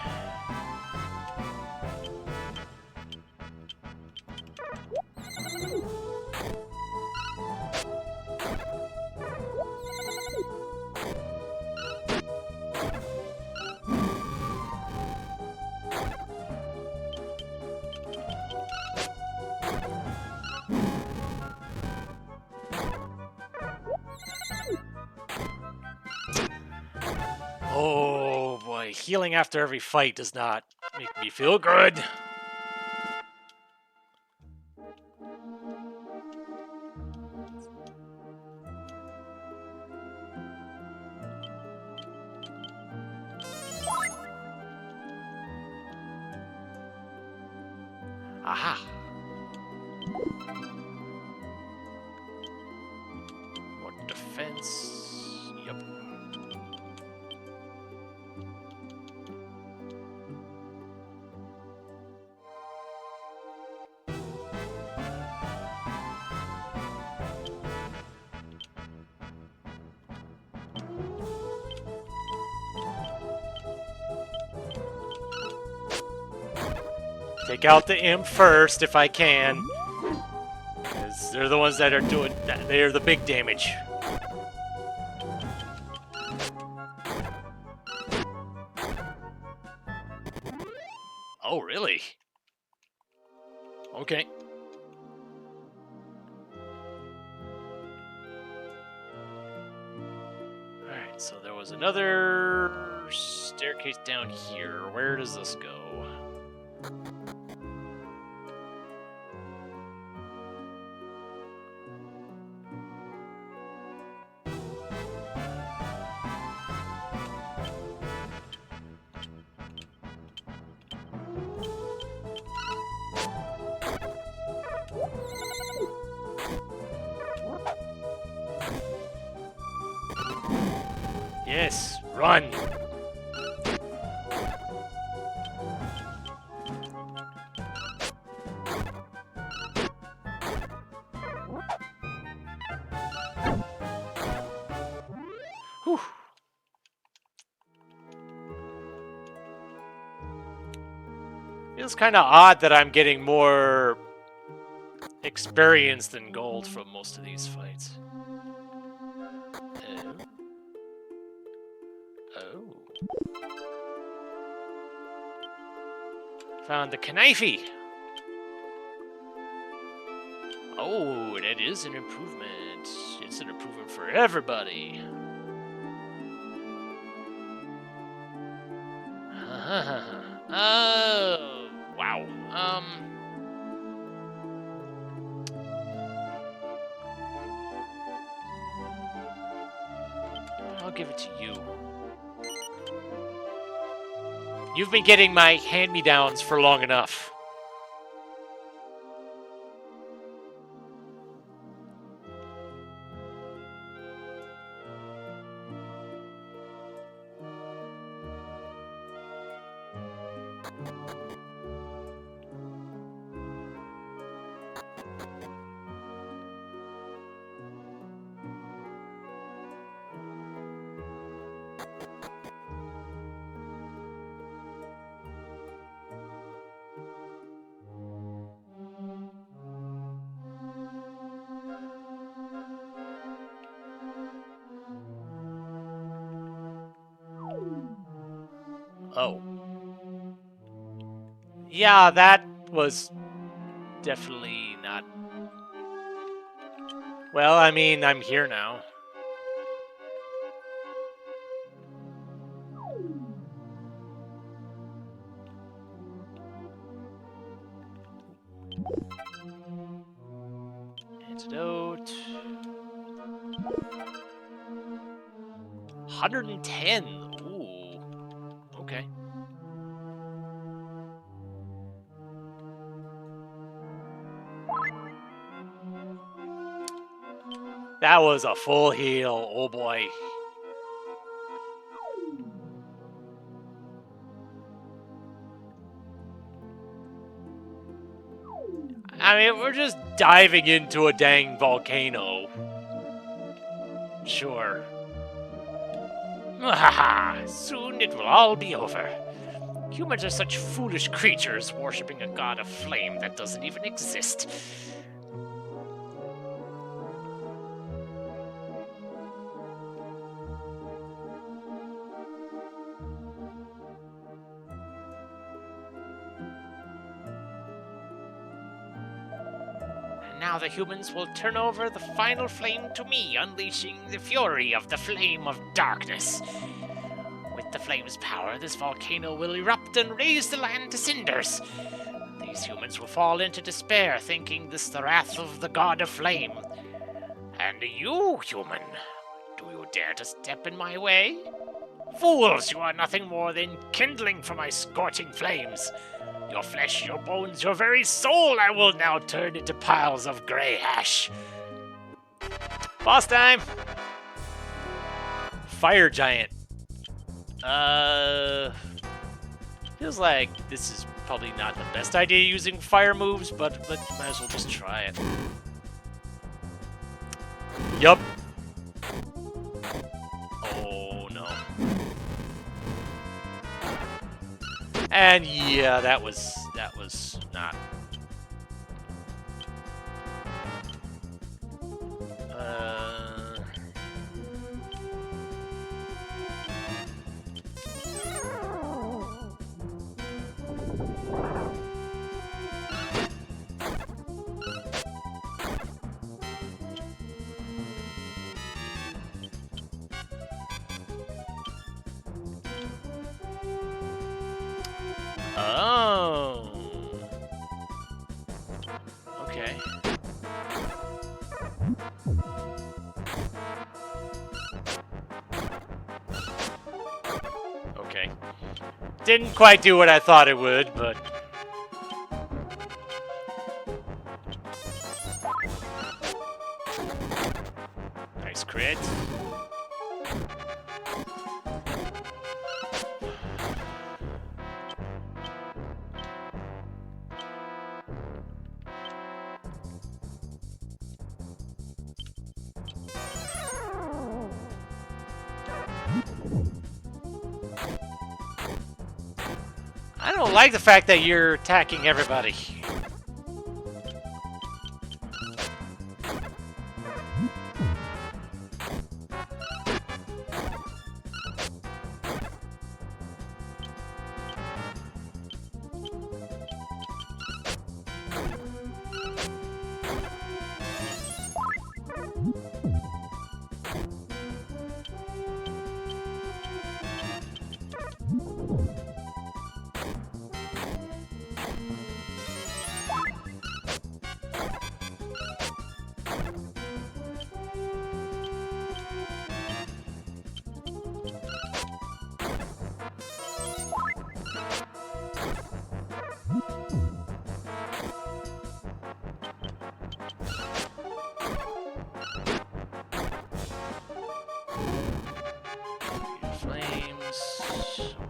Oh boy, healing after every fight does not make me feel good. Aha. More defense. Yep. Take out the imp first if I can. Because they're the ones that are doing that. They're the big damage. Oh, really? Okay. Alright, so there was another staircase down here. Where does this go? Yes, run! Whew. Feels kind of odd that I'm getting more experience than gold from most of these fights. Oh. Found the Knifey. Oh, that is an improvement. It's an improvement for everybody. Oh, wow. I'll give it to you. You've been getting my hand-me-downs for long enough. Oh. Yeah, that was definitely not... Well, I mean, I'm here now. Antidote. 110. Ooh. Okay. That was a full heal. Oh boy. I mean, we're just diving into a dang volcano. Sure. Soon it will all be over. Humans are such foolish creatures, worshipping a god of flame that doesn't even exist. And now the humans will turn over the final flame to me, unleashing the fury of the flame of darkness. With the flame's power, this volcano will erupt and raise the land to cinders. These humans will fall into despair, thinking this the wrath of the god of flame. And you, human, do you dare to step in my way? Fools, you are nothing more than kindling for my scorching flames. Your flesh, your bones, your very soul I will now turn into piles of grey ash. Boss time! Fire giant. Feels like this is probably not the best idea using fire moves, but might as well just try it. Yup. Oh no. And yeah, that was not. Oh. Okay. Okay. Didn't quite do what I thought it would, but... Nice crit. I don't like the fact that you're attacking everybody.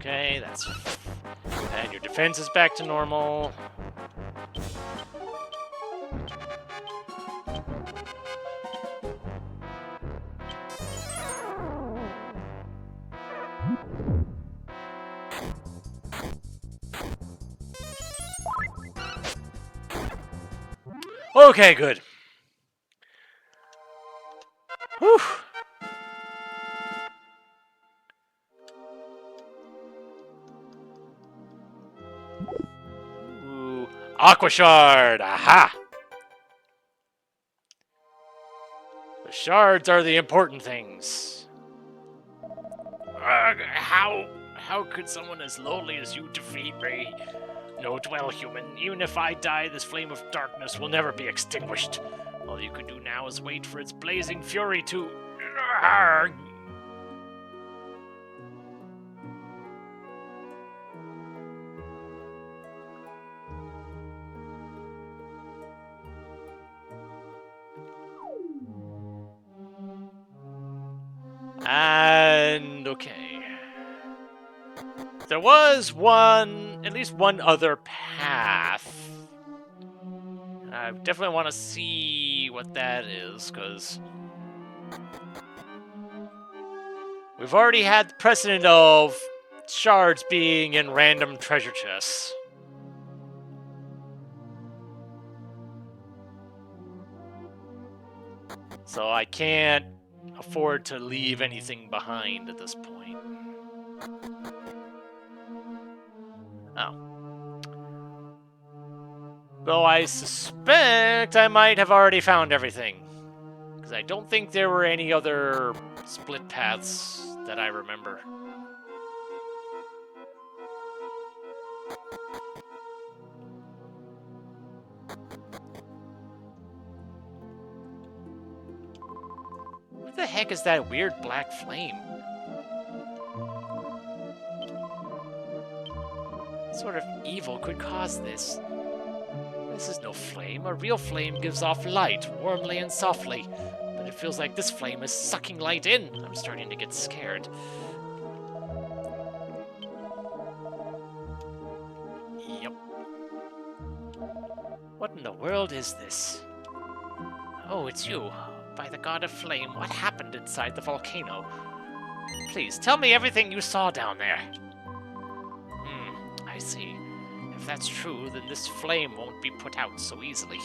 Okay, that's... And your defense is back to normal. Okay, good. Whew. Ooh. Aqua Shard! Aha! The shards are the important things. How could someone as lowly as you defeat me? Note well, human, even if I die, this flame of darkness will never be extinguished. All you can do now is wait for its blazing fury to... And okay. There was at least one other path. I definitely want to see what that is, because we've already had the precedent of shards being in random treasure chests. So I can't afford to leave anything behind at this point. Oh. Though I suspect I might have already found everything. Because I don't think there were any other split paths that I remember. What the heck is that weird black flame? What sort of evil could cause this? This is no flame. A real flame gives off light, warmly and softly. But it feels like this flame is sucking light in. I'm starting to get scared. Yep. What in the world is this? Oh, it's you. By the god of flame, what happened inside the volcano? Please, tell me everything you saw down there. I see. If that's true, then this flame won't be put out so easily.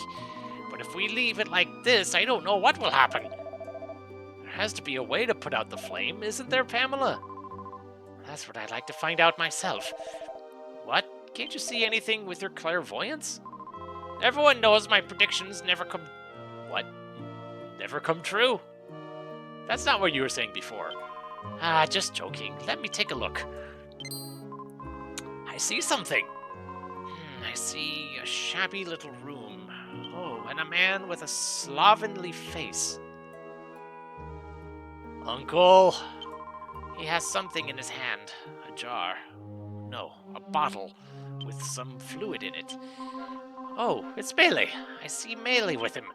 But if we leave it like this, I don't know what will happen. There has to be a way to put out the flame, isn't there, Pamela? That's what I'd like to find out myself. What? Can't you see anything with your clairvoyance? Everyone knows my predictions never come... What? Never come true? That's not what you were saying before. Ah, just joking. Let me take a look. I see something. I see a shabby little room. Oh, and a man with a slovenly face. Uncle? He has something in his hand. A jar. No, a bottle with some fluid in it. Oh, it's Melee. I see Melee with him.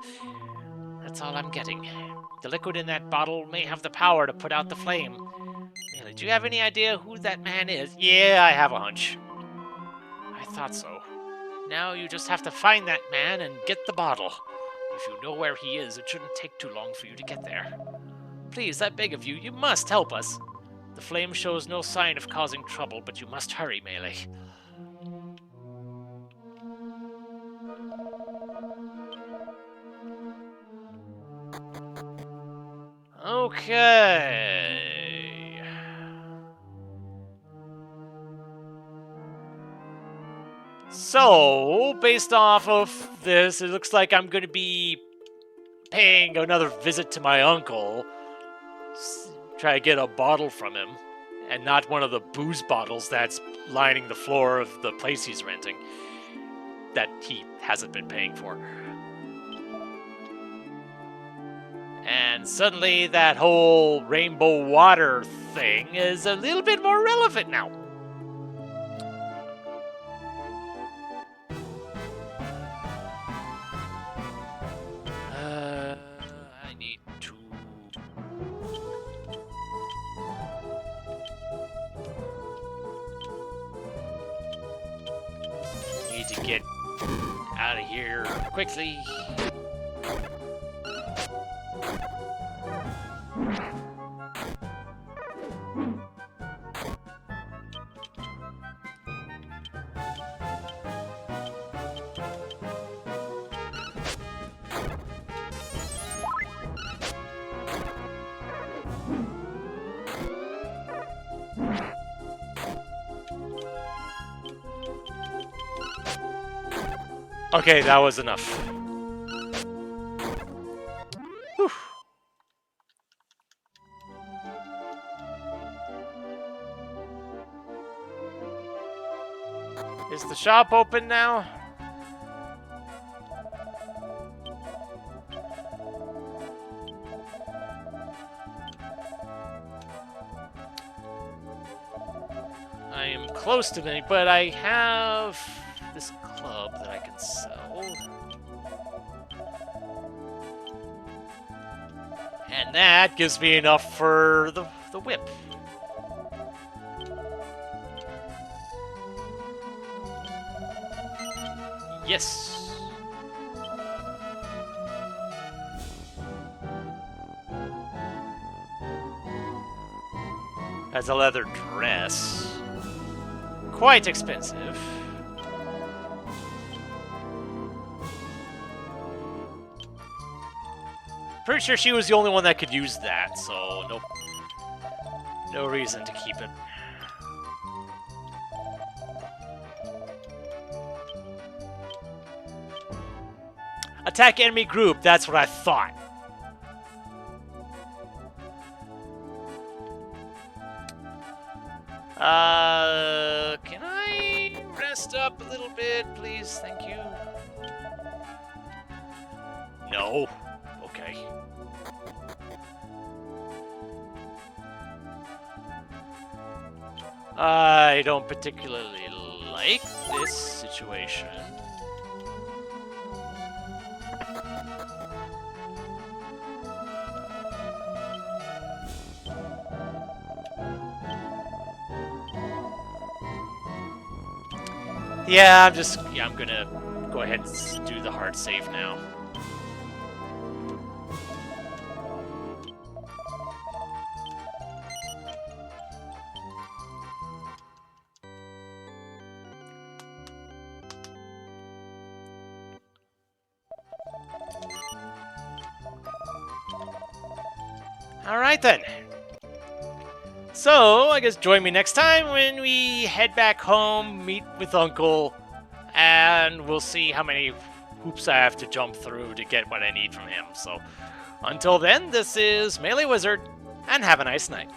That's all I'm getting. The liquid in that bottle may have the power to put out the flame. Melee, do you have any idea who that man is? Yeah, I have a hunch. I thought so. Now you just have to find that man and get the bottle. If you know where he is, it shouldn't take too long for you to get there. Please, I beg of you, you must help us. The flame shows no sign of causing trouble, but you must hurry, Melee. Okay. So, based off of this, it looks like I'm going to be paying another visit to my uncle. Try to get a bottle from him. And not one of the booze bottles that's lining the floor of the place he's renting. That he hasn't been paying for. And suddenly that whole rainbow water thing is a little bit more relevant now. I need to... get out of here quickly. Okay, that was enough. Whew. Is the shop open now? I am close to it, but I have this club that I can sell. And that gives me enough for the whip. Yes. Has a leather dress. Quite expensive. Pretty sure she was the only one that could use that, so nope. No reason to keep it. Attack enemy group, that's what I thought. Can I rest up a little bit, please? Thank you. No. Okay. I don't particularly like this situation. Yeah, I'm gonna go ahead and do the hard save now. Alright then. So, I guess join me next time when we head back home, meet with Uncle, and we'll see how many hoops I have to jump through to get what I need from him. So, until then, this is MeleeWizard, and have a nice night.